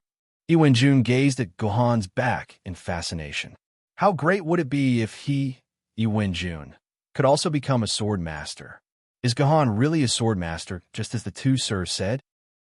Iwenjun gazed at Gohan's back in fascination. How great would it be if he, Iwenjun, could also become a sword master? Is Gahan really a sword master, just as the two sirs said?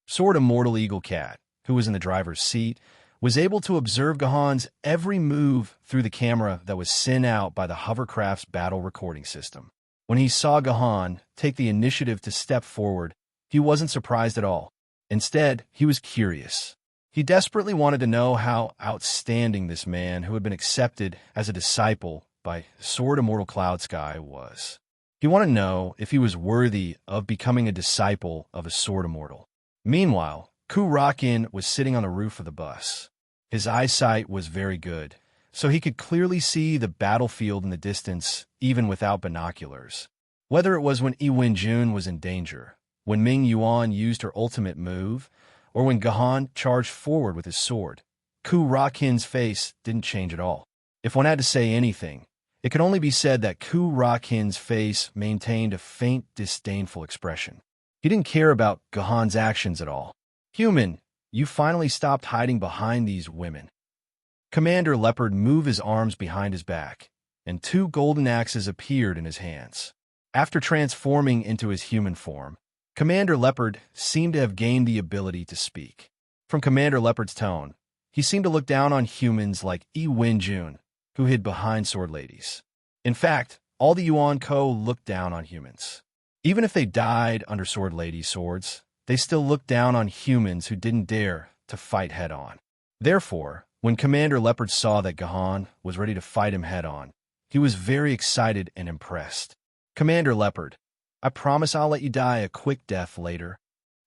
Sword Immortal Eagle Cat, who was in the driver's seat, was able to observe Gahan's every move through the camera that was sent out by the hovercraft's battle recording system. When he saw Gahan take the initiative to step forward, he wasn't surprised at all. Instead, he was curious. He desperately wanted to know how outstanding this man who had been accepted as a disciple by Sword Immortal Cloud Sky was. He wanted to know if he was worthy of becoming a disciple of a Sword Immortal. Meanwhile, Kurakin was sitting on the roof of the bus. His eyesight was very good, so he could clearly see the battlefield in the distance even without binoculars. Whether it was when Yi Wenjun was in danger, when Ming Yuan used her ultimate move, or when Gahan charged forward with his sword, Kurakin's face didn't change at all. If one had to say anything, it could only be said that Kurakin's face maintained a faint, disdainful expression. He didn't care about Gahan's actions at all. "Human, you finally stopped hiding behind these women." Commander Leopard moved his arms behind his back, and two golden axes appeared in his hands. After transforming into his human form, Commander Leopard seemed to have gained the ability to speak. From Commander Leopard's tone, he seemed to look down on humans like Yi Wenjun, who hid behind sword ladies. In fact, all the Yuan Ko looked down on humans. Even if they died under sword ladies' swords, they still looked down on humans who didn't dare to fight head-on. Therefore, when Commander Leopard saw that Gahan was ready to fight him head-on, he was very excited and impressed. "Commander Leopard, I promise I'll let you die a quick death later."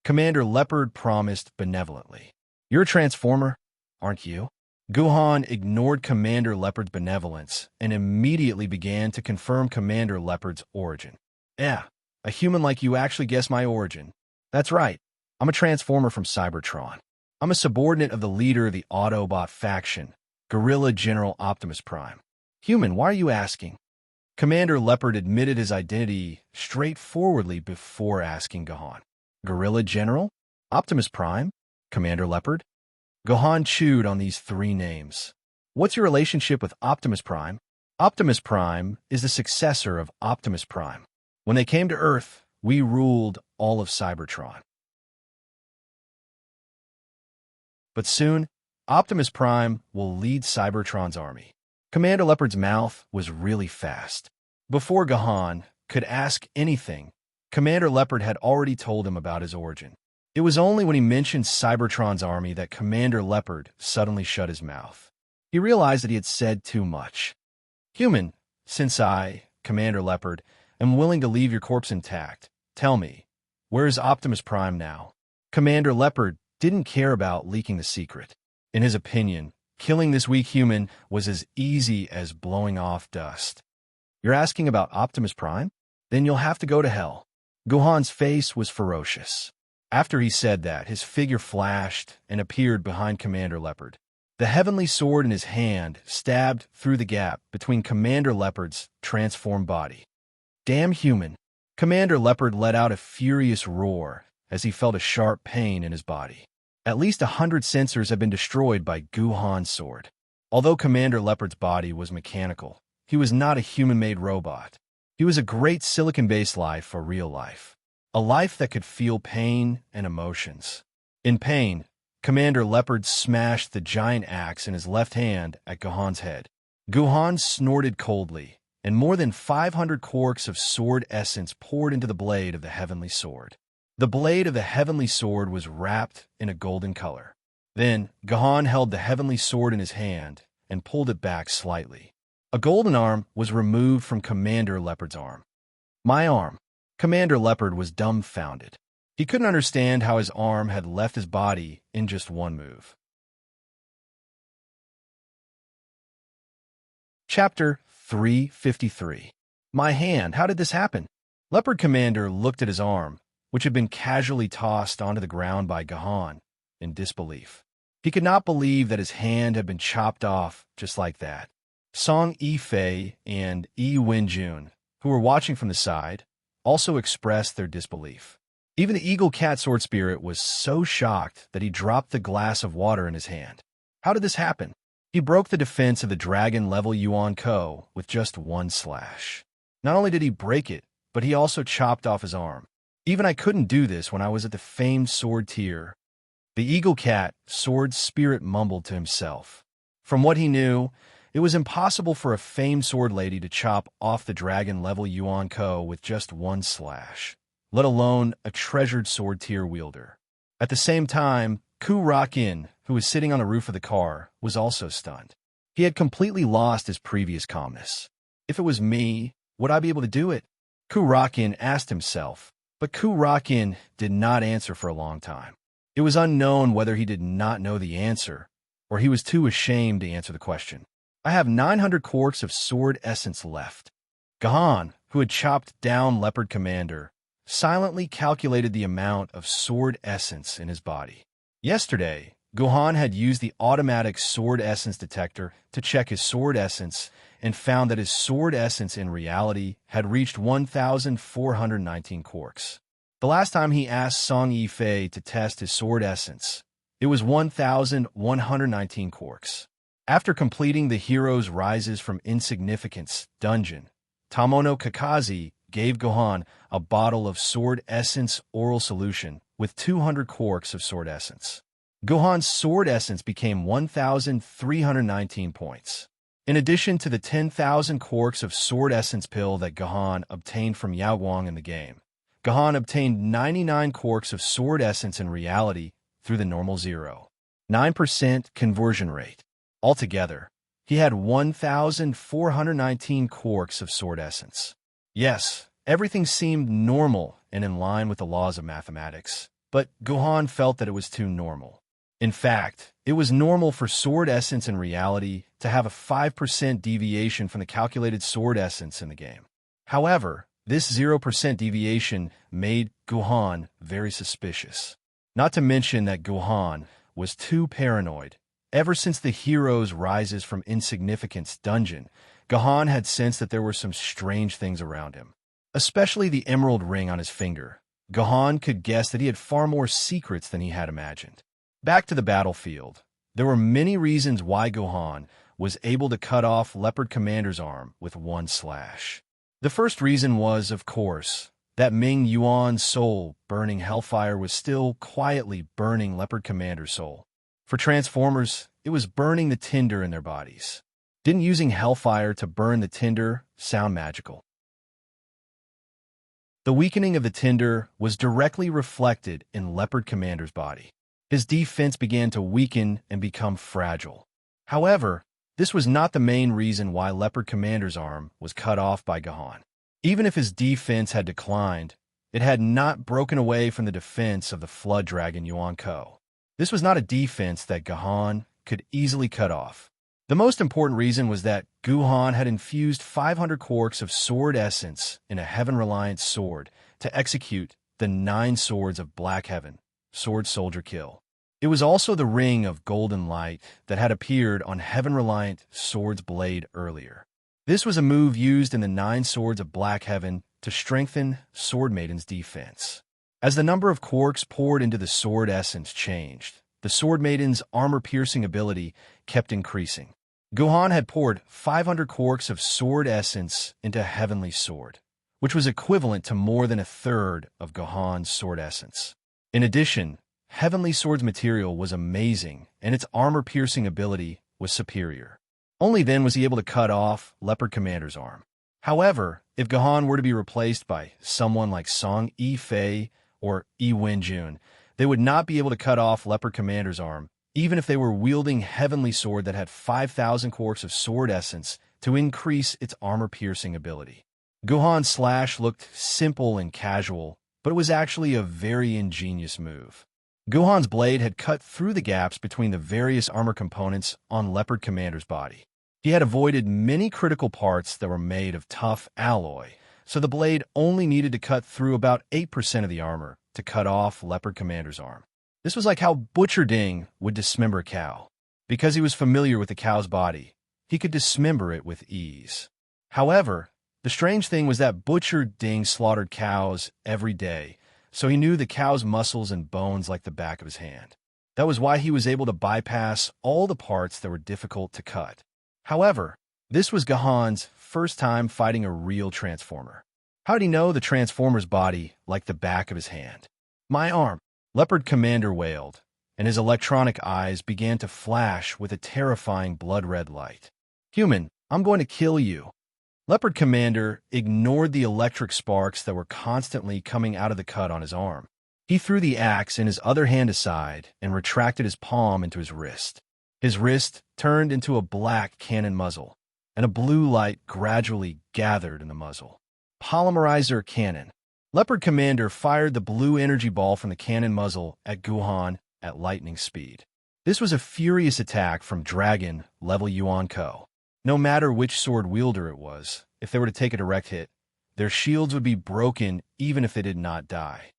Commander Leopard promised benevolently. "You're a transformer, aren't you?" Gahan ignored Commander Leopard's benevolence and immediately began to confirm Commander Leopard's origin. "Yeah, a human like you actually guessed my origin. That's right, I'm a transformer from Cybertron. I'm a subordinate of the leader of the Autobot faction, Gorilla General Optimus Prime." "Human, why are you asking?" Commander Leopard admitted his identity straightforwardly before asking Gahan. "Gorilla General? Optimus Prime? Commander Leopard?" Gahan chewed on these three names. "What's your relationship with Optimus Prime?" "Optimus Prime is the successor of Optimus Prime. When they came to Earth, we ruled all of Cybertron. But soon, Optimus Prime will lead Cybertron's army." Commander Leopard's mouth was really fast. Before Gahan could ask anything, Commander Leopard had already told him about his origin. It was only when he mentioned Cybertron's army that Commander Leopard suddenly shut his mouth. He realized that he had said too much. "Human, since I, Commander Leopard, am willing to leave your corpse intact, tell me, where is Optimus Prime now?" Commander Leopard didn't care about leaking the secret. In his opinion, killing this weak human was as easy as blowing off dust. "You're asking about Optimus Prime? Then you'll have to go to hell." Gahan's face was ferocious. After he said that, his figure flashed and appeared behind Commander Leopard. The heavenly sword in his hand stabbed through the gap between Commander Leopard's transformed body. "Damn human!" Commander Leopard let out a furious roar as he felt a sharp pain in his body. At least 100 sensors had been destroyed by Gahan's sword. Although Commander Leopard's body was mechanical, he was not a human-made robot. He was a great silicon-based life for real life. A life that could feel pain and emotions. In pain, Commander Leopard smashed the giant axe in his left hand at Gahan's head. Gahan snorted coldly, and more than 500 quarks of sword essence poured into the blade of the heavenly sword. The blade of the heavenly sword was wrapped in a golden color. Then, Gahan held the heavenly sword in his hand and pulled it back slightly. A golden arm was removed from Commander Leopard's arm. "My arm." Commander Leopard was dumbfounded. He couldn't understand how his arm had left his body in just one move. Chapter 353. "My hand, how did this happen?" Leopard Commander looked at his arm, which had been casually tossed onto the ground by Gahan, in disbelief. He could not believe that his hand had been chopped off just like that. Song Yifei and Yi Wenjun, who were watching from the side, also expressed their disbelief. Even the Eagle Cat Sword Spirit was so shocked that he dropped the glass of water in his hand. How did this happen? He broke the defense of the dragon-level Yuan Ko with just one slash. Not only did he break it, but he also chopped off his arm. Even I couldn't do this when I was at the famed sword tier. The eagle cat, sword spirit, mumbled to himself. From what he knew, it was impossible for a famed sword lady to chop off the dragon-level Yuan Ko with just one slash, let alone a treasured sword tier wielder. At the same time, Ku Rakin, who was sitting on the roof of the car, was also stunned. He had completely lost his previous calmness. If it was me, would I be able to do it? Ku Rakin asked himself, but Ku Rakin did not answer for a long time. It was unknown whether he did not know the answer, or he was too ashamed to answer the question. I have 900 quarks of sword essence left. Gahan, who had chopped down Leopard Commander, silently calculated the amount of sword essence in his body. Yesterday, Gohan had used the automatic sword essence detector to check his sword essence and found that his sword essence in reality had reached 1,419 quarks. The last time he asked Song Yifei to test his sword essence, it was 1,119 quarks. After completing the Hero's Rises from Insignificance dungeon, Tamono Kakashi gave Gohan a bottle of sword essence oral solution with 200 quarks of sword essence. Gohan's sword essence became 1,319 points. In addition to the 10,000 quarks of sword essence pill that Gohan obtained from Yao Guang in the game, Gohan obtained 99 quarks of sword essence in reality through the normal 0.9% conversion rate. Altogether, he had 1,419 quarks of sword essence. Yes, everything seemed normal and in line with the laws of mathematics, but Gohan felt that it was too normal. In fact, it was normal for sword essence in reality to have a 5% deviation from the calculated sword essence in the game. However, this 0% deviation made Gohan very suspicious. Not to mention that Gohan was too paranoid. Ever since the Hero's Rises from Insignificance dungeon, Gohan had sensed that there were some strange things around him. Especially the emerald ring on his finger. Gohan could guess that he had far more secrets than he had imagined. Back to the battlefield. There were many reasons why Gohan was able to cut off Leopard Commander's arm with one slash. The first reason was, of course, that Ming Yuan's soul burning hellfire was still quietly burning Leopard Commander's soul. For Transformers, it was burning the tinder in their bodies. Didn't using hellfire to burn the tinder sound magical? The weakening of the tinder was directly reflected in Leopard Commander's body. His defense began to weaken and become fragile. However, this was not the main reason why Leopard Commander's arm was cut off by Gohan. Even if his defense had declined, it had not broken away from the defense of the Flood Dragon Yuan Ko. This was not a defense that Gohan could easily cut off. The most important reason was that Gohan had infused 500 quarks of sword essence in a Heaven-reliant sword to execute the 9 swords of Black Heaven, Sword Soldier Kill. It was also the ring of golden light that had appeared on Heaven-reliant Sword's blade earlier. This was a move used in the 9 swords of Black Heaven to strengthen Sword Maiden's defense. As the number of quarks poured into the sword essence changed, the Sword Maiden's armor-piercing ability kept increasing. Gohan had poured 500 quarks of sword essence into Heavenly Sword, which was equivalent to more than a third of Gohan's sword essence. In addition, Heavenly Sword's material was amazing, and its armor-piercing ability was superior. Only then was he able to cut off Leopard Commander's arm. However, if Gohan were to be replaced by someone like Song Yifei or Yi Wenjun, they would not be able to cut off Leopard Commander's arm, even if they were wielding Heavenly Sword that had 5,000 quarks of sword essence to increase its armor-piercing ability. Gohan's slash looked simple and casual, but it was actually a very ingenious move. Gohan's blade had cut through the gaps between the various armor components on Leopard Commander's body. He had avoided many critical parts that were made of tough alloy, so the blade only needed to cut through about 8% of the armor to cut off Leopard Commander's arm. This was like how Butcher Ding would dismember a cow. Because he was familiar with the cow's body, he could dismember it with ease. However, the strange thing was that Butcher Ding slaughtered cows every day, so he knew the cow's muscles and bones like the back of his hand. That was why he was able to bypass all the parts that were difficult to cut. However, this was Gohan's first time fighting a real Transformer. How'd he know the Transformer's body like the back of his hand? My arm, Leopard Commander wailed, and his electronic eyes began to flash with a terrifying blood-red light. Human, I'm going to kill you. Leopard Commander ignored the electric sparks that were constantly coming out of the cut on his arm. He threw the axe in his other hand aside and retracted his palm into his wrist. His wrist turned into a black cannon muzzle, and a blue light gradually gathered in the muzzle. Polymerizer cannon. Leopard Commander fired the blue energy ball from the cannon muzzle at Guhan at lightning speed. This was a furious attack from Dragon level Yuan Ko. No matter which sword wielder it was, if they were to take a direct hit, their shields would be broken even if they did not die.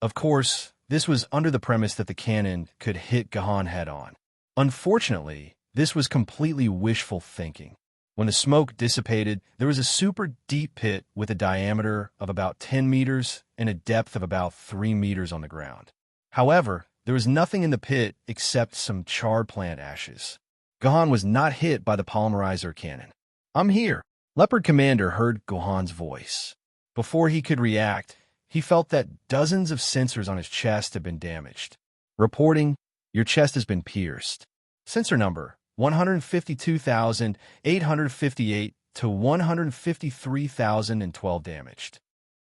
Of course, this was under the premise that the cannon could hit Gahan head-on. Unfortunately, this was completely wishful thinking. When the smoke dissipated, there was a super deep pit with a diameter of about 10 meters and a depth of about 3 meters on the ground. However, there was nothing in the pit except some charred plant ashes. Gahan was not hit by the polymerizer cannon. I'm here. Leopard Commander heard Gohan's voice. Before he could react, he felt that dozens of sensors on his chest had been damaged. Reporting, your chest has been pierced. Sensor number 152,858 to 153,012 damaged.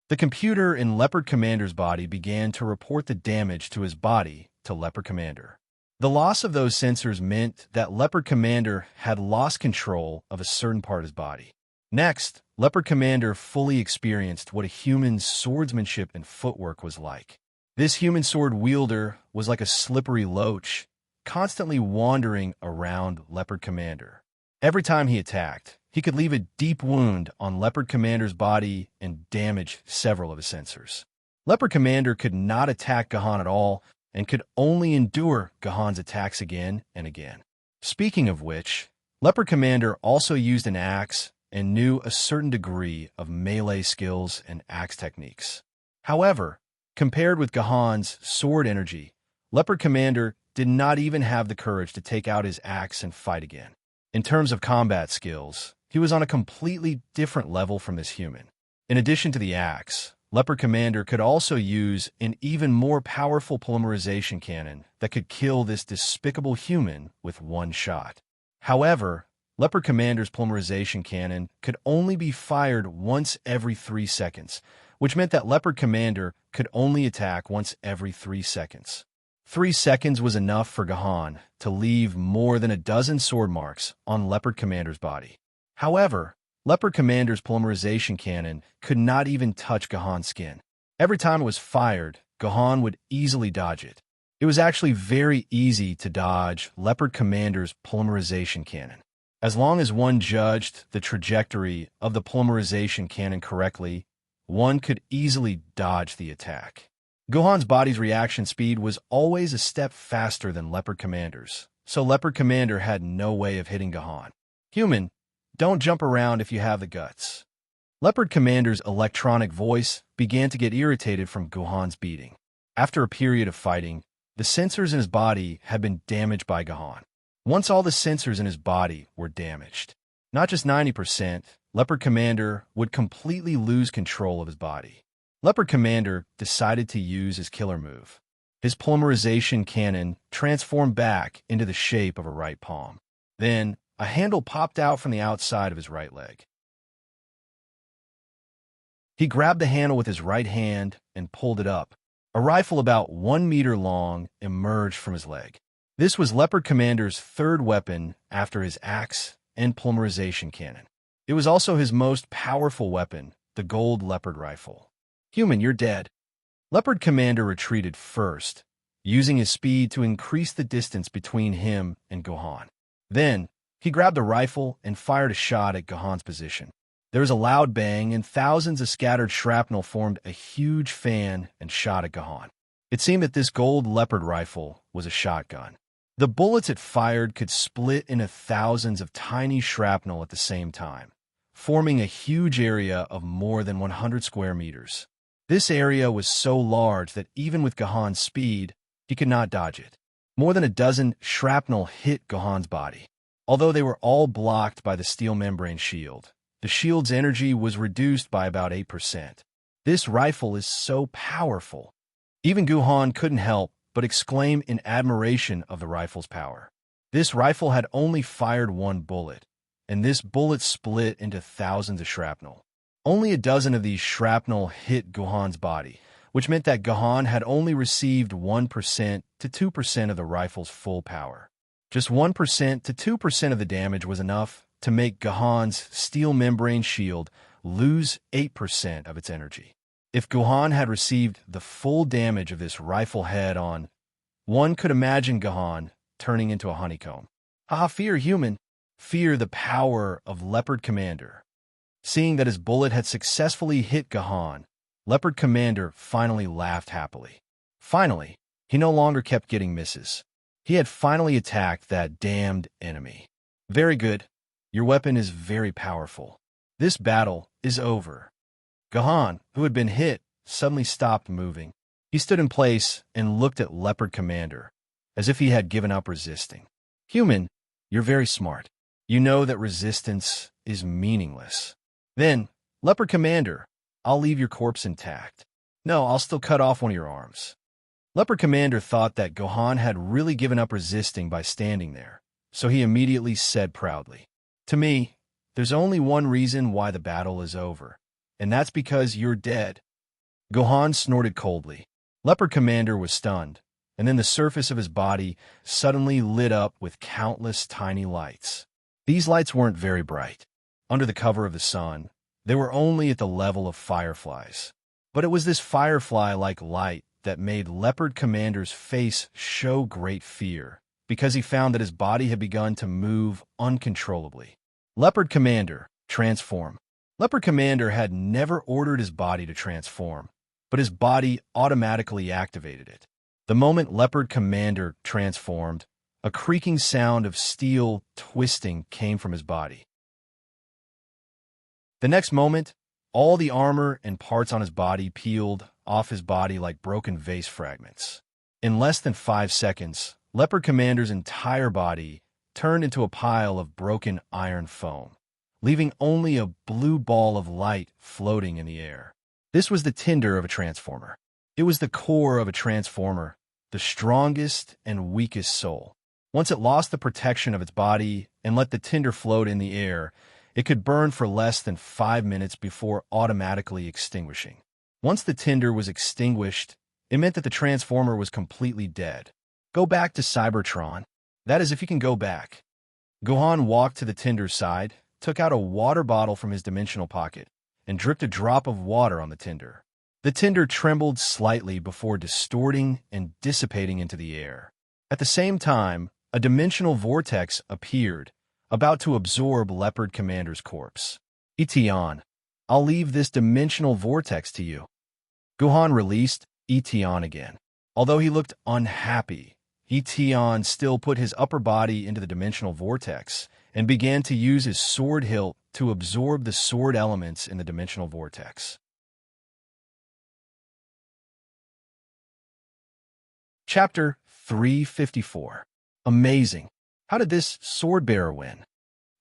The computer in Leopard Commander's body began to report the damage to his body to Leopard Commander. The loss of those sensors meant that Leopard Commander had lost control of a certain part of his body. Next, Leopard Commander fully experienced what a human's swordsmanship and footwork was like. This human sword wielder was like a slippery loach, constantly wandering around Leopard Commander. Every time he attacked, he could leave a deep wound on Leopard Commander's body and damage several of his sensors. Leopard Commander could not attack Gahan at all and could only endure Gahan's attacks again and again. Speaking of which, Leopard Commander also used an axe and knew a certain degree of melee skills and axe techniques. However, compared with Gahan's sword energy, Leopard Commander did not even have the courage to take out his axe and fight again. In terms of combat skills, he was on a completely different level from this human. In addition to the axe, Leopard Commander could also use an even more powerful polymerization cannon that could kill this despicable human with one shot. However, Leopard Commander's polymerization cannon could only be fired once every 3 seconds, which meant that Leopard Commander could only attack once every 3 seconds. 3 seconds was enough for Gahan to leave more than a dozen sword marks on Leopard Commander's body. However, Leopard Commander's polymerization cannon could not even touch Gahan's skin. Every time it was fired, Gahan would easily dodge it. It was actually very easy to dodge Leopard Commander's polymerization cannon. As long as one judged the trajectory of the polymerization cannon correctly, one could easily dodge the attack. Gahan's body's reaction speed was always a step faster than Leopard Commander's, so Leopard Commander had no way of hitting Gahan. Human, don't jump around if you have the guts. Leopard Commander's electronic voice began to get irritated from Gahan's beating. After a period of fighting, the sensors in his body had been damaged by Gahan. Once all the sensors in his body were damaged, not just 90%, Leopard Commander would completely lose control of his body. Leopard Commander decided to use his killer move. His polymerization cannon transformed back into the shape of a right palm. Then, a handle popped out from the outside of his right leg. He grabbed the handle with his right hand and pulled it up. A rifle about 1 meter long emerged from his leg. This was Leopard Commander's third weapon after his axe and polymerization cannon. It was also his most powerful weapon, the gold leopard rifle. Human, you're dead. Leopard Commander retreated first, using his speed to increase the distance between him and Gahan. Then, he grabbed a rifle and fired a shot at Gahan's position. There was a loud bang, and thousands of scattered shrapnel formed a huge fan and shot at Gahan. It seemed that this gold leopard rifle was a shotgun. The bullets it fired could split into thousands of tiny shrapnel at the same time, forming a huge area of more than 100 square meters. This area was so large that even with Gahan's speed, he could not dodge it. More than a dozen shrapnel hit Gahan's body. Although they were all blocked by the steel membrane shield, The shield's energy was reduced by about 8%. This rifle is so powerful. Even Guhan couldn't help but exclaim in admiration of the rifle's power. This rifle had only fired one bullet, and this bullet split into thousands of shrapnel. Only a dozen of these shrapnel hit Guhan's body, which meant that Guhan had only received 1% to 2% of the rifle's full power. Just 1% to 2% of the damage was enough to make Guhan's steel membrane shield lose 8% of its energy. If Guhan had received the full damage of this rifle head-on, one could imagine Guhan turning into a honeycomb. Fear human. Fear the power of Leopard Commander. Seeing that his bullet had successfully hit Guhan, Leopard Commander finally laughed happily. Finally, he no longer kept getting misses. He had finally attacked that damned enemy. Very good. Your weapon is very powerful. This battle is over. Guhan, who had been hit, suddenly stopped moving. He stood in place and looked at Leopard Commander, as if he had given up resisting. Human, you're very smart. You know that resistance is meaningless. Then, Leopard Commander, I'll leave your corpse intact. No, I'll still cut off one of your arms. Leopard Commander thought that Guhan had really given up resisting by standing there, so he immediately said proudly, To me, there's only one reason why the battle is over, and that's because you're dead. Guhan snorted coldly. Leopard Commander was stunned, and then the surface of his body suddenly lit up with countless tiny lights. These lights weren't very bright. Under the cover of the sun, they were only at the level of fireflies. But it was this firefly-like light that made Leopard Commander's face show great fear, because he found that his body had begun to move uncontrollably. Leopard Commander, transform. Leopard Commander had never ordered his body to transform, but his body automatically activated it. The moment Leopard Commander transformed, a creaking sound of steel twisting came from his body. The next moment, all the armor and parts on his body peeled off his body like broken vase fragments. In less than 5 seconds, Leopard Commander's entire body turned into a pile of broken iron foam, leaving only a blue ball of light floating in the air. This was the tinder of a transformer. It was the core of a transformer, the strongest and weakest soul. Once it lost the protection of its body and let the tinder float in the air, it could burn for less than 5 minutes before automatically extinguishing. Once the tinder was extinguished, it meant that the transformer was completely dead. Go back to Cybertron. That is, if you can go back. Guhan walked to the tinder's side, took out a water bottle from his dimensional pocket, and dripped a drop of water on the tinder. The tinder trembled slightly before distorting and dissipating into the air. At the same time, a dimensional vortex appeared, about to absorb Leopard Commander's corpse. Etion, I'll leave this dimensional vortex to you. Guhan released Etion again. Although he looked unhappy, Etion still put his upper body into the dimensional vortex and began to use his sword hilt to absorb the sword elements in the dimensional vortex. Chapter 354. Amazing. How did this sword-bearer win?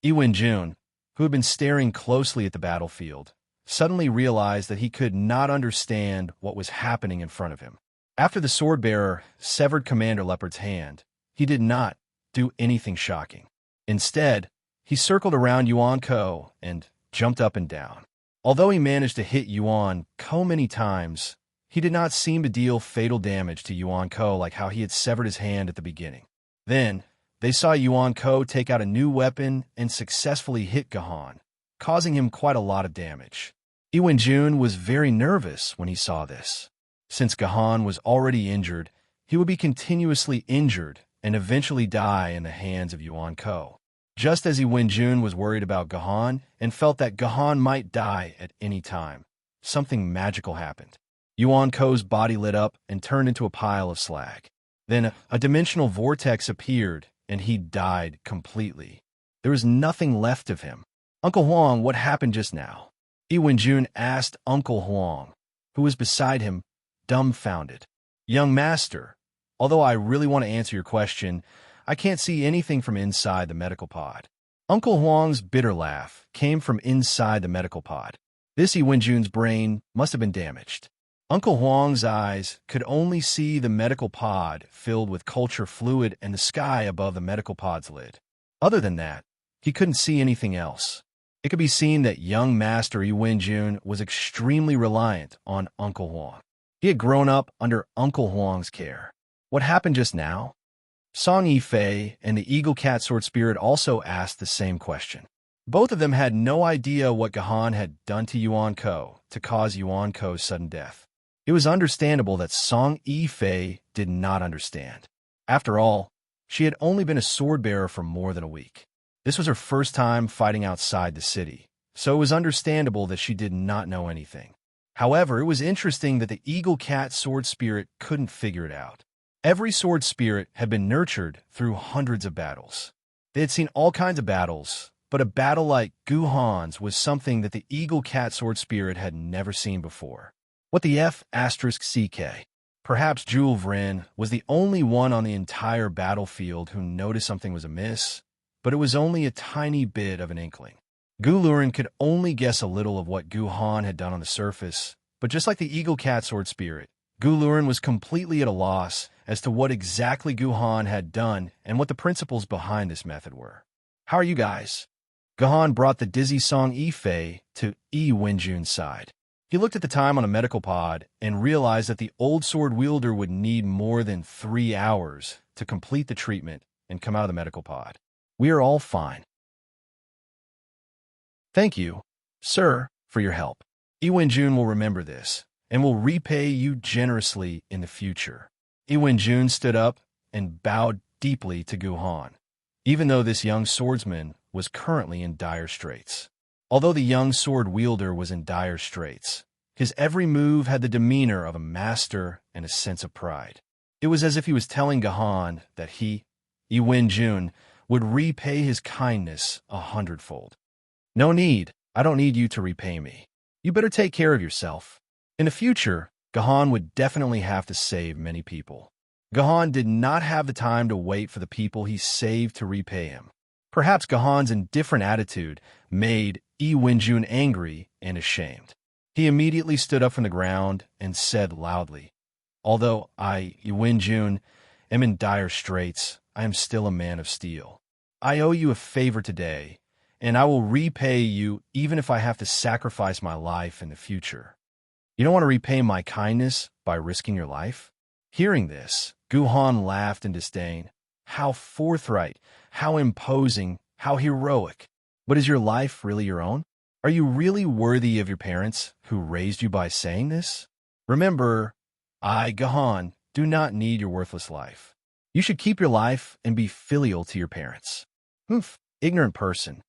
Jun, who had been staring closely at the battlefield, suddenly realized that he could not understand what was happening in front of him. After the sword-bearer severed Commander Leopard's hand, he did not do anything shocking. Instead, he circled around Yuan Ko and jumped up and down. Although he managed to hit Yuan Ko many times, he did not seem to deal fatal damage to Yuan Ko like how he had severed his hand at the beginning. Then, they saw Yuan Ko take out a new weapon and successfully hit Guhan, causing him quite a lot of damage. Jun was very nervous when he saw this. Since Guhan was already injured, he would be continuously injured and eventually die in the hands of Yuan Ko. Just as Jun was worried about Guhan and felt that Guhan might die at any time, something magical happened. Yuan Ko's body lit up and turned into a pile of slag. Then a dimensional vortex appeared, and he died completely. There was nothing left of him. Uncle Huang, what happened just now? Jun asked Uncle Huang, who was beside him, dumbfounded. Young master, although I really want to answer your question, I can't see anything from inside the medical pod. Uncle Huang's bitter laugh came from inside the medical pod. This Wenjun's brain must have been damaged. Uncle Huang's eyes could only see the medical pod filled with culture fluid and the sky above the medical pod's lid. Other than that, he couldn't see anything else. It could be seen that young Master Wenjun was extremely reliant on Uncle Huang. He had grown up under Uncle Huang's care. What happened just now? Song Yifei and the Eagle Cat Sword Spirit also asked the same question. Both of them had no idea what Gahan had done to Yuan Ko to cause Yuan Ko's sudden death. It was understandable that Song Yifei did not understand. After all, she had only been a sword bearer for more than a week. This was her first time fighting outside the city, so it was understandable that she did not know anything. However, it was interesting that the Eagle Cat Sword Spirit couldn't figure it out. Every sword spirit had been nurtured through hundreds of battles. They had seen all kinds of battles, but a battle like Guhan's was something that the Eagle Cat Sword Spirit had never seen before. What the F***CK? Perhaps Jewel Vrin was the only one on the entire battlefield who noticed something was amiss, but it was only a tiny bit of an inkling. Gu Lurin could only guess a little of what Guhan had done on the surface, but just like the Eagle Cat Sword Spirit, Gu Lurin was completely at a loss as to what exactly Guhan had done and what the principles behind this method were. How are you guys? Guhan brought the dizzy Song Yifei to Wenjun's side. He looked at the time on a medical pod and realized that the old sword wielder would need more than 3 hours to complete the treatment and come out of the medical pod. We are all fine. Thank you, sir, for your help. Wenjun will remember this and will repay you generously in the future. Wenjun stood up and bowed deeply to Guhan, even though this young swordsman was currently in dire straits. Although the young sword wielder was in dire straits, his every move had the demeanor of a master and a sense of pride. It was as if he was telling Gahan that he, Wenjun, would repay his kindness 100-fold. No need. I don't need you to repay me. You better take care of yourself. In the future, Gahan would definitely have to save many people. Gahan did not have the time to wait for the people he saved to repay him. Perhaps Gahan's indifferent attitude made Wenjun angry and ashamed. He immediately stood up from the ground and said loudly, "Although I, Wenjun, am in dire straits, I am still a man of steel. I owe you a favor today, and I will repay you even if I have to sacrifice my life in the future. You don't want to repay my kindness by risking your life?" Hearing this, Guhan laughed in disdain. How forthright, how imposing, how heroic. But is your life really your own? Are you really worthy of your parents who raised you by saying this? Remember, I, Gahan, do not need your worthless life. You should keep your life and be filial to your parents. Oof, ignorant person.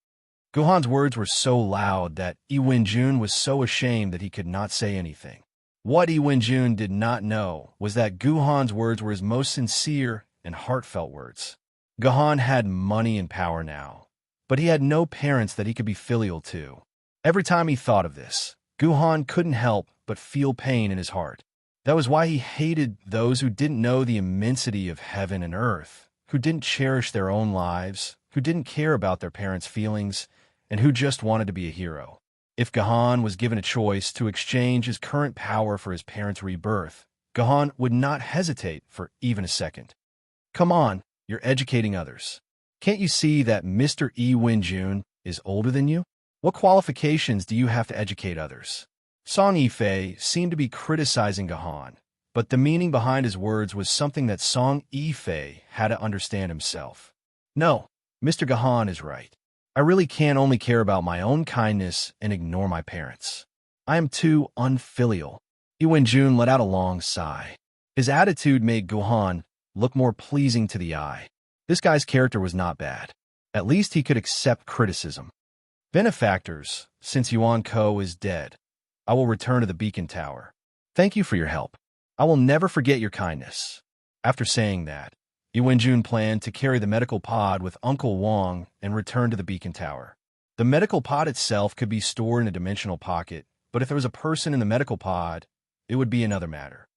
Guhan's words were so loud that Wenjun was so ashamed that he could not say anything. What Wenjun did not know was that Guhan's words were his most sincere and heartfelt words. Gahan had money and power now, but he had no parents that he could be filial to. Every time he thought of this, Guhan couldn't help but feel pain in his heart. That was why he hated those who didn't know the immensity of heaven and earth, who didn't cherish their own lives, who didn't care about their parents' feelings, and who just wanted to be a hero. If Gahan was given a choice to exchange his current power for his parents' rebirth, Gahan would not hesitate for even a second. Come on, you're educating others. Can't you see that Mr. Wenjun is older than you? What qualifications do you have to educate others? Song Yifei seemed to be criticizing Gahan, but the meaning behind his words was something that Song Yifei had to understand himself. No, Mr. Gahan is right. I really can only care about my own kindness and ignore my parents. I am too unfilial. Wenjun let out a long sigh. His attitude made Gahan look more pleasing to the eye. This guy's character was not bad. At least he could accept criticism. Benefactors, since Yuan Ko is dead, I will return to the beacon tower. Thank you for your help. I will never forget your kindness. After saying that, Wenjun planned to carry the medical pod with Uncle Wang and return to the beacon tower. The medical pod itself could be stored in a dimensional pocket, but if there was a person in the medical pod, it would be another matter.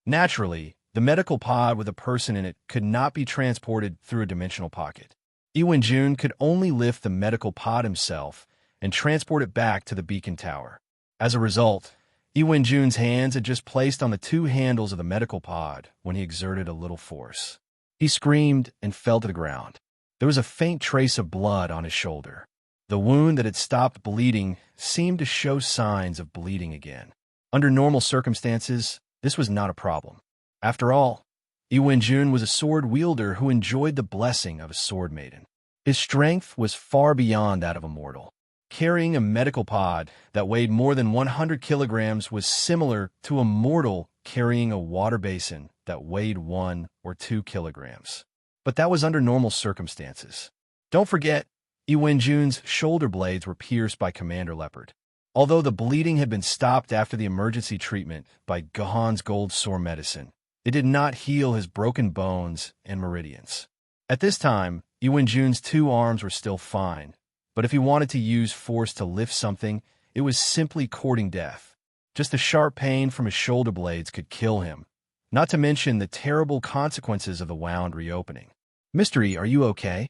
Naturally, the medical pod with a person in it could not be transported through a dimensional pocket. Jun could only lift the medical pod himself and transport it back to the beacon tower. As a result, Jun's hands had just placed on the two handles of the medical pod when he exerted a little force. He screamed and fell to the ground. There was a faint trace of blood on his shoulder. The wound that had stopped bleeding seemed to show signs of bleeding again. Under normal circumstances, this was not a problem. After all, Jun was a sword wielder who enjoyed the blessing of a sword maiden. His strength was far beyond that of a mortal. Carrying a medical pod that weighed more than 100 kilograms was similar to a mortal carrying a water basin that weighed 1 or 2 kilograms. But that was under normal circumstances. Don't forget, Jun's shoulder blades were pierced by Commander Leopard. Although the bleeding had been stopped after the emergency treatment by Gohan's gold sore medicine, it did not heal his broken bones and meridians. At this time, Jun's two arms were still fine, but if he wanted to use force to lift something, it was simply courting death. Just the sharp pain from his shoulder blades could kill him, not to mention the terrible consequences of the wound reopening. Mystery, are you okay?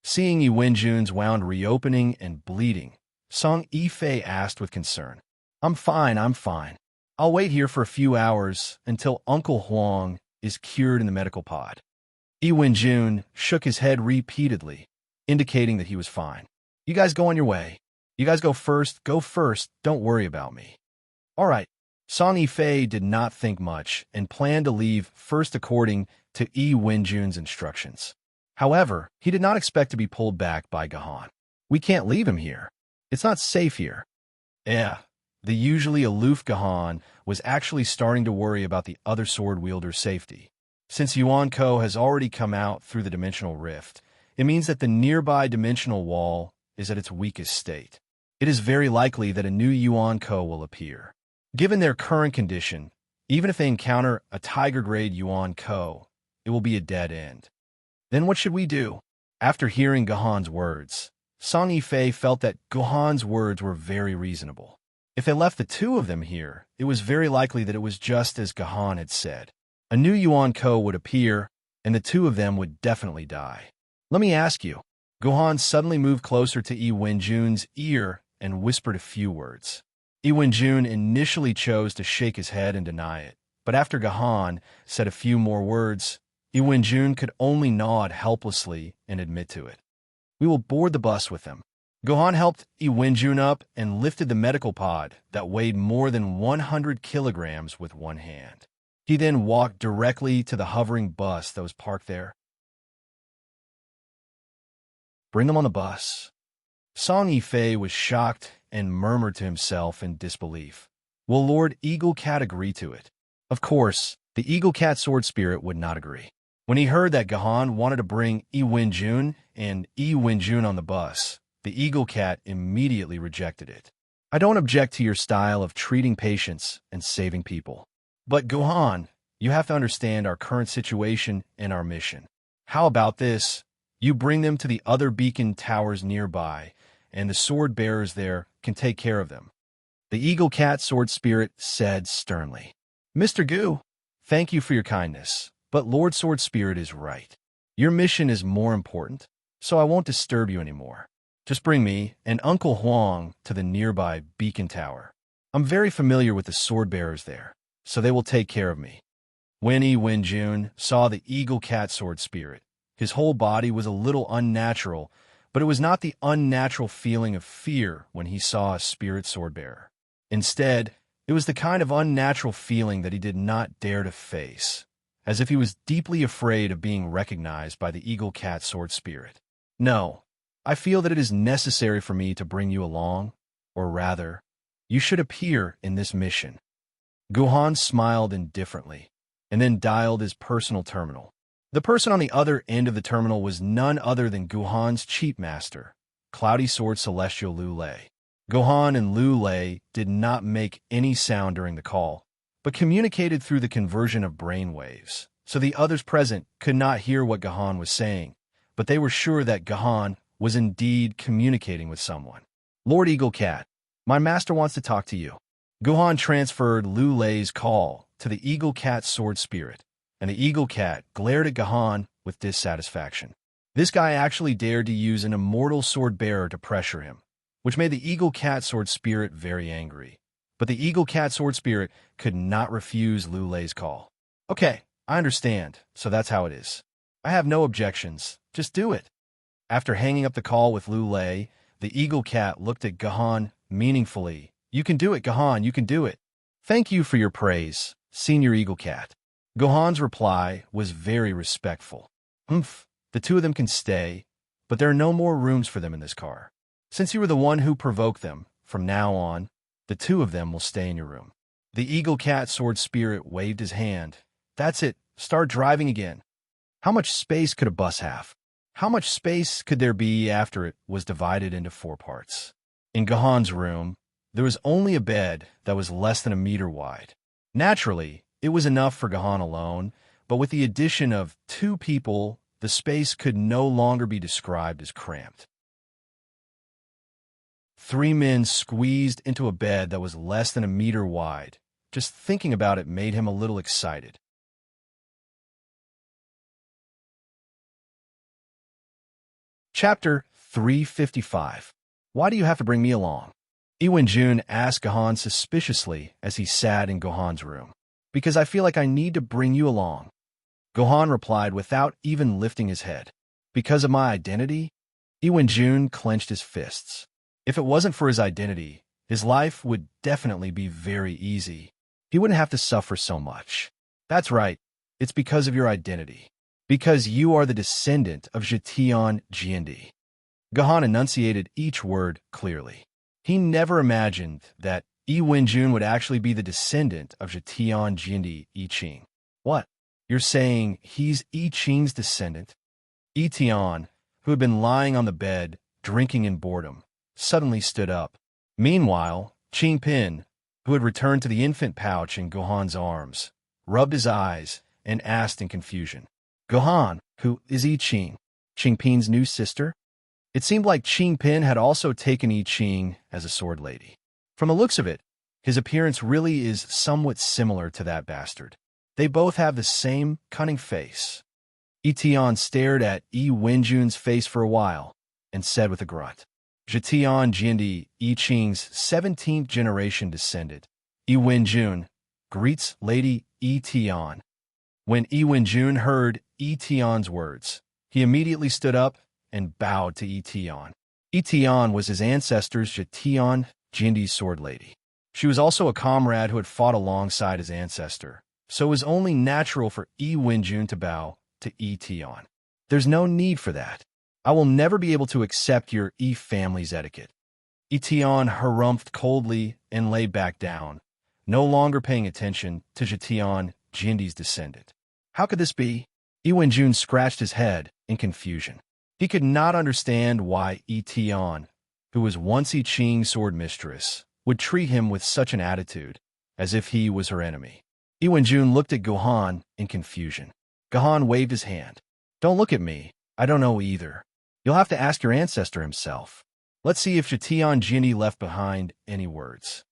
Seeing Jun's wound reopening and bleeding, Song Yifei asked with concern. I'm fine. I'll wait here for a few hours until Uncle Huang is cured in the medical pod. Jun shook his head repeatedly, indicating that he was fine. You guys go on your way. You guys go first, don't worry about me. All right. Song Yifei did not think much and planned to leave first according to Jun's instructions. However, he did not expect to be pulled back by Gohan. We can't leave him here. It's not safe here. Yeah, the usually aloof Gohan was actually starting to worry about the other sword wielder's safety. Since Yuanko has already come out through the dimensional rift, it means that the nearby dimensional wall is at its weakest state. It is very likely that a new Yuanko will appear. Given their current condition, even if they encounter a Tiger-grade Yuanko, it will be a dead end. Then what should we do? After hearing Gohan's words, Song Yifei felt that Gohan's words were very reasonable. If they left the two of them here, it was very likely that it was just as Gohan had said. A new Yuanko would appear, and the two of them would definitely die. Let me ask you. Gohan suddenly moved closer to Jun's ear and whispered a few words. Jun initially chose to shake his head and deny it, but after Gohan said a few more words, Jun could only nod helplessly and admit to it. We will board the bus with them. Gohan helped Jun up and lifted the medical pod that weighed more than 100 kilograms with one hand. He then walked directly to the hovering bus that was parked there. Bring them on the bus. Song Yifei was shocked and murmured to himself in disbelief. Will Lord Eagle Cat agree to it? Of course, the Eagle Cat sword spirit would not agree. When he heard that Gohan wanted to bring Jun and Jun on the bus, the Eagle Cat immediately rejected it. I don't object to your style of treating patients and saving people. But Gohan, you have to understand our current situation and our mission. How about this? You bring them to the other beacon towers nearby, and the sword bearers there can take care of them. The Eagle Cat sword spirit said sternly. Mr. Gu, thank you for your kindness, but Lord Sword Spirit is right. Your mission is more important, so I won't disturb you anymore. Just bring me and Uncle Huang to the nearby beacon tower. I'm very familiar with the sword bearers there, so they will take care of me. When Jun saw the Eagle Cat sword spirit, his whole body was a little unnatural, but it was not the unnatural feeling of fear when he saw a spirit sword bearer. Instead, it was the kind of unnatural feeling that he did not dare to face, as if he was deeply afraid of being recognized by the Eagle Cat sword spirit. No, I feel that it is necessary for me to bring you along, or rather, you should appear in this mission. Gohan smiled indifferently, and then dialed his personal terminal. The person on the other end of the terminal was none other than Gohan's cheat master, Cloudy Sword Celestial Lu Lei. Gohan and Lu Lei did not make any sound during the call, but communicated through the conversion of brain waves, so the others present could not hear what Gohan was saying, but they were sure that Gohan was indeed communicating with someone. Lord Eagle Cat, my master wants to talk to you. Gohan transferred Lu Lei's call to the Eagle Cat sword spirit, and the Eagle Cat glared at Gohan with dissatisfaction. This guy actually dared to use an immortal sword bearer to pressure him, which made the eagle cat sword spirit very angry. But the eagle cat sword spirit could not refuse Lu Lei's call. Okay, I understand, so that's how it is. I have no objections, just do it. After hanging up the call with Lu Lei, the eagle cat looked at Gahan meaningfully. You can do it, Gahan, you can do it. Thank you for your praise, Senior Eagle Cat. Gohan's reply was very respectful. The two of them can stay, but there are no more rooms for them in this car. Since you were the one who provoked them, from now on, the two of them will stay in your room. The Eagle Cat Sword Spirit waved his hand. That's it, start driving again. How much space could a bus have? How much space could there be after it was divided into 4 parts? In Gahan's room, there was only a bed that was less than a meter wide. Naturally, it was enough for Gahan alone, but with the addition of 2 people, the space could no longer be described as cramped. 3 men squeezed into a bed that was less than a meter wide. Just thinking about it made him a little excited. Chapter 355. Why do you have to bring me along? Iwen-jun asked Gahan suspiciously as he sat in Gohan's room. Because I feel like I need to bring you along. Gohan replied without even lifting his head. Because of my identity? Iwen-jun clenched his fists. If it wasn't for his identity, his life would definitely be very easy. He wouldn't have to suffer so much. That's right, it's because of your identity. Because you are the descendant of Zetian Jiandi. Gahan enunciated each word clearly. He never imagined that Iwen-jun would actually be the descendant of Zetian Jiandi I-Ching. What? You're saying he's I-Ching's descendant? I-Tian, who had been lying on the bed, drinking in boredom, suddenly stood up. Meanwhile, Qingpin, who had returned to the infant pouch in Gohan's arms, rubbed his eyes and asked in confusion, Gohan, who is I-Ching? Qingpin's new sister? It seemed like Qingpin had also taken I-Ching as a sword lady. From the looks of it, his appearance really is somewhat similar to that bastard. They both have the same cunning face. I-Tian stared at Iwen-jun's face for a while and said with a grunt, Zetian Jiandi I-Ching's 17th generation descendant. Iwen-jun greets Lady I-Tian. When Iwen-jun heard I-Tian's words, he immediately stood up and bowed to I-Tian. I-Tian was his ancestor's Zetian Jiandi's sword lady. She was also a comrade who had fought alongside his ancestor, so it was only natural for Iwen-jun to bow to I-Tian. There's no need for that. I will never be able to accept your I-family's etiquette. I-Tian harumphed coldly and lay back down, no longer paying attention to Zetian Jiandi's descendant. How could this be? Iwen-jun scratched his head in confusion. He could not understand why I-Tian, who was once I-Ching's sword mistress, would treat him with such an attitude, as if he was her enemy. Iwen-jun looked at Gohan in confusion. Gohan waved his hand. Don't look at me. I don't know either. You'll have to ask your ancestor himself. Let's see if Zetian Jiandi left behind any words.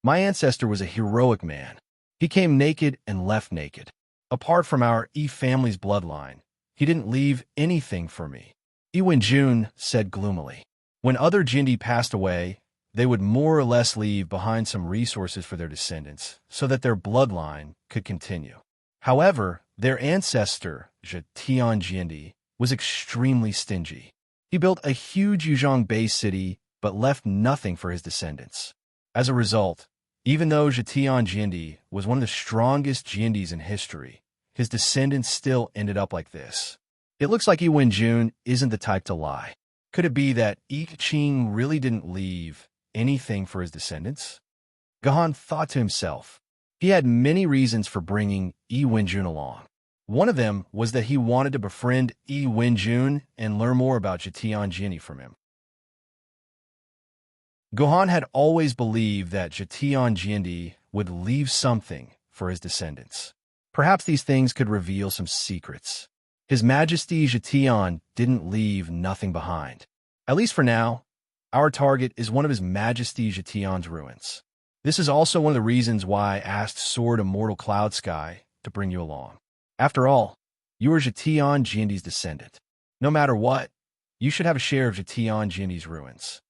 My ancestor was a heroic man. He came naked and left naked. Apart from our I-family's bloodline, he didn't leave anything for me. Iwen-jun said gloomily. When other Jiandi passed away, they would more or less leave behind some resources for their descendants so that their bloodline could continue. However, their ancestor, Zetian Jiandi, was extremely stingy. He built a huge Yuzhong base city but left nothing for his descendants. As a result, even though Zetian Jiandi was one of the strongest Jiandis in history, his descendants still ended up like this. It looks like Iwen-jun isn't the type to lie. Could it be that I-Ching really didn't leave anything for his descendants? Gahan thought to himself. He had many reasons for bringing Iwen-jun along. One of them was that he wanted to befriend Iwen-jun and learn more about Zetian Jiandi from him. Gohan had always believed that Zetian Jiandi would leave something for his descendants. Perhaps these things could reveal some secrets. His Majesty Zetian didn't leave nothing behind. At least for now, our target is one of His Majesty Zetian's ruins. This is also one of the reasons why I asked Sword Immortal Cloud Sky to bring you along. After all, you are Zetian Jiandi's descendant. No matter what, you should have a share of Jatian Jindi's ruins.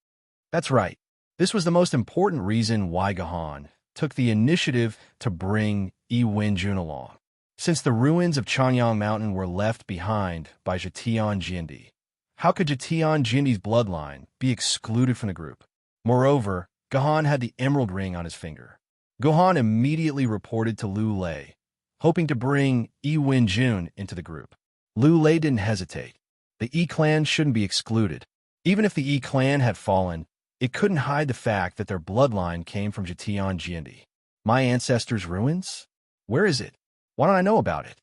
That's right. This was the most important reason why Gahan took the initiative to bring Yi Wenjun along. Since the ruins of Chanyang Mountain were left behind by Jatian Jindi, how could Jatian Jindi's bloodline be excluded from the group? Moreover, Gahan had the emerald ring on his finger. Gahan immediately reported to Liu Lei, hoping to bring Yi Wenjun into the group. Liu Lei didn't hesitate. The Yi clan shouldn't be excluded. Even if the Yi clan had fallen, it couldn't hide the fact that their bloodline came from Jatian Jindi. My ancestors' ruins? Where is it? Why don't I know about it?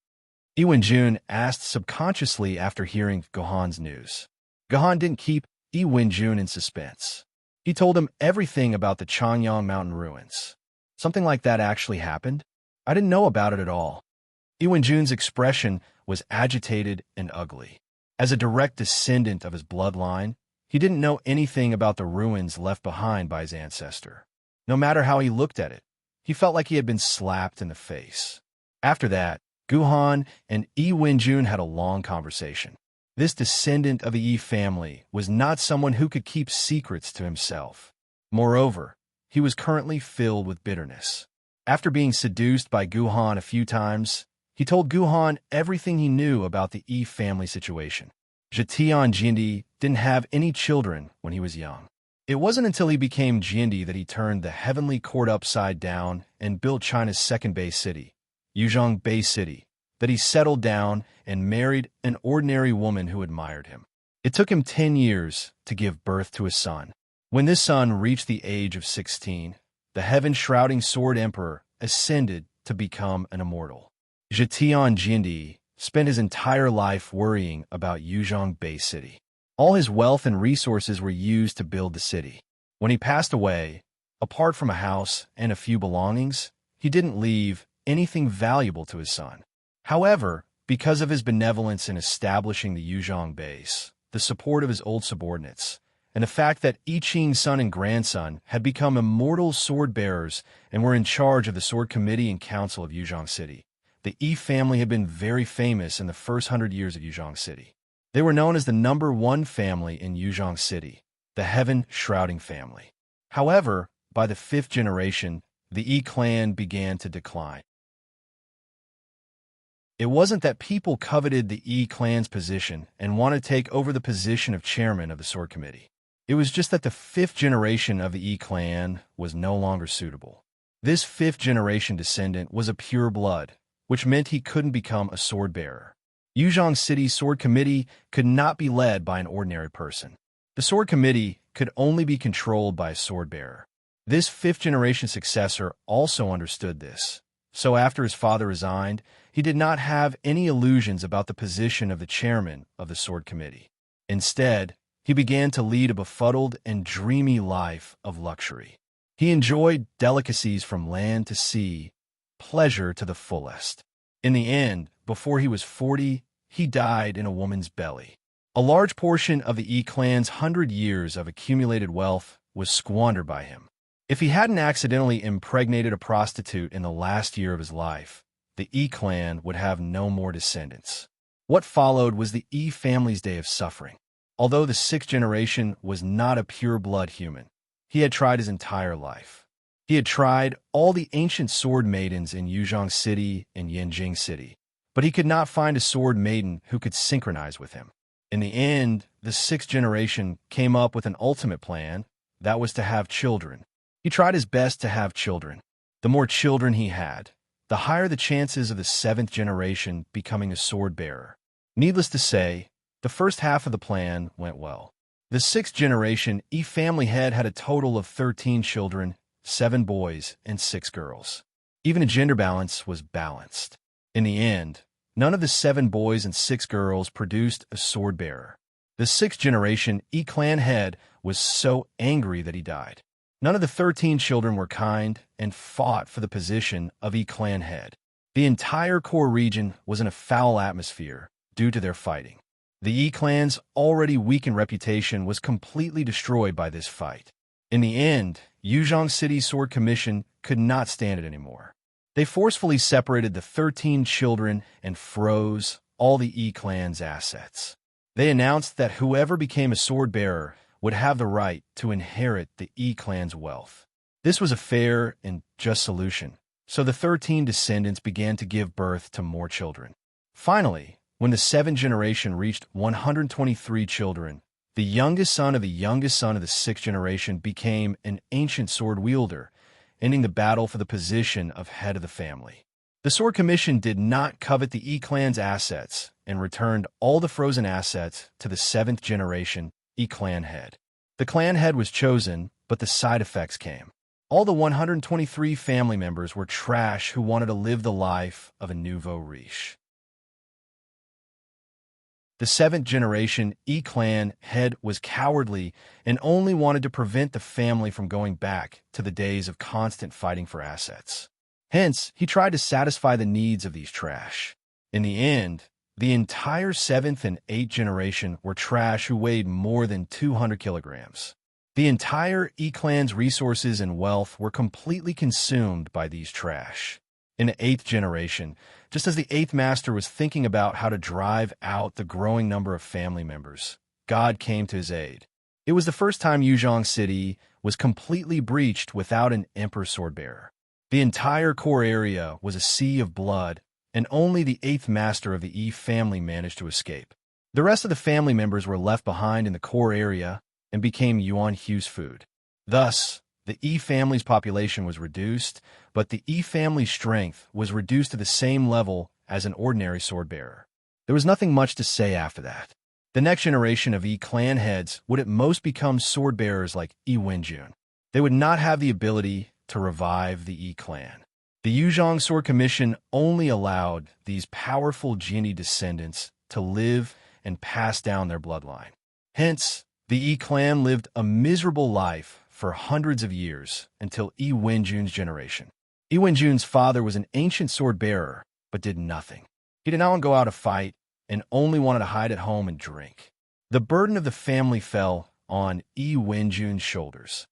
Yi Wenjun asked subconsciously after hearing Gahan's news. Gahan didn't keep Yi Wenjun in suspense. He told him everything about the Chanyang Mountain ruins. Something like that actually happened? I didn't know about it at all. Yi Wenjun's expression was agitated and ugly. As a direct descendant of his bloodline, he didn't know anything about the ruins left behind by his ancestor. No matter how he looked at it, he felt like he had been slapped in the face. After that, Gahan and Yi Wenjun had a long conversation. This descendant of the Yi family was not someone who could keep secrets to himself. Moreover, he was currently filled with bitterness. After being seduced by Gahan a few times, he told Gahan everything he knew about the Yi family situation. Jatian Jindi didn't have any children when he was young. It wasn't until he became Jindi that he turned the heavenly court upside down and built China's second Bay City, Yuzhong Bay City, that he settled down and married an ordinary woman who admired him. It took him 10 years to give birth to a son. When this son reached the age of 16, the heaven-shrouding sword emperor ascended to become an immortal. Jatian Jindi spent his entire life worrying about Yuzhong Bay City. All his wealth and resources were used to build the city. When he passed away, apart from a house and a few belongings, he didn't leave anything valuable to his son. However, because of his benevolence in establishing the Yuzhong base, the support of his old subordinates, and the fact that I Ching's son and grandson had become immortal sword-bearers and were in charge of the sword committee and council of Yuzhong City, the Yi family had been very famous in the first 100 years of Yuzhong City. They were known as the #1 family in Yuzhong City, the heaven-shrouding family. However, by the 5th generation, the Yi clan began to decline. It wasn't that people coveted the Yi clan's position and wanted to take over the position of chairman of the sword committee. It was just that the 5th generation of the Yi clan was no longer suitable. This 5th generation descendant was a pure blood, which meant he couldn't become a sword bearer. Yuzhong City's sword committee could not be led by an ordinary person. The sword committee could only be controlled by a sword bearer. This 5th generation successor also understood this. So after his father resigned, he did not have any illusions about the position of the chairman of the sword committee. Instead, he began to lead a befuddled and dreamy life of luxury. He enjoyed delicacies from land to sea, pleasure to the fullest. In the end, before he was 40, he died in a woman's belly. A large portion of the Yi clan's 100 years of accumulated wealth was squandered by him. If he hadn't accidentally impregnated a prostitute in the last year of his life, the Yi clan would have no more descendants. What followed was the Yi family's day of suffering. Although the 6th generation was not a pure-blood human, he had tried his entire life. He had tried all the ancient sword maidens in Yuzhong City and Yanjing City, but he could not find a sword maiden who could synchronize with him. In the end, the 6th generation came up with an ultimate plan, that was to have children. He tried his best to have children. The more children he had, the higher the chances of the 7th generation becoming a sword bearer. Needless to say, the first half of the plan went well. The 6th generation Yi family head had a total of 13 children, 7 boys and 6 girls. Even the gender balance was balanced. In the end, none of the 7 boys and 6 girls produced a sword bearer. The 6th generation Yi clan head was so angry that he died. None of the 13 children were kind and fought for the position of Yi clan head. The entire core region was in a foul atmosphere due to their fighting. The Yi clan's already weakened reputation was completely destroyed by this fight. In the end, Yuzhong City Sword Commission could not stand it anymore. They forcefully separated the 13 children and froze all the Yi clan's assets. They announced that whoever became a sword-bearer would have the right to inherit the Yi clan's wealth. This was a fair and just solution, so the 13 descendants began to give birth to more children. Finally, when the seventh generation reached 123 children, the youngest son of the youngest son of the sixth generation became an ancient sword wielder, ending the battle for the position of head of the family. The Sword Commission did not covet the Yi clan's assets and returned all the frozen assets to the seventh generation Yi clan head. The clan head was chosen, but the side effects came. All the 123 family members were trash who wanted to live the life of a nouveau riche. The seventh generation Yi clan head was cowardly and only wanted to prevent the family from going back to the days of constant fighting for assets. Hence, he tried to satisfy the needs of these trash. In the end, the entire seventh and eighth generation were trash who weighed more than 200 kilograms. The entire Yi clan's resources and wealth were completely consumed by these trash. In the eighth generation, just as the eighth master was thinking about how to drive out the growing number of family members, God came to his aid. It was the first time Yuzhong City was completely breached without an emperor swordbearer. The entire core area was a sea of blood, and only the eighth master of the Yi family managed to escape. The rest of the family members were left behind in the core area and became Yuan Hu's food. Thus, the Yi family's population was reduced, but the Yi family's strength was reduced to the same level as an ordinary sword-bearer. There was nothing much to say after that. The next generation of Yi clan heads would at most become sword-bearers like Yi Wenjun. They would not have the ability to revive the Yi clan. The Yuzhong Sword Commission only allowed these powerful Jinni descendants to live and pass down their bloodline. Hence, the Yi clan lived a miserable life for hundreds of years until Yi Wenjun's generation. Yi Wenjun's father was an ancient sword-bearer, but did nothing. He did not want to go out to fight and only wanted to hide at home and drink. The burden of the family fell on Yi Wenjun's shoulders.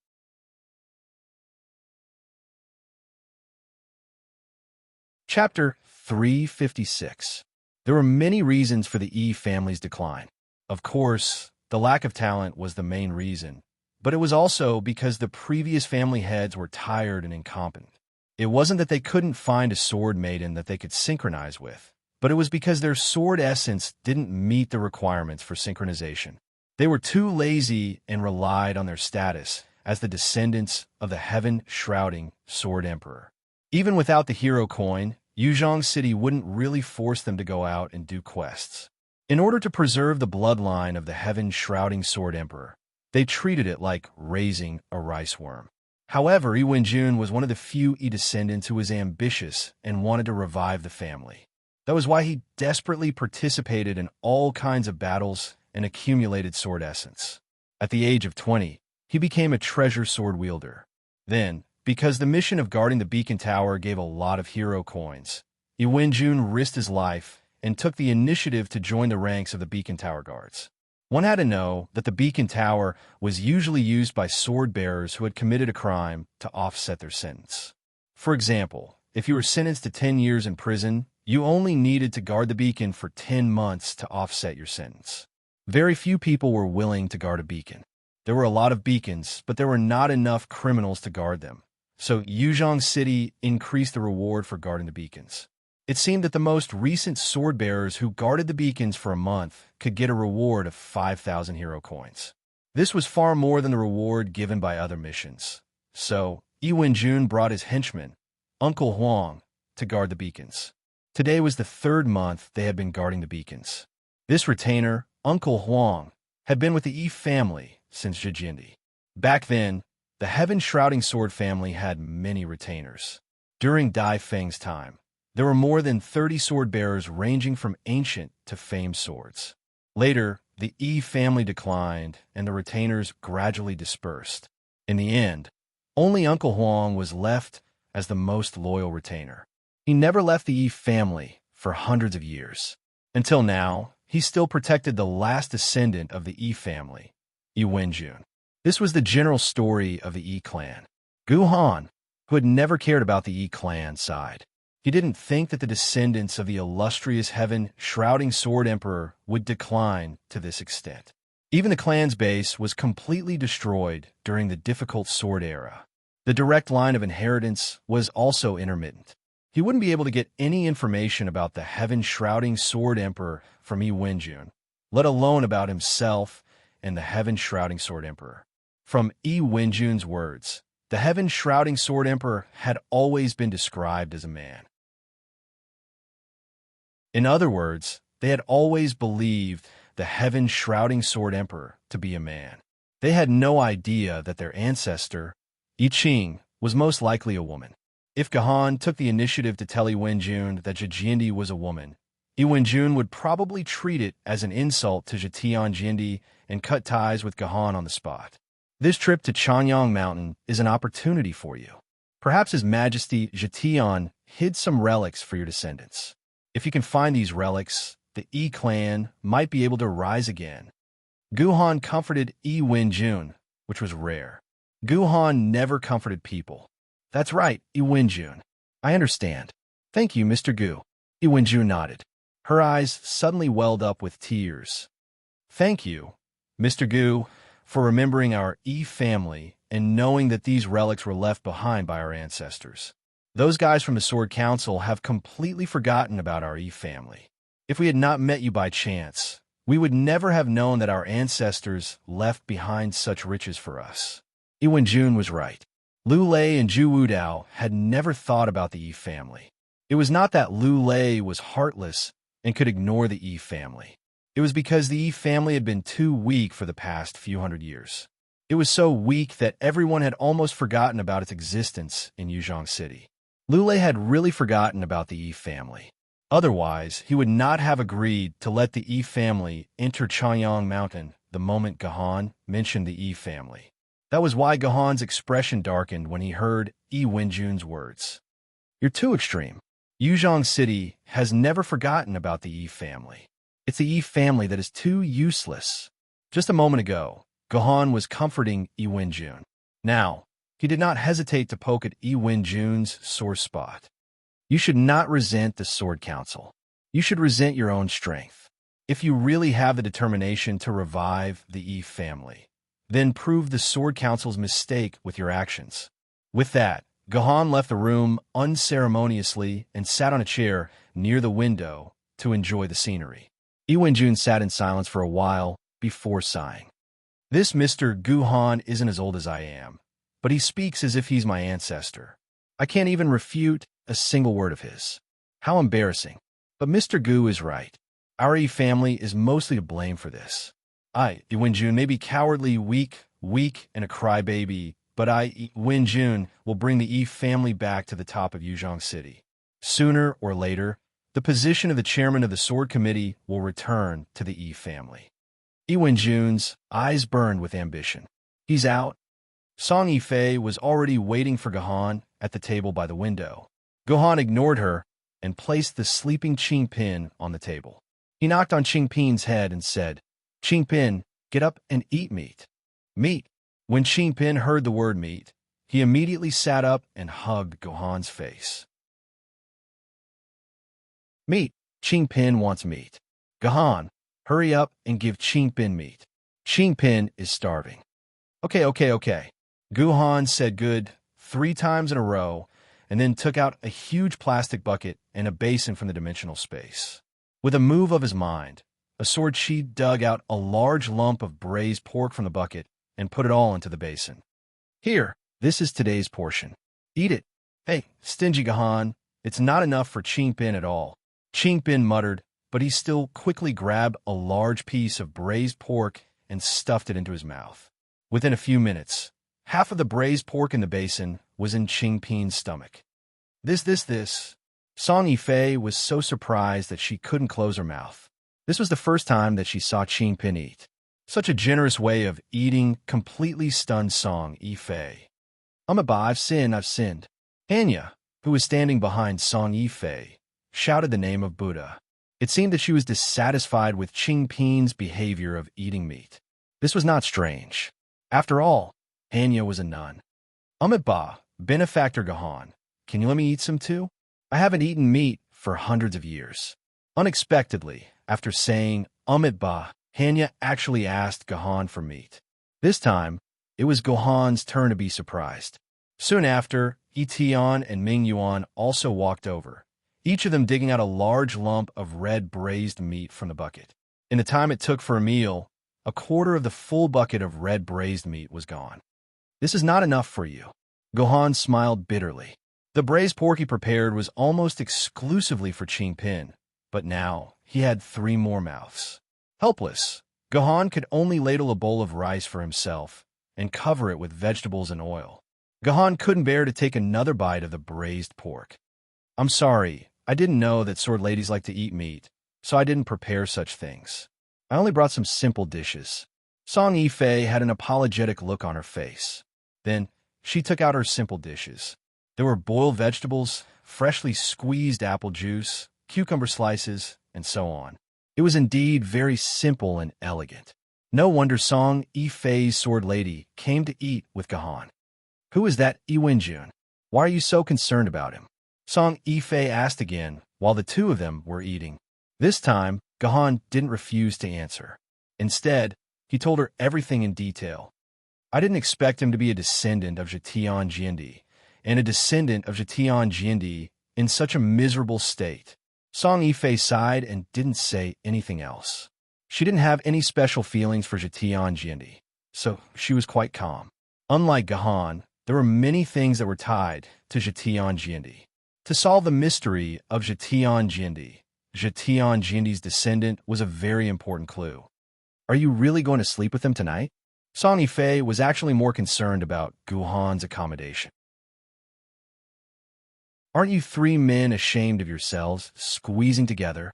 Chapter 356. There were many reasons for the Yi family's decline. Of course, the lack of talent was the main reason, but it was also because the previous family heads were tired and incompetent. It wasn't that they couldn't find a sword maiden that they could synchronize with, but it was because their sword essence didn't meet the requirements for synchronization. They were too lazy and relied on their status as the descendants of the heaven-shrouding Sword Emperor. Even without the hero coin, Yuzhong City wouldn't really force them to go out and do quests. In order to preserve the bloodline of the heaven-shrouding Sword Emperor, they treated it like raising a rice worm. However, Yi Wenjun was one of the few Yi descendants who was ambitious and wanted to revive the family. That was why he desperately participated in all kinds of battles and accumulated sword essence. At the age of 20, he became a treasure sword wielder. Then, because the mission of guarding the beacon tower gave a lot of hero coins, Yi Wenjun risked his life and took the initiative to join the ranks of the beacon tower guards. One had to know that the beacon tower was usually used by sword-bearers who had committed a crime to offset their sentence. For example, if you were sentenced to 10 years in prison, you only needed to guard the beacon for 10 months to offset your sentence. Very few people were willing to guard a beacon. There were a lot of beacons, but there were not enough criminals to guard them. So Yuzhong City increased the reward for guarding the beacons. It seemed that the most recent sword-bearers who guarded the beacons for a month could get a reward of 5,000 hero coins. This was far more than the reward given by other missions. So Yi Wenjun brought his henchman, Uncle Huang, to guard the beacons. Today was the third month they had been guarding the beacons. This retainer, Uncle Huang, had been with the Yi family since Zhijindi. Back then, the heaven-shrouding sword family had many retainers. During Dai Feng's time, there were more than 30 sword-bearers ranging from ancient to famed swords. Later, the Yi family declined and the retainers gradually dispersed. In the end, only Uncle Huang was left as the most loyal retainer. He never left the Yi family for hundreds of years. Until now, he still protected the last descendant of the Yi family, Yi Wenjun. This was the general story of the Yi clan. Gu Han, who had never cared about the Yi clan, sighed. He didn't think that the descendants of the illustrious heaven-shrouding Sword Emperor would decline to this extent. Even the clan's base was completely destroyed during the difficult Sword Era. The direct line of inheritance was also intermittent. He wouldn't be able to get any information about the heaven-shrouding Sword Emperor from Yi Wenjun, let alone about himself and the heaven-shrouding Sword Emperor. From Yi Wenjun's words, the heaven-shrouding Sword Emperor had always been described as a man. In other words, they had always believed the heaven-shrouding Sword Emperor to be a man. They had no idea that their ancestor, I Ching, was most likely a woman. If Gahan took the initiative to tell Yi Wenjun that Jijindi was a woman, Yi Wenjun would probably treat it as an insult to Jitian Jindi and cut ties with Gahan on the spot. This trip to Chanyang Mountain is an opportunity for you. Perhaps His Majesty Jitian hid some relics for your descendants. If you can find these relics, the Yi clan might be able to rise again. Guhan comforted Yi Wenjun, which was rare. Guhan never comforted people. That's right, Yi Wenjun. I understand. Thank you, Mr. Gu. Yi Wenjun nodded. Her eyes suddenly welled up with tears. Thank you, Mr. Gu, for remembering our Yi family and knowing that these relics were left behind by our ancestors. Those guys from the Sword Council have completely forgotten about our Yi family. If we had not met you by chance, we would never have known that our ancestors left behind such riches for us. Yi Wenjun was right. Lu Lei and Zhu Wudao had never thought about the Yi family. It was not that Lu Lei was heartless and could ignore the Yi family. It was because the Yi family had been too weak for the past few hundred years. It was so weak that everyone had almost forgotten about its existence in Yuzhong City. Lu Lei had really forgotten about the Yi family. Otherwise, he would not have agreed to let the Yi family enter Chanyang Mountain the moment Gahan mentioned the Yi family. That was why Gahan's expression darkened when he heard Yi Wenjun's words. You're too extreme. Yuzhong City has never forgotten about the Yi family. It's the Yi family that is too useless. Just a moment ago, Gahan was comforting Yi Wenjun. Now, he did not hesitate to poke at Yi Wenjun's sore spot. You should not resent the Sword Council. You should resent your own strength. If you really have the determination to revive the Yi family, then prove the Sword Council's mistake with your actions. With that, Gahan left the room unceremoniously and sat on a chair near the window to enjoy the scenery. Yi Wenjun sat in silence for a while before sighing. This Mr. Guhan isn't as old as I am, but he speaks as if he's my ancestor. I can't even refute a single word of his. How embarrassing. But Mr. Gu is right. Our Yi family is mostly to blame for this. Yi Wenjun may be cowardly, weak, and a crybaby, but Yi Wenjun will bring the Yi family back to the top of Yuzhong City. Sooner or later, the position of the chairman of the Sword Committee will return to the Yi family. Yi Wenjun's eyes burned with ambition. He's out. Song Yifei was already waiting for Gahan at the table by the window. Gahan ignored her and placed the sleeping Qingpin on the table. He knocked on Qingpin's head and said, Qingpin, get up and eat meat. Meat. When Qingpin heard the word meat, he immediately sat up and hugged Gahan's face. Meat. Qingpin wants meat. Gahan, hurry up and give Qingpin meat. Qingpin is starving. Okay. Guhan said good 3 times in a row and then took out a huge plastic bucket and a basin from the dimensional space. With a move of his mind, a sword chi dug out a large lump of braised pork from the bucket and put it all into the basin. Here, this is today's portion. Eat it. Hey, stingy Gahan, it's not enough for Qingpin at all. Qingpin muttered, but he still quickly grabbed a large piece of braised pork and stuffed it into his mouth. Within a few minutes, half of the braised pork in the basin was in Qingpin's stomach. This. Song Yifei was so surprised that she couldn't close her mouth. This was the first time that she saw Qingpin eat. Such a generous way of eating completely stunned Song Yifei. I've sinned. Anya, who was standing behind Song Yifei, shouted the name of Buddha. It seemed that she was dissatisfied with Qingpin's behavior of eating meat. This was not strange. After all, Anya was a nun. Benefactor Gahan, can you let me eat some too? I haven't eaten meat for hundreds of years. Unexpectedly, after saying Ba, Hanya actually asked Gohan for meat. This time, it was Gohan's turn to be surprised. Soon after, Etian and Ming Yuan also walked over, each of them digging out a large lump of red braised meat from the bucket. In the time it took for a meal, a quarter of the full bucket of red braised meat was gone. This is not enough for you. Gohan smiled bitterly. The braised pork he prepared was almost exclusively for Pin, but now he had 3 more mouths. Helpless, Gohan could only ladle a bowl of rice for himself and cover it with vegetables and oil. Gohan couldn't bear to take another bite of the braised pork. I'm sorry, I didn't know that sword ladies like to eat meat, so I didn't prepare such things. I only brought some simple dishes. Song Yifei had an apologetic look on her face. Then, she took out her simple dishes. There were boiled vegetables, freshly squeezed apple juice, cucumber slices, and so on. It was indeed very simple and elegant. No wonder Song Yifei's sword lady came to eat with Gohan. Who is that Iwenjun? Why are you so concerned about him? Song Yifei asked again while the two of them were eating. This time, Gohan didn't refuse to answer. Instead, he told her everything in detail. I didn't expect him to be a descendant of Jitian Jindi, and a descendant of Jitian Jindi in such a miserable state. Song Yifei sighed and didn't say anything else. She didn't have any special feelings for Jitian Jindi, so she was quite calm. Unlike Gohan, there were many things that were tied to Jitian Jindi. To solve the mystery of Jitian Jindi's descendant was a very important clue. Are you really going to sleep with him tonight? Song Yifei was actually more concerned about Gohan's accommodation. Aren't you 3 men ashamed of yourselves, squeezing together?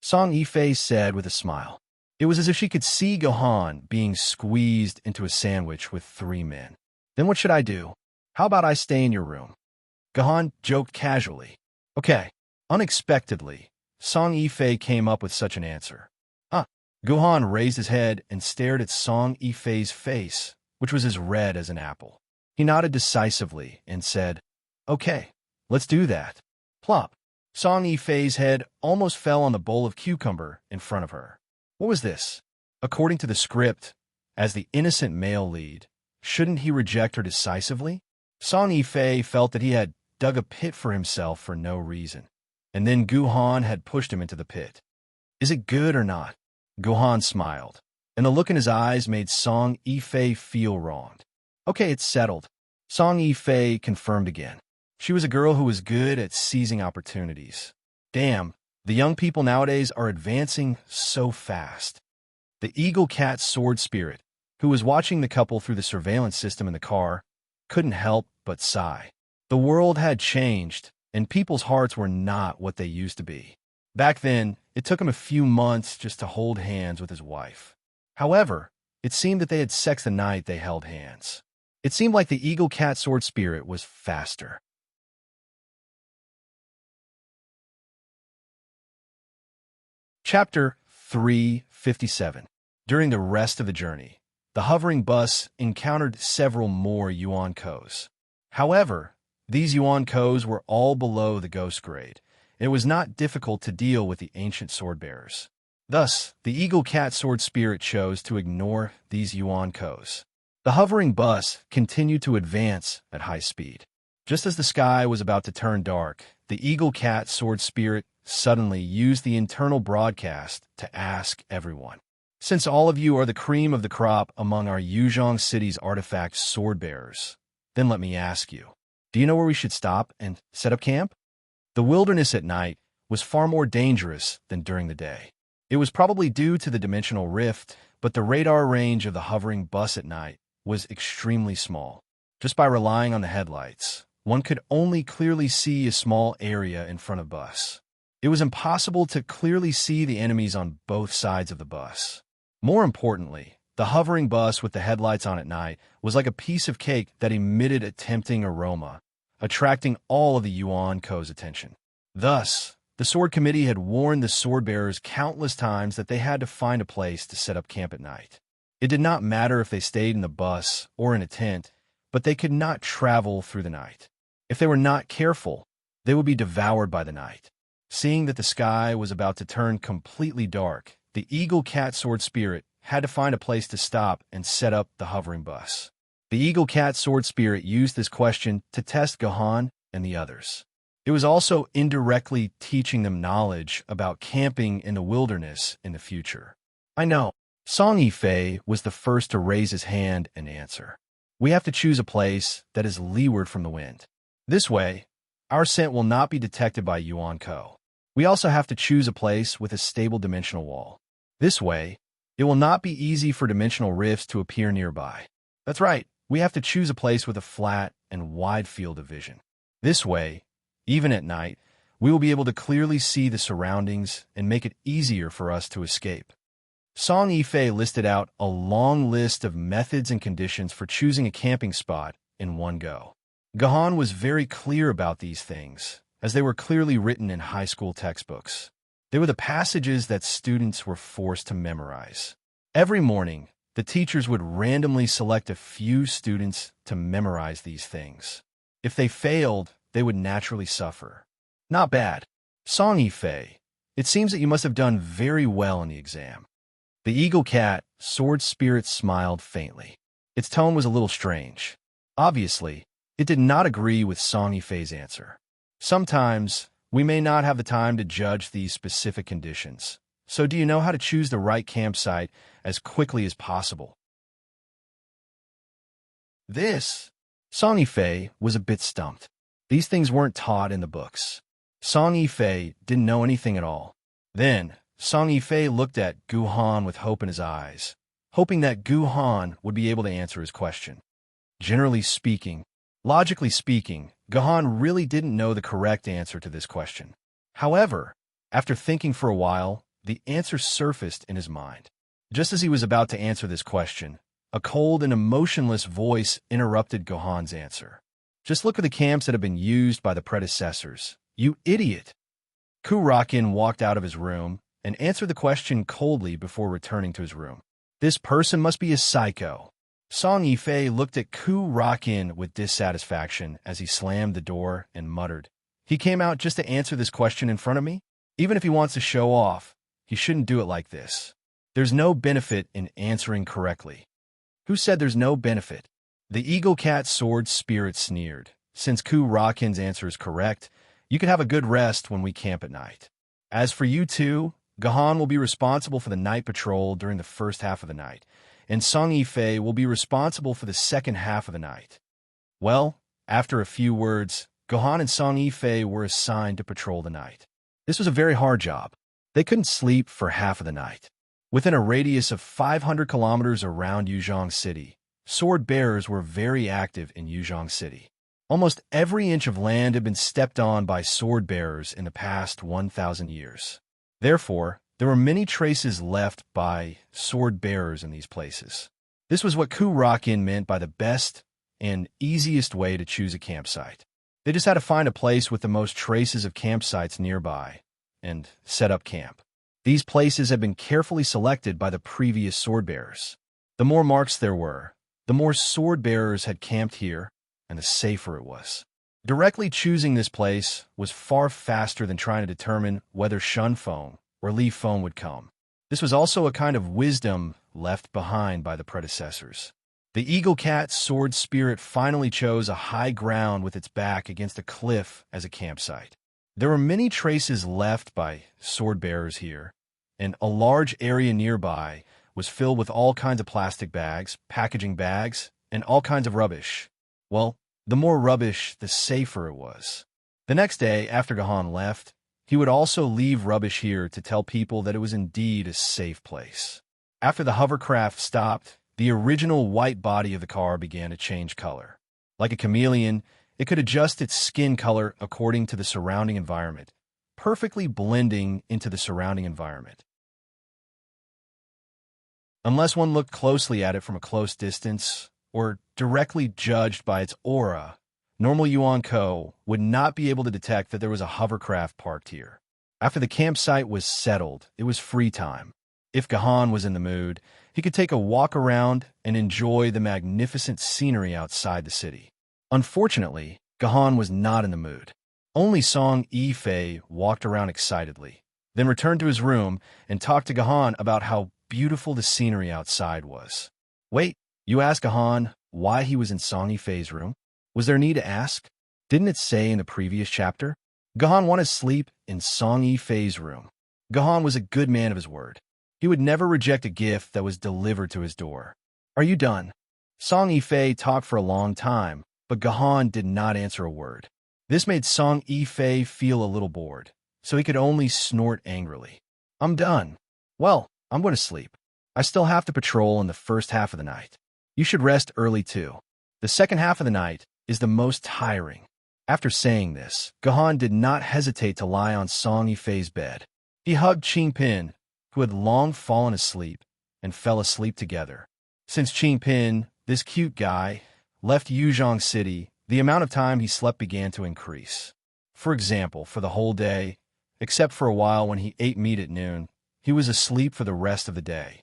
Song Yifei said with a smile. It was as if she could see Gohan being squeezed into a sandwich with 3 men. Then what should I do? How about I stay in your room? Gohan joked casually. Okay. Unexpectedly, Song Yifei came up with such an answer. Gohan raised his head and stared at Song Yifei's face, which was as red as an apple. He nodded decisively and said, Okay, let's do that. Plop. Song Yifei's head almost fell on the bowl of cucumber in front of her. What was this? According to the script, as the innocent male lead, shouldn't he reject her decisively? Song Yifei felt that he had dug a pit for himself for no reason, and then Gohan had pushed him into the pit. Is it good or not? Gohan smiled, and the look in his eyes made Song Yifei feel wronged. Okay, it's settled. Song Yifei confirmed again. She was a girl who was good at seizing opportunities. Damn, the young people nowadays are advancing so fast. The Eagle Cat Sword Spirit, who was watching the couple through the surveillance system in the car, couldn't help but sigh. The world had changed, and people's hearts were not what they used to be. Back then, it took him a few months just to hold hands with his wife. However, it seemed that they had sex the night they held hands. It seemed like the Eagle Cat Sword Spirit was faster. Chapter 357. During the rest of the journey, the hovering bus encountered several more Yuan-Kos. However, these Yuan-Kos were all below the ghost grade. It was not difficult to deal with the ancient sword-bearers. Thus, the Eagle Cat Sword Spirit chose to ignore these Yuan-Kos. The hovering bus continued to advance at high speed. Just as the sky was about to turn dark, the Eagle Cat Sword Spirit suddenly used the internal broadcast to ask everyone, since all of you are the cream of the crop among our Yuzhong City's artifact sword-bearers, then let me ask you, do you know where we should stop and set up camp? The wilderness at night was far more dangerous than during the day. It was probably due to the dimensional rift, but the radar range of the hovering bus at night was extremely small. Just by relying on the headlights, one could only clearly see a small area in front of bus. It was impossible to clearly see the enemies on both sides of the bus. More importantly, the hovering bus with the headlights on at night was like a piece of cake that emitted a tempting aroma, attracting all of the Yuan-Ko's attention. Thus, the Sword Committee had warned the sword-bearers countless times that they had to find a place to set up camp at night. It did not matter if they stayed in the bus or in a tent, but they could not travel through the night. If they were not careful, they would be devoured by the night. Seeing that the sky was about to turn completely dark, the eagle cat sword spirit had to find a place to stop and set up the hovering bus. The eagle cat sword spirit used this question to test Gahan and the others. It was also indirectly teaching them knowledge about camping in the wilderness in the future. I know. Song Yifei was the first to raise his hand and answer. We have to choose a place that is leeward from the wind. This way, our scent will not be detected by Yuan Ko. We also have to choose a place with a stable dimensional wall. This way, it will not be easy for dimensional rifts to appear nearby. That's right, we have to choose a place with a flat and wide field of vision. This way, even at night, we will be able to clearly see the surroundings and make it easier for us to escape. Song Yifei listed out a long list of methods and conditions for choosing a camping spot in one go. Gahan was very clear about these things, as they were clearly written in high school textbooks. They were the passages that students were forced to memorize. Every morning, the teachers would randomly select a few students to memorize these things. If they failed, they would naturally suffer. Not bad. Song Yifei, it seems that you must have done very well in the exam. The eagle cat, sword spirit, smiled faintly. Its tone was a little strange. Obviously, it did not agree with Song Yifei's answer. Sometimes, we may not have the time to judge these specific conditions. So do you know how to choose the right campsite as quickly as possible? Song Yifei was a bit stumped. These things weren't taught in the books. Song Yifei didn't know anything at all. Then, Song Yifei looked at Gu Han with hope in his eyes, hoping that Gu Han would be able to answer his question. Generally speaking, logically speaking, Gu Han really didn't know the correct answer to this question. However, after thinking for a while, the answer surfaced in his mind. Just as he was about to answer this question, a cold and emotionless voice interrupted Gu Han's answer. Just look at the camps that have been used by the predecessors. You idiot! Ku Rakin walked out of his room and answered the question coldly before returning to his room. This person must be a psycho. Song Yifei looked at Ku Rakin with dissatisfaction as he slammed the door and muttered, "He came out just to answer this question in front of me? Even if he wants to show off, he shouldn't do it like this. There's no benefit in answering correctly." Who said there's no benefit? The eagle cat sword spirit sneered. Since Ku Rakin's answer is correct, you can have a good rest when we camp at night. As for you two, Gahan will be responsible for the night patrol during the first half of the night, and Song Yifei will be responsible for the second half of the night. Well, after a few words, Gahan and Song Yifei were assigned to patrol the night. This was a very hard job. They couldn't sleep for half of the night. Within a radius of 500 kilometers around Yuzhong City, sword bearers were very active in Yuzhong City. Almost every inch of land had been stepped on by sword bearers in the past 1,000 years. Therefore, there were many traces left by sword bearers in these places. This was what Ku Rakin meant by the best and easiest way to choose a campsite. They just had to find a place with the most traces of campsites nearby and set up camp. These places had been carefully selected by the previous sword bearers. The more marks there were, the more sword bearers had camped here, and the safer it was. Directly choosing this place was far faster than trying to determine whether Shun Feng or Li Feng would come. This was also a kind of wisdom left behind by the predecessors. The eagle cat sword spirit finally chose a high ground with its back against a cliff as a campsite. There were many traces left by sword bearers here, and a large area nearby was filled with all kinds of plastic bags, packaging bags, and all kinds of rubbish. Well, the more rubbish, the safer it was. The next day, after Gahan left, he would also leave rubbish here to tell people that it was indeed a safe place. After the hovercraft stopped, the original white body of the car began to change color. Like a chameleon, it could adjust its skin color according to the surrounding environment, perfectly blending into the surrounding environment. Unless one looked closely at it from a close distance, or directly judged by its aura, normal Yuan Ko would not be able to detect that there was a hovercraft parked here. After the campsite was settled, it was free time. If Gahan was in the mood, he could take a walk around and enjoy the magnificent scenery outside the city. Unfortunately, Gahan was not in the mood. Only Song Yifei walked around excitedly, then returned to his room and talked to Gahan about how beautiful the scenery outside was. Wait, you asked Gahan why he was in Song Yifei's room? Was there need to ask? Didn't it say in the previous chapter? Gahan wanted to sleep in Song Yifei's room. Gahan was a good man of his word. He would never reject a gift that was delivered to his door. Are you done? Song Yifei talked for a long time, but Gahan did not answer a word. This made Song Yifei feel a little bored, so he could only snort angrily. I'm done. Well, I'm going to sleep. I still have to patrol in the first half of the night. You should rest early too. The second half of the night is the most tiring. After saying this, Gahan did not hesitate to lie on Song Yifei's bed. He hugged Qingpin, who had long fallen asleep, and fell asleep together. Since Qingpin, this cute guy, left Yuzhong City, the amount of time he slept began to increase. For example, for the whole day, except for a while when he ate meat at noon, he was asleep for the rest of the day.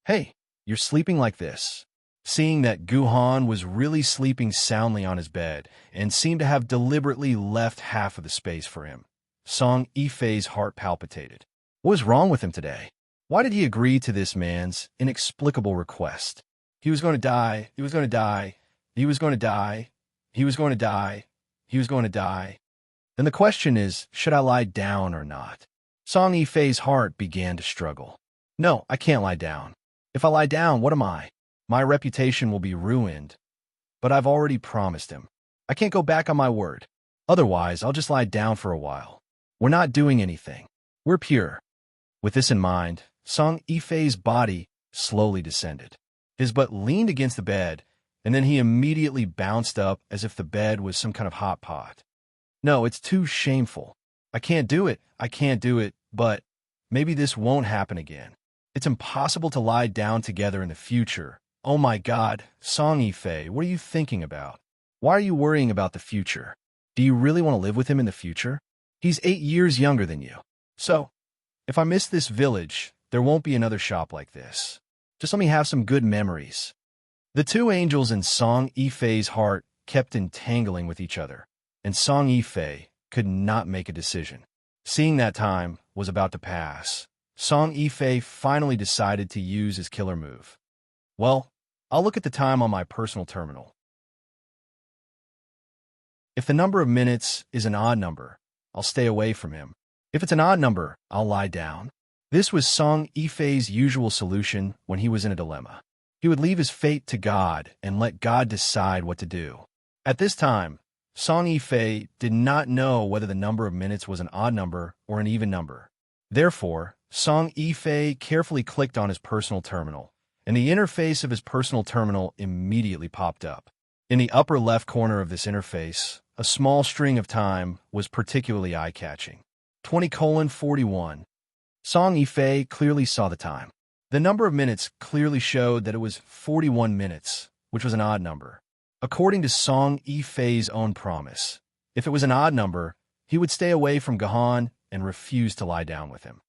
Hey, you're sleeping like this. Seeing that Guhan was really sleeping soundly on his bed and seemed to have deliberately left half of the space for him, Song Yifei's heart palpitated. What was wrong with him today? Why did he agree to this man's inexplicable request? He was going to die. He was going to die. He was going to die. He was going to die. He was going to die. Then the question is, should I lie down or not? Song Yifei's heart began to struggle. No, I can't lie down. If I lie down, what am I? My reputation will be ruined. But I've already promised him. I can't go back on my word. Otherwise, I'll just lie down for a while. We're not doing anything. We're pure. With this in mind, Song Yifei's body slowly descended. His butt leaned against the bed, and then he immediately bounced up as if the bed was some kind of hot pot. No, it's too shameful. I can't do it. I can't do it, but maybe this won't happen again. It's impossible to lie down together in the future. Oh my God, Song Yifei, what are you thinking about? Why are you worrying about the future? Do you really want to live with him in the future? He's 8 years younger than you. So, if I miss this village, there won't be another shop like this. Just let me have some good memories. The two angels in Song Yifei's heart kept entangling with each other, and Song Yifei could not make a decision. Seeing that time was about to pass, Song Yifei finally decided to use his killer move. Well, I'll look at the time on my personal terminal. If the number of minutes is an odd number, I'll stay away from him. If it's an odd number, I'll lie down. This was Song Yifei's usual solution when he was in a dilemma. He would leave his fate to God and let God decide what to do. At this time, Song Yifei did not know whether the number of minutes was an odd number or an even number. Therefore, Song Yifei carefully clicked on his personal terminal, and the interface of his personal terminal immediately popped up. In the upper left corner of this interface, a small string of time was particularly eye-catching. 20:41. Song Yifei clearly saw the time. The number of minutes clearly showed that it was 41 minutes, which was an odd number. According to Song Yifei's own promise, if it was an odd number, he would stay away from Gahan and refuse to lie down with him.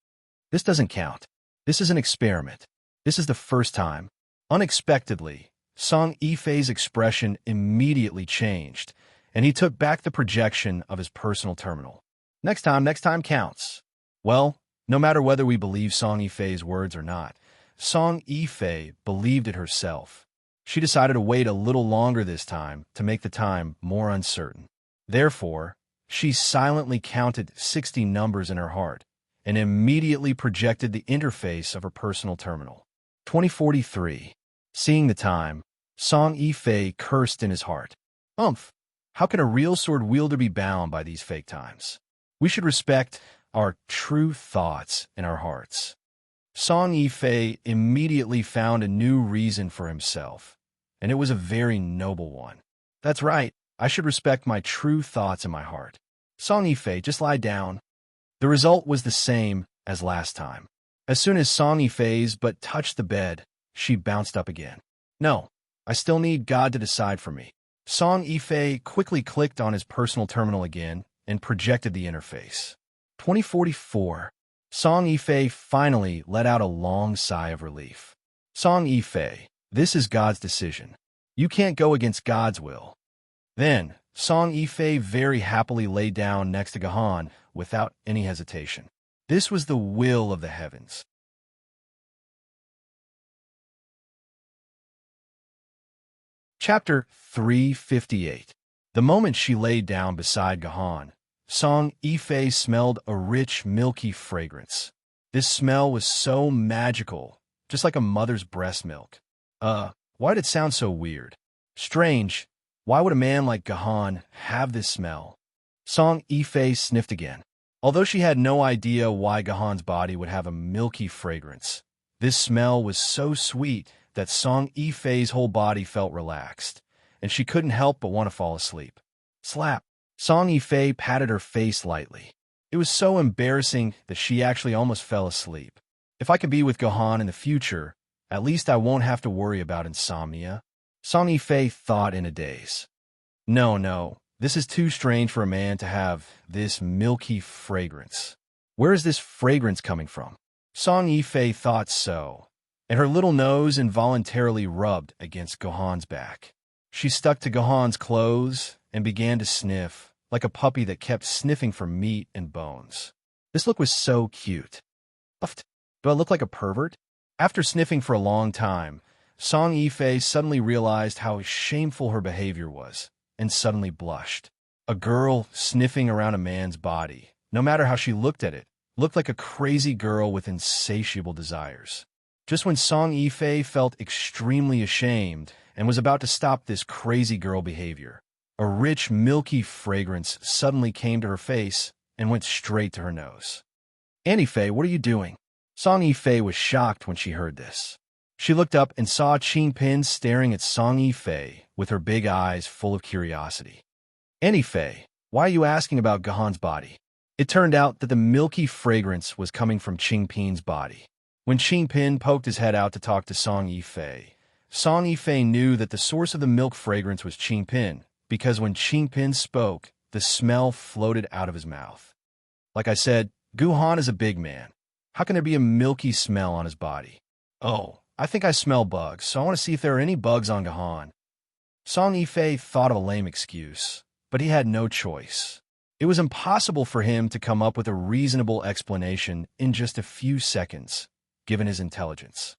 This doesn't count. This is an experiment. This is the first time. Unexpectedly, Song Yifei's expression immediately changed, and he took back the projection of his personal terminal. Next time counts. Well, no matter whether we believe Song Yifei's words or not, Song Yifei believed it herself. She decided to wait a little longer this time to make the time more uncertain. Therefore, she silently counted 60 numbers in her heart and immediately projected the interface of her personal terminal. 20:43. Seeing the time, Song Yifei cursed in his heart. How can a real sword wielder be bound by these fake times? We should respect our true thoughts in our hearts. Song Yifei immediately found a new reason for himself, and it was a very noble one. That's right, I should respect my true thoughts in my heart. Song Yifei, just lie down. The result was the same as last time. As soon as Song Yifei's butt touched the bed, she bounced up again. No, I still need God to decide for me. Song Yifei quickly clicked on his personal terminal again and projected the interface. 20:44. Song Yifei finally let out a long sigh of relief. Song Yifei, this is God's decision. You can't go against God's will. Then, Song Yifei very happily lay down next to Gahan without any hesitation. This was the will of the heavens. Chapter 358. The moment she lay down beside Gahan, Song Yifei smelled a rich, milky fragrance. This smell was so magical, just like a mother's breast milk. Why did it sound so weird? Strange. Why would a man like Gahan have this smell? Song Yifei sniffed again. Although she had no idea why Gahan's body would have a milky fragrance, this smell was so sweet that Song Yifei's whole body felt relaxed, and she couldn't help but want to fall asleep. Slap! Song Yifei patted her face lightly. It was so embarrassing that she actually almost fell asleep. If I could be with Gahan in the future, at least I won't have to worry about insomnia. Song Yifei thought in a daze. No, this is too strange for a man to have this milky fragrance. Where is this fragrance coming from? Song Yifei thought so, and her little nose involuntarily rubbed against Gahan's back. She stuck to Gahan's clothes and began to sniff, like a puppy that kept sniffing for meat and bones. This look was so cute. Do I look like a pervert? After sniffing for a long time, Song Yifei suddenly realized how shameful her behavior was, and suddenly blushed. A girl sniffing around a man's body, no matter how she looked at it, looked like a crazy girl with insatiable desires. Just when Song Yifei felt extremely ashamed and was about to stop this crazy girl behavior, a rich, milky fragrance suddenly came to her face and went straight to her nose. "Auntie Fei, what are you doing?" Song Yifei was shocked when she heard this. She looked up and saw Qing Pin staring at Song Yifei with her big eyes full of curiosity. "Auntie Fei, why are you asking about Gahan's body?" It turned out that the milky fragrance was coming from Qing Pin's body. When Qing Pin poked his head out to talk to Song Yifei knew that the source of the milk fragrance was Qing Pin, because when Qing Pin spoke, the smell floated out of his mouth. Like I said, Gahan is a big man. How can there be a milky smell on his body? "Oh, I think I smell bugs, so I want to see if there are any bugs on Gahan." Song Yifei thought of a lame excuse, but he had no choice. It was impossible for him to come up with a reasonable explanation in just a few seconds, given his intelligence.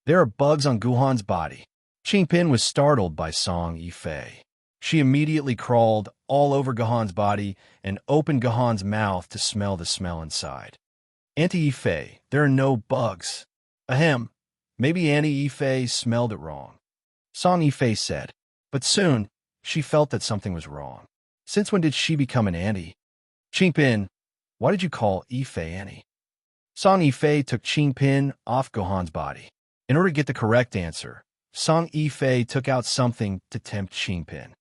"There are bugs on Gahan's body." Qing Pin was startled by Song Yifei. She immediately crawled all over Gahan's body and opened Gahan's mouth to smell the smell inside. "Auntie Yifei, there are no bugs." "Ahem. Maybe Auntie Yifei smelled it wrong," Song Yifei said. But soon, she felt that something was wrong. Since when did she become an auntie? "Qing Pin, why did you call Yifei auntie?" Song Yifei took Qing Pin off Gahan's body. In order to get the correct answer, Song Yifei took out something to tempt Qing Pin.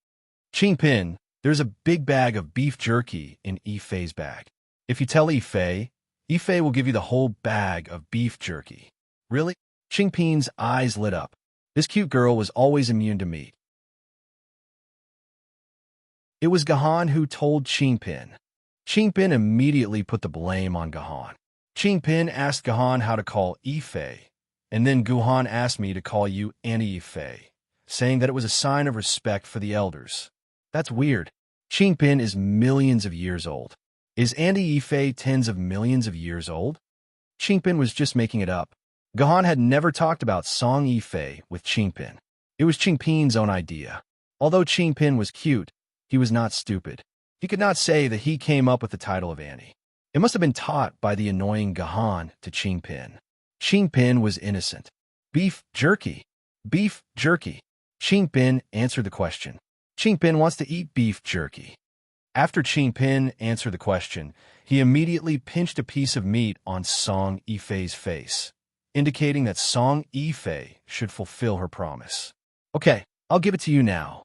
"Qing Pin, there's a big bag of beef jerky in Yifei's bag. If you tell Yifei, Yifei will give you the whole bag of beef jerky." "Really?" Qing Pin's eyes lit up. This cute girl was always immune to meat. It was Gahan who told Qing Pin. Qing Pin immediately put the blame on Gahan. Qing Pin asked Gahan how to call Yifei, and then Gahan asked me to call you Auntie Yifei, saying that it was a sign of respect for the elders. That's weird. Qing Pin is millions of years old. Is Auntie Yifei tens of millions of years old? Qing Pin was just making it up. Gahan had never talked about Song Yifei with Qing Pin. It was Qing Pin's own idea. Although Qing Pin was cute, he was not stupid. He could not say that he came up with the title of Auntie. It must have been taught by the annoying Gahan to Qing Pin. Qing Pin was innocent. "Beef jerky. Beef jerky." Qing Pin answered the question. Qing Pin wants to eat beef jerky. After Qing Pin answered the question, he immediately pinched a piece of meat on Song Yifei's face, indicating that Song Yifei should fulfill her promise. "Okay, I'll give it to you now."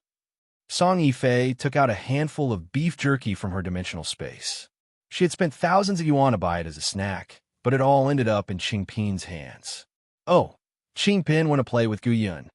Song Yifei took out a handful of beef jerky from her dimensional space. She had spent thousands of yuan to buy it as a snack, but it all ended up in Qing Pin's hands. Oh, Qing Pin went to play with Gu Yun.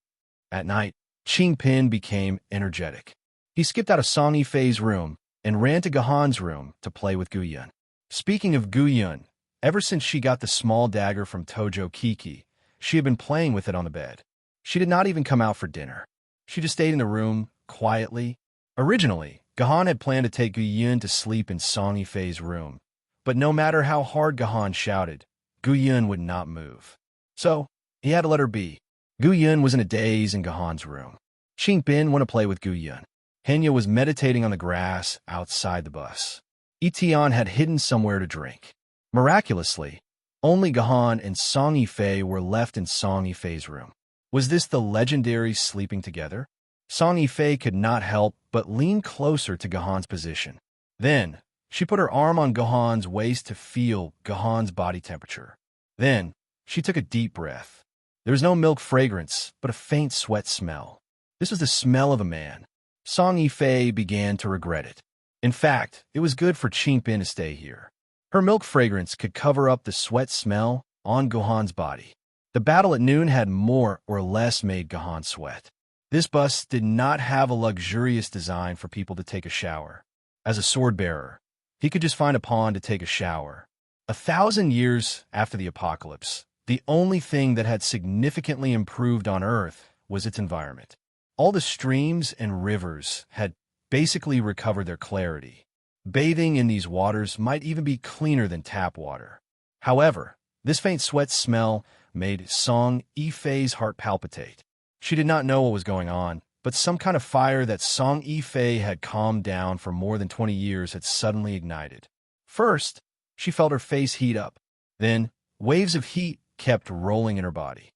At night, Qing Pin became energetic. He skipped out of Song Yifei's room and ran to Gahan's room to play with Gu Yun. Speaking of Gu Yun, ever since she got the small dagger from Tojo Kiki, she had been playing with it on the bed. She did not even come out for dinner. She just stayed in the room, quietly. Originally, Gahan had planned to take Gu Yun to sleep in Song Yifei's room, but no matter how hard Gahan shouted, Gu Yun would not move. So, he had to let her be. Gu Yun was in a daze in Gahan's room. Qing Bin wanted to play with Gu Yun. Henya was meditating on the grass outside the bus. Etian had hidden somewhere to drink. Miraculously, only Gahan and Song Yifei were left in Song Yifei's room. Was this the legendary sleeping together? Song Yifei could not help but lean closer to Gahan's position. Then, she put her arm on Gahan's waist to feel Gahan's body temperature. Then, she took a deep breath. There was no milk fragrance, but a faint sweat smell. This was the smell of a man. Song Yifei began to regret it. In fact, it was good for Qing Bin to stay here. Her milk fragrance could cover up the sweat smell on Gahan's body. The battle at noon had more or less made Gahan sweat. This bus did not have a luxurious design for people to take a shower. As a sword-bearer, he could just find a pond to take a shower. 1,000 years after the apocalypse, the only thing that had significantly improved on Earth was its environment. All the streams and rivers had basically recovered their clarity. Bathing in these waters might even be cleaner than tap water. However, this faint sweat smell made Song Yifei's heart palpitate. She did not know what was going on, but some kind of fire that Song Yifei had calmed down for more than 20 years had suddenly ignited. First, she felt her face heat up. Then, waves of heat kept rolling in her body.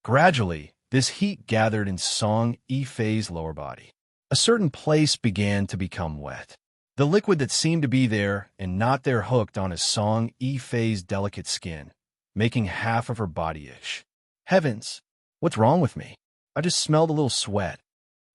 Gradually, this heat gathered in Song Yifei's lower body. A certain place began to become wet. The liquid that seemed to be there and not there hooked on his Song Yifei's delicate skin, making half of her body itch. Heavens, what's wrong with me? I just smelled a little sweat.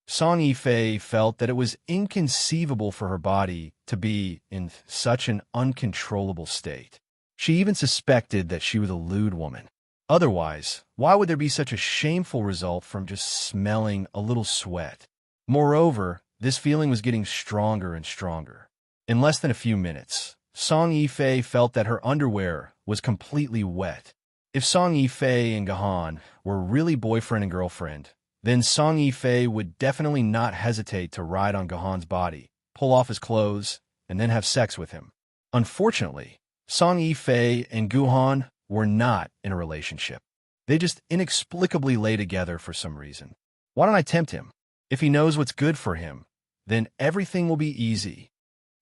Song Yifei felt that it was inconceivable for her body to be in such an uncontrollable state. She even suspected that she was a lewd woman. Otherwise, why would there be such a shameful result from just smelling a little sweat? Moreover, this feeling was getting stronger and stronger. In less than a few minutes, Song Yifei felt that her underwear was completely wet. If Song Yifei and Gahan were really boyfriend and girlfriend, then Song Yifei would definitely not hesitate to ride on Gahan's body, pull off his clothes, and then have sex with him. Unfortunately, Song Yifei and Gahan were not in a relationship. They just inexplicably lay together for some reason. Why don't I tempt him? If he knows what's good for him, then everything will be easy.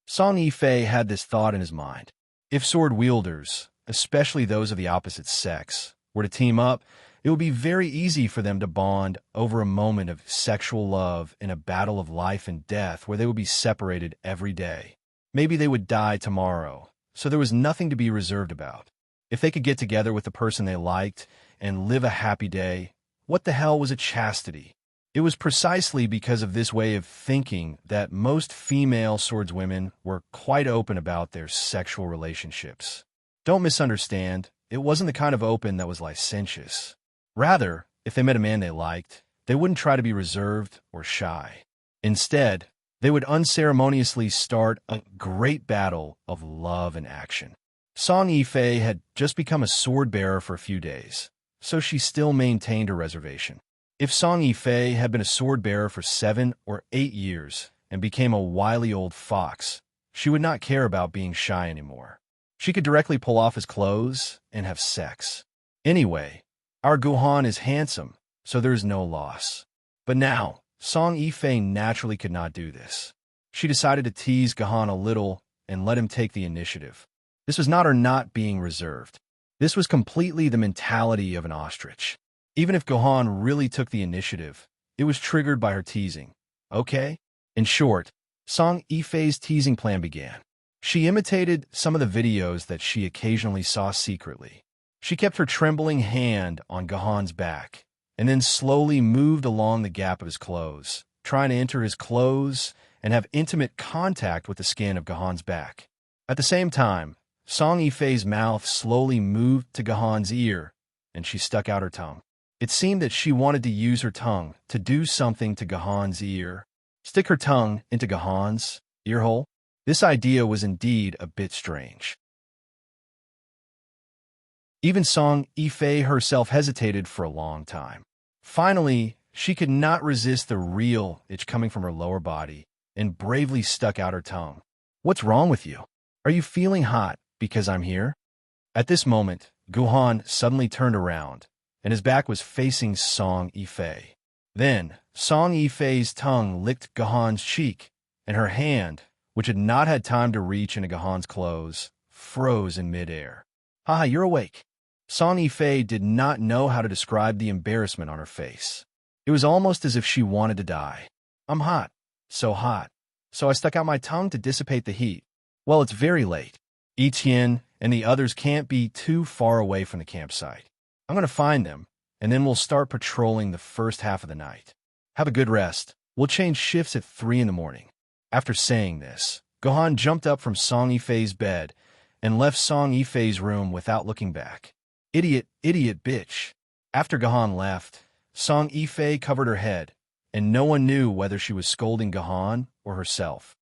Song Yifei had this thought in his mind. If sword wielders, especially those of the opposite sex, were to team up, it would be very easy for them to bond over a moment of sexual love in a battle of life and death where they would be separated every day. Maybe they would die tomorrow, so there was nothing to be reserved about. If they could get together with the person they liked and live a happy day, what the hell was a chastity? It was precisely because of this way of thinking that most female swordswomen were quite open about their sexual relationships. Don't misunderstand, it wasn't the kind of open that was licentious. Rather, if they met a man they liked, they wouldn't try to be reserved or shy. Instead, they would unceremoniously start a great battle of love and action. Song Yifei had just become a sword bearer for a few days, so she still maintained her reservation. If Song Yifei had been a sword bearer for 7 or 8 years and became a wily old fox, she would not care about being shy anymore. She could directly pull off his clothes and have sex. Anyway, our Gahan is handsome, so there is no loss. But now, Song Yifei naturally could not do this. She decided to tease Gahan a little and let him take the initiative. This was not her not being reserved. This was completely the mentality of an ostrich. Even if Gahan really took the initiative, it was triggered by her teasing. Okay? In short, Song Yifei's teasing plan began. She imitated some of the videos that she occasionally saw secretly. She kept her trembling hand on Gahan's back, and then slowly moved along the gap of his clothes, trying to enter his clothes and have intimate contact with the skin of Gahan's back. At the same time, Song Yifei's mouth slowly moved to Gahan's ear, and she stuck out her tongue. It seemed that she wanted to use her tongue to do something to Gahan's ear. Stick her tongue into Gahan's earhole? This idea was indeed a bit strange. Even Song Yifei herself hesitated for a long time. Finally, She could not resist the real itch coming from her lower body and bravely stuck out her tongue. What's wrong with you? Are you feeling hot because I'm here? At this moment, Guhan suddenly turned around, and his back was facing Song Yifei. Then, Song Yifei's tongue licked Guhan's cheek, and her hand, which had not had time to reach into Guhan's clothes, froze in midair. Haha, you're awake. Song Yifei did not know how to describe the embarrassment on her face. It was almost as if she wanted to die. I'm hot. So hot. So I stuck out my tongue to dissipate the heat. Well, it's very late. Etienne and the others can't be too far away from the campsite. I'm going to find them, and then we'll start patrolling the first half of the night. Have a good rest. We'll change shifts at 3 in the morning. After saying this, Guhan jumped up from Song Yifei's bed and left Song Yifei's room without looking back. Idiot, bitch. After Guhan left, Song Yifei covered her head, and no one knew whether she was scolding Guhan or herself.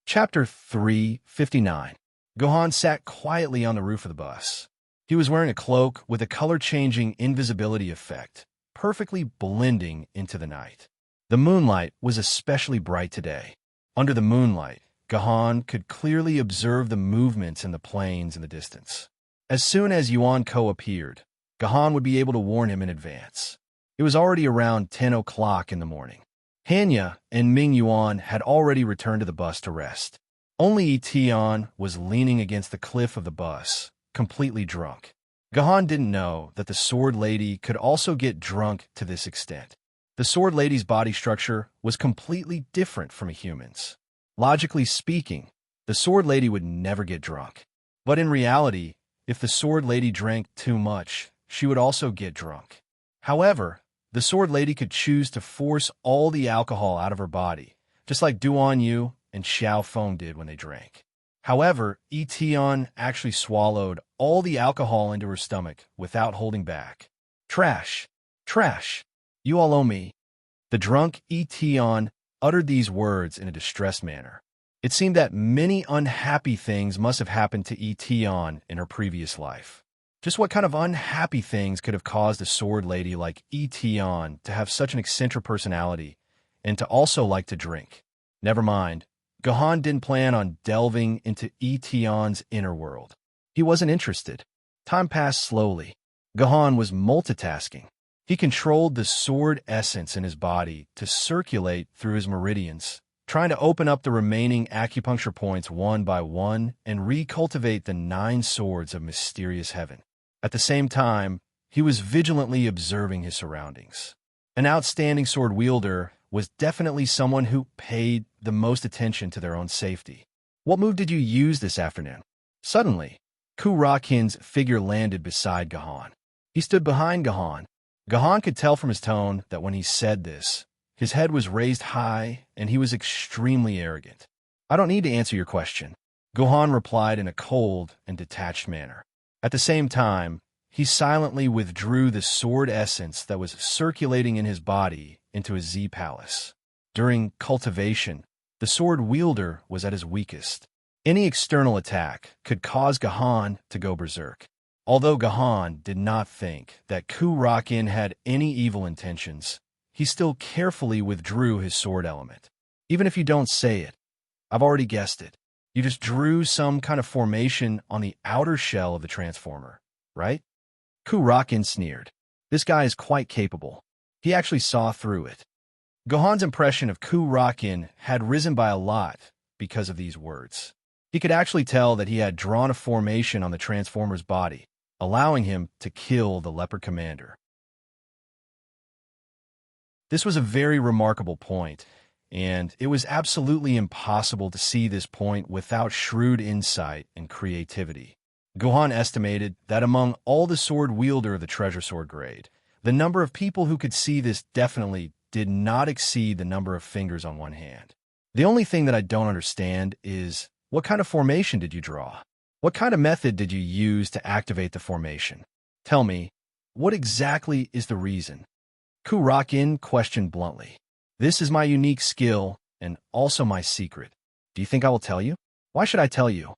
Chapter 359. Guhan sat quietly on the roof of the bus. He was wearing a cloak with a color-changing invisibility effect, perfectly blending into the night. The moonlight was especially bright today. Under the moonlight, Guhan could clearly observe the movements in the plains in the distance. As soon as Yuan Ko appeared, Guhan would be able to warn him in advance. It was already around 10 o'clock in the morning. Hanya and Ming Yuan had already returned to the bus to rest. Only Etienne was leaning against the cliff of the bus, completely drunk. Guhan didn't know that the Sword Lady could also get drunk to this extent. The Sword Lady's body structure was completely different from a human's. Logically speaking, the Sword Lady would never get drunk. But in reality, if the Sword Lady drank too much, she would also get drunk. However, the Sword Lady could choose to force all the alcohol out of her body, just like Duan Yu and Xiao Feng did when they drank. However, Etienne actually swallowed all the alcohol into her stomach without holding back. Trash! Trash! You all owe me. The drunk Etienne uttered these words in a distressed manner. It seemed that many unhappy things must have happened to Etienne in her previous life. Just what kind of unhappy things could have caused a sword lady like Etienne to have such an eccentric personality and to also like to drink? Never mind. Guhan didn't plan on delving into Etienne's inner world. He wasn't interested. Time passed slowly. Guhan was multitasking. He controlled the sword essence in his body to circulate through his meridians, trying to open up the remaining acupuncture points one by one and recultivate the 9 swords of mysterious heaven. At the same time, he was vigilantly observing his surroundings. An outstanding sword wielder was definitely someone who paid the most attention to their own safety. What move did you use this afternoon? Suddenly, Ku Rakin's figure landed beside Guhan. He stood behind Guhan. Guhan could tell from his tone that when he said this, his head was raised high and he was extremely arrogant. I don't need to answer your question, Guhan replied in a cold and detached manner. At the same time, he silently withdrew the sword essence that was circulating in his body into his Z palace. During cultivation, the sword wielder was at his weakest. Any external attack could cause Guhan to go berserk. Although Guhan did not think that Ku Rakin had any evil intentions, he still carefully withdrew his sword element. Even if you don't say it, I've already guessed it. You just drew some kind of formation on the outer shell of the transformer, right? Ku Rakin sneered. This guy is quite capable. He actually saw through it. Guhan's impression of Ku Rakin had risen by a lot because of these words. He could actually tell that he had drawn a formation on the transformer's body, allowing him to kill the leopard commander. This was a very remarkable point, and it was absolutely impossible to see this point without shrewd insight and creativity. Guhan estimated that among all the sword wielder of the treasure sword grade, the number of people who could see this definitely did not exceed the number of fingers on one hand. The only thing that I don't understand is, what kind of formation did you draw? What kind of method did you use to activate the formation? Tell me, what exactly is the reason? Ku Rakin questioned bluntly. This is my unique skill and also my secret. Do you think I will tell you? Why should I tell you?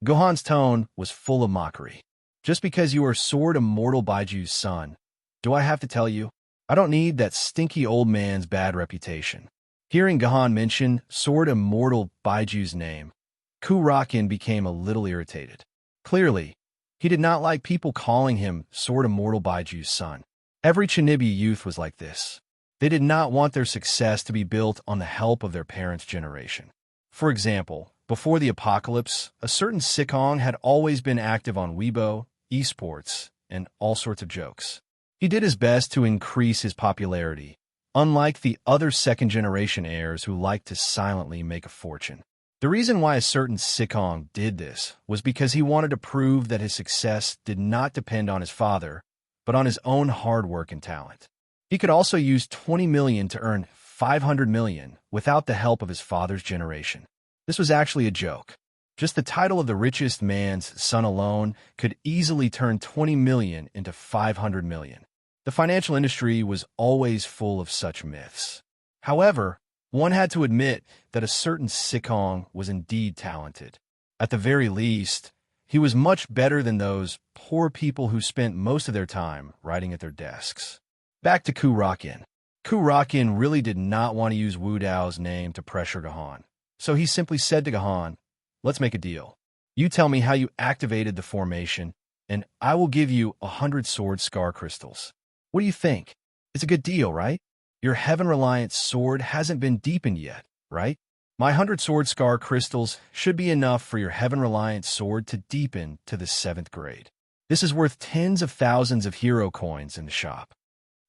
Guhan's tone was full of mockery. Just because you are Sword Immortal Baiju's son, do I have to tell you? I don't need that stinky old man's bad reputation. Hearing Gahan mention Sword Immortal Baiju's name, Kurakin became a little irritated. Clearly, he did not like people calling him Sword Immortal Baiju's son. Every Chinibi youth was like this. They did not want their success to be built on the help of their parents' generation. For example, before the apocalypse, a certain Sikong had always been active on Weibo, esports, and all sorts of jokes. He did his best to increase his popularity, unlike the other second-generation heirs who liked to silently make a fortune. The reason why a certain Sikong did this was because he wanted to prove that his success did not depend on his father, but on his own hard work and talent. He could also use 20 million to earn 500 million without the help of his father's generation. This was actually a joke. Just the title of the richest man's son alone could easily turn 20 million into 500 million. The financial industry was always full of such myths. However, one had to admit that a certain Sikong was indeed talented. At the very least, he was much better than those poor people who spent most of their time writing at their desks. Back to Kurakin. Kurakin really did not want to use Wu Dao's name to pressure Gahan. So he simply said to Gahan, "Let's make a deal. You tell me how you activated the formation, and I will give you 100 sword scar crystals. What do you think? It's a good deal, right? Your Heaven-reliant sword hasn't been deepened yet, right? My 100 sword scar crystals should be enough for your Heaven-reliant sword to deepen to the 7th grade. This is worth tens of thousands of hero coins in the shop."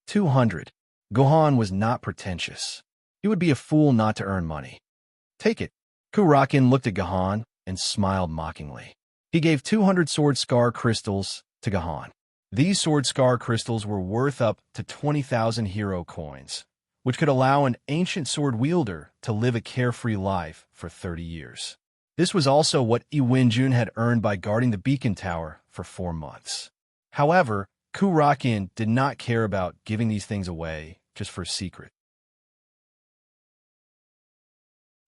200. Gohan was not pretentious. He would be a fool not to earn money. "Take it." Kurakin looked at Gahan and smiled mockingly. He gave 200 sword scar crystals to Gahan. These sword scar crystals were worth up to 20,000 hero coins, which could allow an ancient sword wielder to live a carefree life for 30 years. This was also what Yi Wenjun had earned by guarding the beacon tower for 4 months. However, Kurakin did not care about giving these things away just for a secret.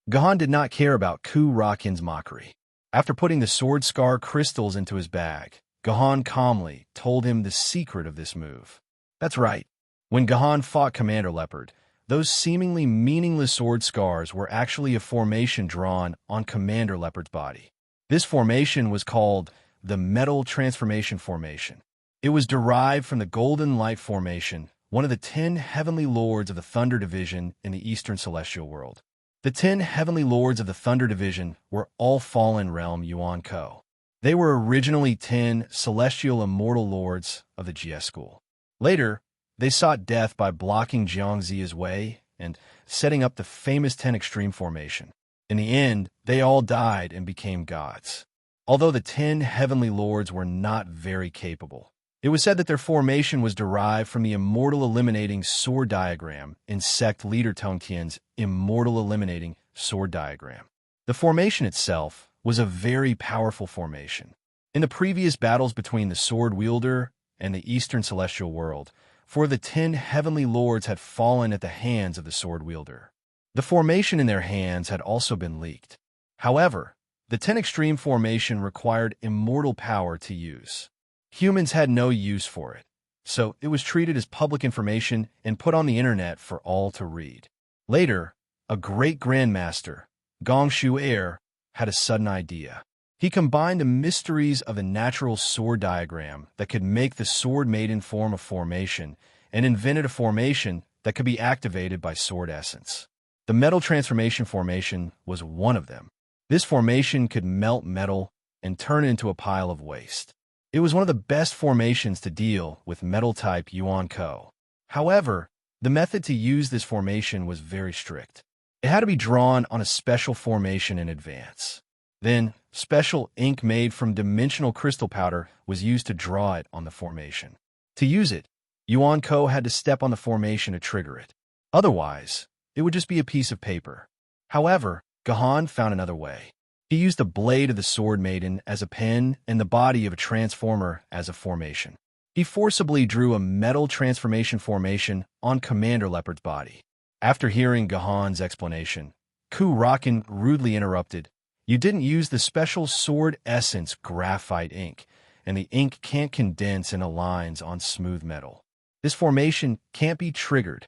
Gahan did not care about Kurakin's mockery. After putting the sword scar crystals into his bag, Gahan calmly told him the secret of this move. That's right. When Gahan fought Commander Leopard, those seemingly meaningless sword scars were actually a formation drawn on Commander Leopard's body. This formation was called the Metal Transformation Formation. It was derived from the Golden Light Formation, one of the 10 Heavenly Lords of the Thunder Division in the Eastern Celestial World. The 10 Heavenly Lords of the Thunder Division were all fallen realm Yuan Ko. They were originally 10 Celestial Immortal Lords of the GS School. Later, they sought death by blocking Jiang Ziya's way and setting up the famous 10 Extreme Formation. In the end, they all died and became gods. Although the 10 Heavenly Lords were not very capable, it was said that their formation was derived from the Immortal Eliminating Sword Diagram in sect leader Tongtian's Immortal Eliminating Sword Diagram. The formation itself was a very powerful formation. In the previous battles between the Sword Wielder and the Eastern Celestial World, 4 of the 10 Heavenly Lords had fallen at the hands of the Sword Wielder. The formation in their hands had also been leaked. However, the 10 Extreme Formation required immortal power to use. Humans had no use for it, so it was treated as public information and put on the internet for all to read. Later, a great grandmaster, Gongshu Heir, had a sudden idea. He combined the mysteries of the natural sword diagram that could make the sword maiden form a formation and invented a formation that could be activated by sword essence. The Metal Transformation Formation was one of them. This formation could melt metal and turn it into a pile of waste. It was one of the best formations to deal with metal-type Yuan Ko. However, the method to use this formation was very strict. It had to be drawn on a special formation in advance. Then, special ink made from dimensional crystal powder was used to draw it on the formation. To use it, Yuan Ko had to step on the formation to trigger it. Otherwise, it would just be a piece of paper. However, Gahan found another way. He used the blade of the Sword Maiden as a pen and the body of a transformer as a formation. He forcibly drew a Metal Transformation Formation on Commander Leopard's body. After hearing Gahan's explanation, Kurakin rudely interrupted, "You didn't use the special sword essence graphite ink, and the ink can't condense into lines on smooth metal. This formation can't be triggered.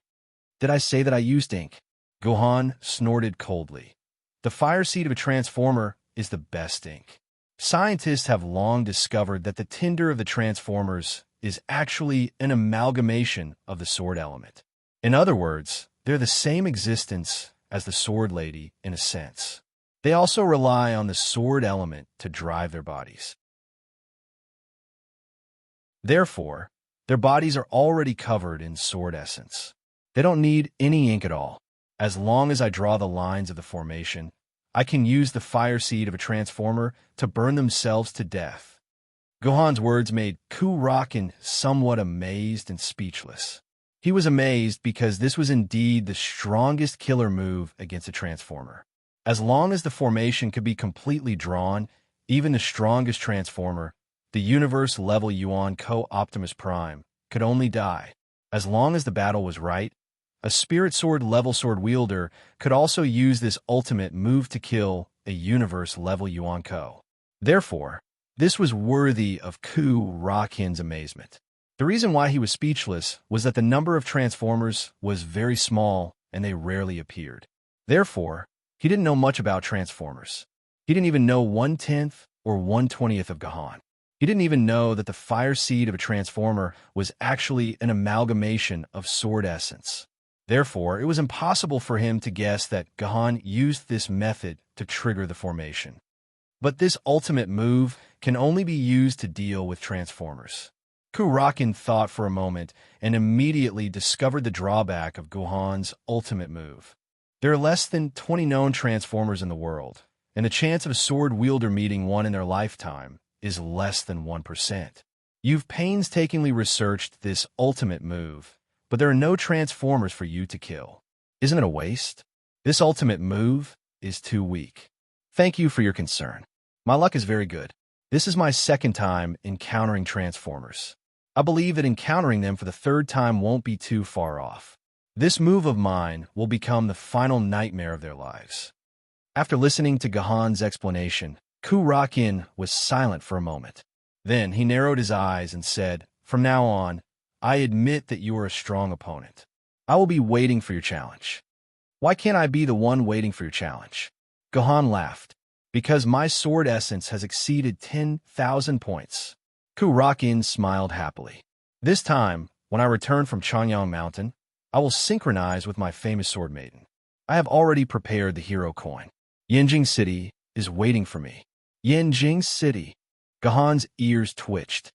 Did I say that I used ink? Gohan snorted coldly. The fire seed of a transformer is the best ink. Scientists have long discovered that the tinder of the transformers is actually an amalgamation of the sword element. In other words, they're the same existence as the sword lady in a sense. They also rely on the sword element to drive their bodies. Therefore, their bodies are already covered in sword essence. They don't need any ink at all. As long as I draw the lines of the formation, I can use the fire seed of a transformer to burn themselves to death. Gohan's words made Kurakin somewhat amazed and speechless. He was amazed because this was indeed the strongest killer move against a transformer. As long as the formation could be completely drawn, even the strongest transformer, the universe-level Yuan Co-Optimus Prime, could only die. As long as the battle was right, a spirit sword-level sword wielder could also use this ultimate move to kill a universe-level Yuan Co. Therefore, this was worthy of Kurakin's amazement. The reason why he was speechless was that the number of transformers was very small and they rarely appeared. Therefore, he didn't know much about transformers. He didn't even know 1/10 or 1/20 of Gohan. He didn't even know that the fire seed of a transformer was actually an amalgamation of sword essence. Therefore, it was impossible for him to guess that Gohan used this method to trigger the formation. But this ultimate move can only be used to deal with transformers. Kurakin thought for a moment and immediately discovered the drawback of Gohan's ultimate move. There are less than 20 known transformers in the world, and the chance of a sword wielder meeting one in their lifetime is less than 1%. You've painstakingly researched this ultimate move, but there are no transformers for you to kill. Isn't it a waste? This ultimate move is too weak. Thank you for your concern. My luck is very good. This is my second time encountering transformers. I believe that encountering them for the third time won't be too far off. This move of mine will become the final nightmare of their lives. After listening to Gohan's explanation, Kurakin was silent for a moment. Then he narrowed his eyes and said, "From now on, I admit that you are a strong opponent. I will be waiting for your challenge." "Why can't I be the one waiting for your challenge?" Gohan laughed. "Because my sword essence has exceeded 10,000 points. Kurakin smiled happily. "This time, when I return from Changyang Mountain, I will synchronize with my famous sword maiden. I have already prepared the hero coin. Yanjing City is waiting for me." Yanjing City. Gohan's ears twitched.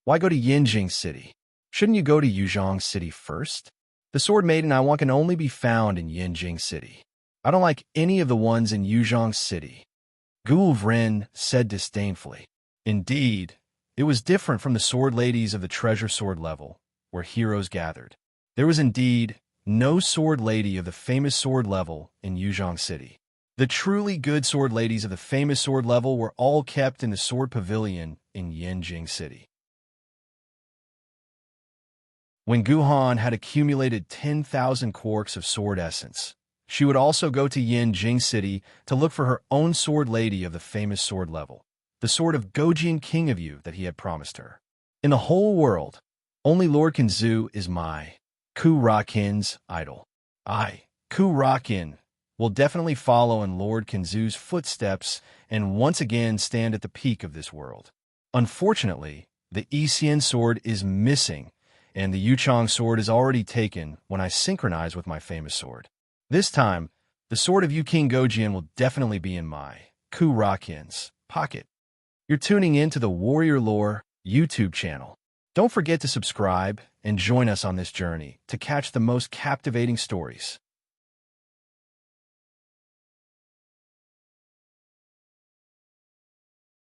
"Why go to Yanjing City? Shouldn't you go to Yuzhong City first? The sword maiden I want can only be found in Yanjing City. I don't like any of the ones in Yuzhong City." Gulvren said disdainfully. Indeed, it was different from the sword ladies of the treasure sword level, where heroes gathered. There was indeed no sword lady of the famous sword level in Yuzhong City. The truly good sword ladies of the famous sword level were all kept in the sword pavilion in Yanjing City. When Gohan had accumulated 10,000 quarks of sword essence, she would also go to Yanjing City to look for her own sword lady of the famous sword level, the sword of Gojian King of You that he had promised her. In the whole world, only Lord Kinzu is my, Kurakin's, idol. I, Kurakin, will definitely follow in Lord Kinzu's footsteps and once again stand at the peak of this world. Unfortunately, the Isian sword is missing, and the Yuchang sword is already taken when I synchronize with my famous sword. This time, the sword of Yu King Gojian will definitely be in my, Kurakin's, pocket. You're tuning in to the Warrior Lore YouTube channel. Don't forget to subscribe and join us on this journey to catch the most captivating stories.